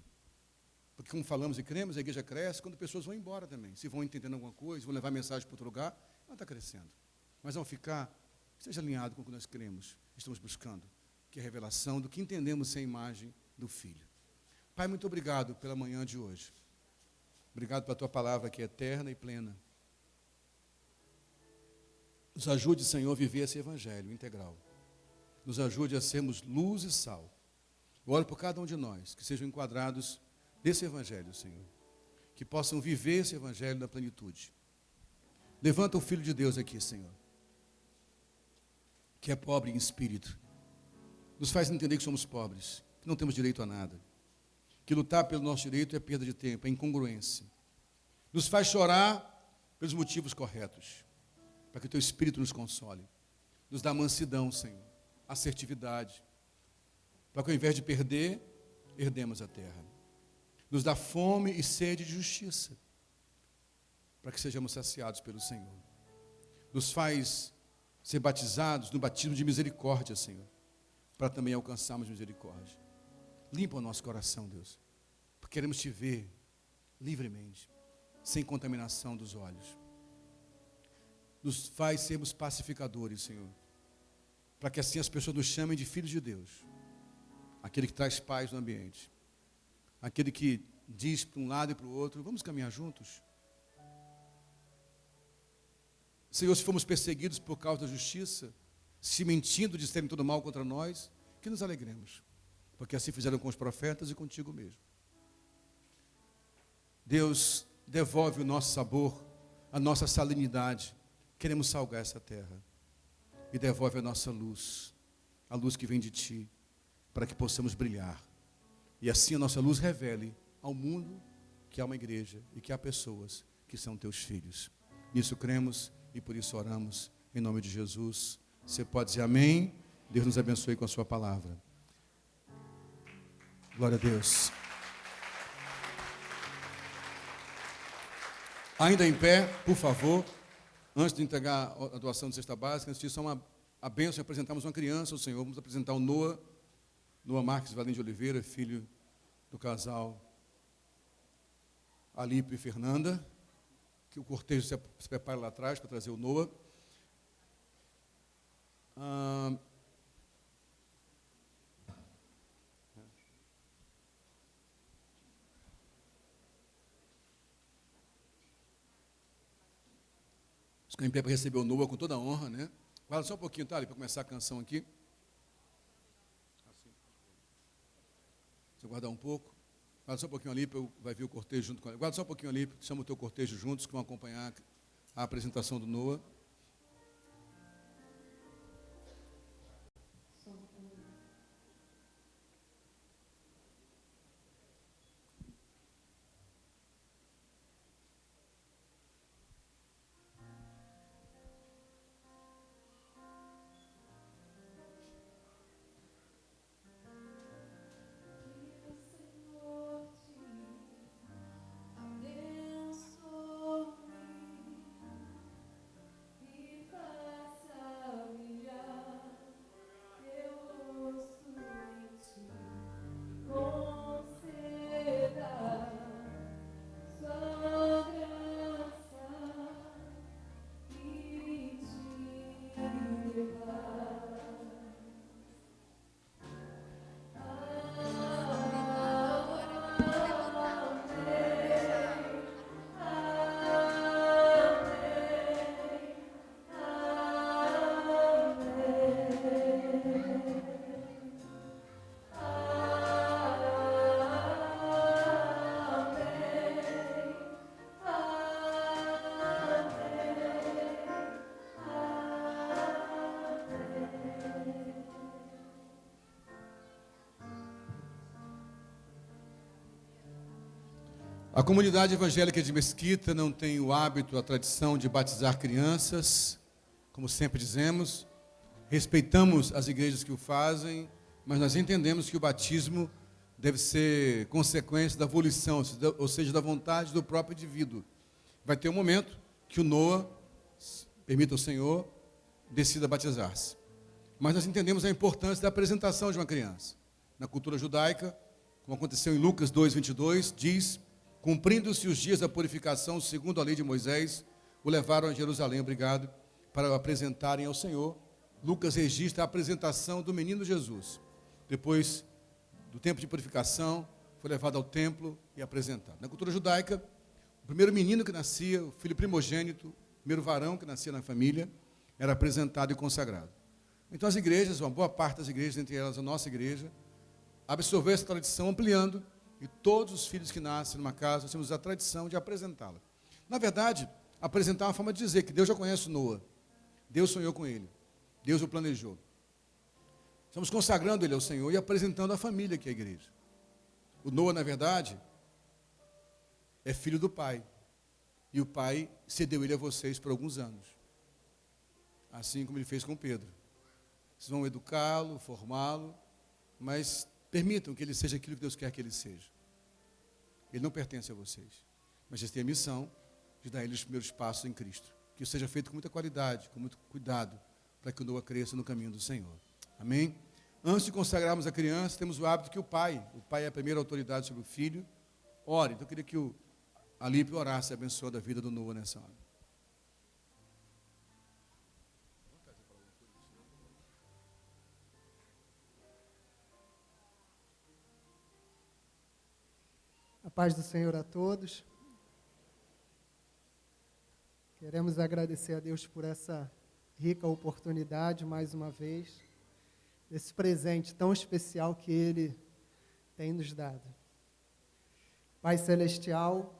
Porque como falamos e cremos, a igreja cresce quando pessoas vão embora também. Se vão entendendo alguma coisa, vão levar mensagem para outro lugar, ela está crescendo. Mas ao ficar, esteja alinhado com o que nós cremos, estamos buscando, que é a revelação do que entendemos sem a imagem do Filho. Pai, muito obrigado pela manhã de hoje. Obrigado pela tua palavra que é eterna e plena. Nos ajude, Senhor, a viver esse evangelho integral. Nos ajude a sermos luz e sal. Eu oro por cada um de nós, que sejam enquadrados desse evangelho, Senhor. Que possam viver esse evangelho na plenitude. Levanta o Filho de Deus aqui, Senhor, que é pobre em espírito. Nos faz entender que somos pobres, que não temos direito a nada. Que lutar pelo nosso direito é perda de tempo, é incongruência. Nos faz chorar pelos motivos corretos, para que o teu Espírito nos console. Nos dá mansidão, Senhor, assertividade, para que ao invés de perder, herdemos a terra. Nos dá fome e sede de justiça, para que sejamos saciados pelo Senhor. Nos faz ser batizados no batismo de misericórdia, Senhor, para também alcançarmos misericórdia. Limpa o nosso coração, Deus, porque queremos te ver livremente, sem contaminação dos olhos. Nos faz sermos pacificadores, Senhor, para que assim as pessoas nos chamem de filhos de Deus, aquele que traz paz no ambiente, aquele que diz para um lado e para o outro, vamos caminhar juntos? Senhor, se fomos perseguidos por causa da justiça, se mentindo disserem todo mal contra nós, que nos alegremos, porque assim fizeram com os profetas e contigo mesmo. Deus, devolve o nosso sabor, a nossa salinidade. Queremos salgar essa terra. E devolve a nossa luz, a luz que vem de Ti, para que possamos brilhar. E assim a nossa luz revele ao mundo que há uma igreja e que há pessoas que são Teus filhos. Nisso cremos e por isso oramos, em nome de Jesus. Você pode dizer amém. Deus nos abençoe com a sua palavra. Glória a Deus. Ainda em pé, por favor, antes de entregar a doação de cesta básica, antes disso, a bênção de apresentarmos uma criança ao Senhor. Vamos apresentar o Noah Marques Valim de Oliveira, filho do casal Alípio e Fernanda, que o cortejo se prepara lá atrás para trazer o Noah. Ficar em pé para receber o Noah com toda a honra, né? Guarda só um pouquinho, tá, ali, para começar a canção aqui. Assim. Você guardar um pouco. Guarda só um pouquinho ali, vai vir o cortejo junto com ele. Guarda só um pouquinho ali, chama o teu cortejo juntos, que vão acompanhar a apresentação do Noah. A comunidade evangélica de Mesquita não tem o hábito, a tradição de batizar crianças, como sempre dizemos. Respeitamos as igrejas que o fazem, mas nós entendemos que o batismo deve ser consequência da volição, ou seja, da vontade do próprio indivíduo. Vai ter um momento que o Noah, permita o Senhor, decida batizar-se. Mas nós entendemos a importância da apresentação de uma criança. Na cultura judaica, como aconteceu em Lucas 2:22, diz: cumprindo-se os dias da purificação, segundo a lei de Moisés, o levaram a Jerusalém, obrigado, para o apresentarem ao Senhor. Lucas registra a apresentação do menino Jesus. Depois do tempo de purificação, foi levado ao templo e apresentado. Na cultura judaica, o primeiro menino que nascia, o filho primogênito, o primeiro varão que nascia na família, era apresentado e consagrado. Então as igrejas, uma boa parte das igrejas, entre elas a nossa igreja, absorveu essa tradição, ampliando. E todos os filhos que nascem numa casa, nós temos a tradição de apresentá-la. Na verdade, apresentar é uma forma de dizer que Deus já conhece o Noah. Deus sonhou com ele. Deus o planejou. Estamos consagrando ele ao Senhor e apresentando a família que é a igreja. O Noah, na verdade, é filho do pai. E o pai cedeu ele a vocês por alguns anos. Assim como ele fez com Pedro. Vocês vão educá-lo, formá-lo, mas permitam que ele seja aquilo que Deus quer que ele seja. Ele não pertence a vocês, mas vocês têm a missão de dar a ele os primeiros passos em Cristo. Que isso seja feito com muita qualidade, com muito cuidado, para que o Noah cresça no caminho do Senhor. Amém? Antes de consagrarmos a criança, temos o hábito que o pai é a primeira autoridade sobre o filho, ore. Então eu queria que o Alípio orasse, abençoando a vida do Noah nessa hora. paz do Senhor a todos. Queremos agradecer a Deus por essa rica oportunidade, mais uma vez, desse presente tão especial que Ele tem nos dado. Pai Celestial,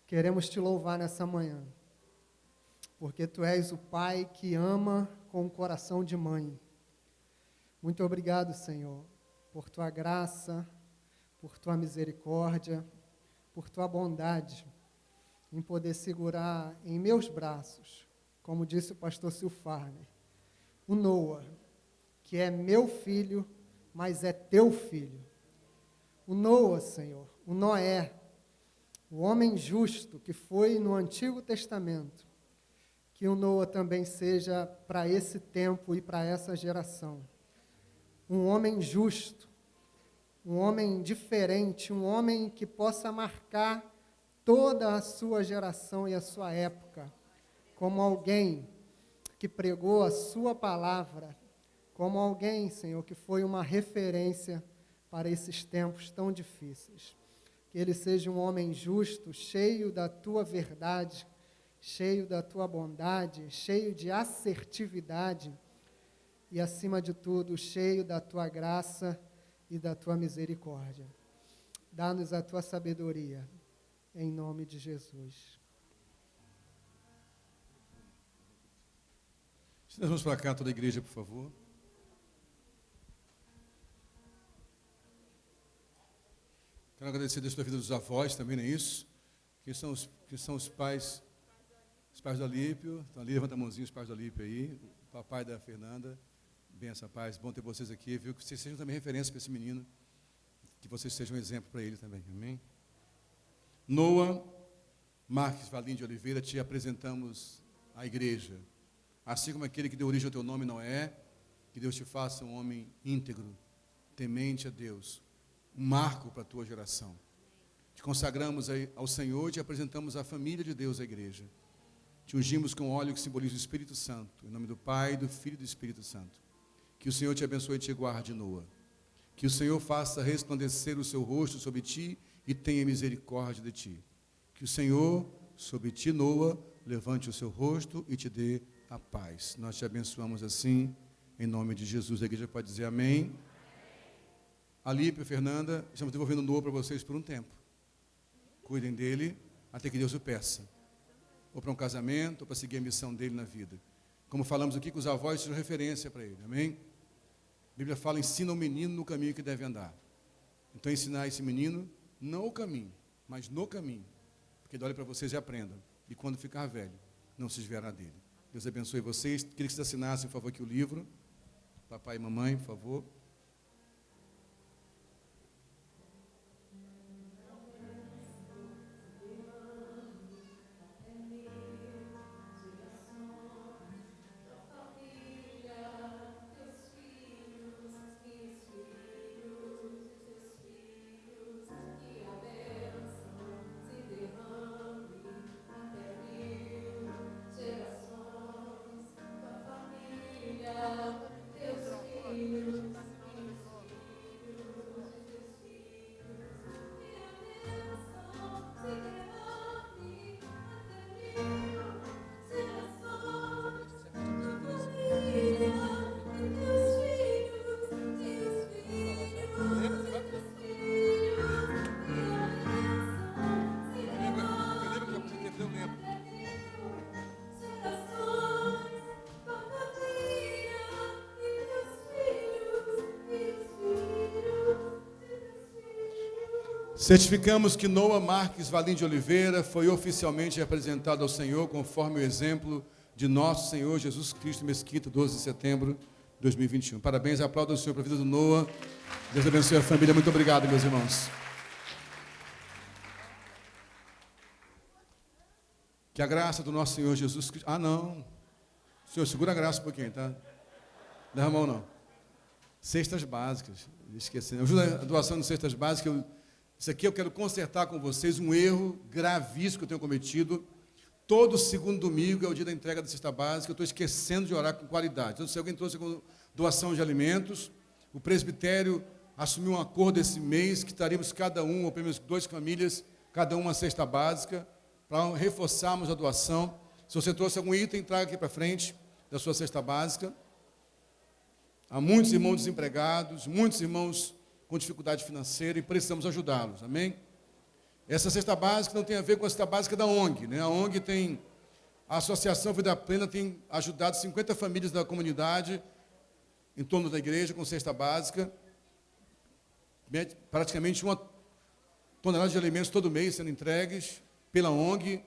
queremos Te louvar nessa manhã, porque Tu és o Pai que ama com o coração de mãe. Muito obrigado, Senhor, por Tua graça, por Tua misericórdia, por Tua bondade, em poder segurar em meus braços, como disse o pastor Silfarner, o Noah, que é meu filho, mas é Teu filho. O Noah, Senhor, o Noé, o homem justo que foi no Antigo Testamento, que o Noah também seja para esse tempo e para essa geração. Um homem justo, um homem diferente, um homem que possa marcar toda a sua geração e a sua época, como alguém que pregou a sua palavra, como alguém, Senhor, que foi uma referência para esses tempos tão difíceis. Que ele seja um homem justo, cheio da tua verdade, cheio da tua bondade, cheio de assertividade e, acima de tudo, cheio da tua graça e da tua misericórdia. Dá-nos a tua sabedoria, em nome de Jesus. Se nós vamos para cá, toda a igreja, por favor. Quero agradecer a Deus pela vida dos avós também, não é isso? Que são os pais do Alípio. Então, ali, levanta a mãozinha, os pais do Alípio aí. O papai da Fernanda. Benção, paz. Bom ter vocês aqui, viu? Que vocês sejam também referência para esse menino. Que vocês sejam um exemplo para ele também. Amém? Noah Marques Valim de Oliveira, te apresentamos à igreja. Assim como aquele que deu origem ao teu nome, Noé, que Deus te faça um homem íntegro, temente a Deus, um marco para a tua geração. Te consagramos ao Senhor e te apresentamos à família de Deus, à igreja. Te ungimos com óleo que simboliza o Espírito Santo, em nome do Pai, do Filho e do Espírito Santo. Que o Senhor te abençoe e te guarde, Noah. Que o Senhor faça resplandecer o seu rosto sobre ti e tenha misericórdia de ti. Que o Senhor, sobre ti, Noah, levante o seu rosto e te dê a paz. Nós te abençoamos assim, em nome de Jesus. A igreja pode dizer amém. Alípio e Fernanda, estamos devolvendo Noah para vocês por um tempo. Cuidem dele até que Deus o peça. Ou para um casamento, ou para seguir a missão dele na vida. Como falamos aqui, que os avós sejam referência para ele. Amém? A Bíblia fala, ensina o menino no caminho que deve andar. Então, ensinar esse menino, não o caminho, mas no caminho. Porque ele olha para vocês e aprendam. E quando ficar velho, não se desviará dele. Deus abençoe vocês. Queria que vocês assinassem, por favor, aqui o livro. Papai e mamãe, por favor. Certificamos que Noah Marques Valim de Oliveira foi oficialmente apresentado ao Senhor conforme o exemplo de nosso Senhor Jesus Cristo Mesquita, 12 de setembro de 2021. Parabéns, aplauda o Senhor para a vida do Noah. Deus abençoe a família. Muito obrigado, meus irmãos. Que a graça do nosso Senhor Jesus Cristo... Ah, não. Senhor, segura a graça um pouquinho, tá? Não leva a mão, não. Cestas básicas. Esquecendo. Ajuda a doação de cestas básicas. Isso aqui eu quero consertar com vocês um erro gravíssimo que eu tenho cometido. Todo segundo domingo é o dia da entrega da cesta básica. Eu estou esquecendo de orar com qualidade. Então, se alguém trouxe com doação de alimentos, o presbitério assumir um acordo esse mês que estaríamos cada um, ou pelo menos 2 famílias, cada uma cesta básica, para reforçarmos a doação. Se você trouxe algum item, traga aqui para frente da sua cesta básica. Há muitos irmãos desempregados, muitos irmãos com dificuldade financeira e precisamos ajudá-los, amém? Essa cesta básica não tem a ver com a cesta básica da ONG, né? A ONG tem, a Associação Vida Plena tem ajudado 50 famílias da comunidade em torno da igreja com cesta básica, praticamente 1 tonelada de alimentos todo mês sendo entregues pela ONG,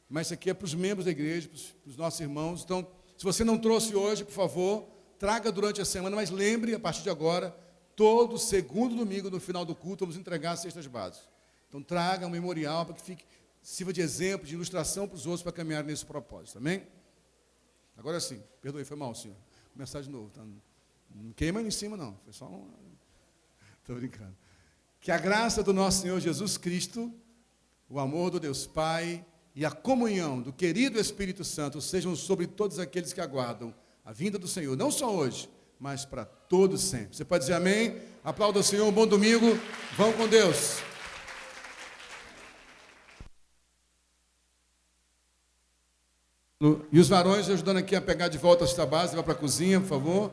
mas isso aqui é para os membros da igreja, para os nossos irmãos. Então, se você não trouxe hoje, por favor, traga durante a semana, mas lembre, a partir de agora, todo segundo domingo, no final do culto, vamos entregar as cestas básicas. Então, traga um memorial para que sirva de exemplo, de ilustração para os outros para caminhar nesse propósito, amém? Agora sim, perdoe, foi mal, senhor. Vou começar de novo, tá? Não queima em cima, não, foi só um... Estou brincando. Que a graça do nosso Senhor Jesus Cristo, o amor do Deus Pai e a comunhão do querido Espírito Santo sejam sobre todos aqueles que aguardam a vinda do Senhor, não só hoje, mas para todos sempre. Você pode dizer amém? Aplauda o Senhor, um bom domingo, vão com Deus. E os varões ajudando aqui a pegar de volta a cesta básica, vai para a cozinha, por favor.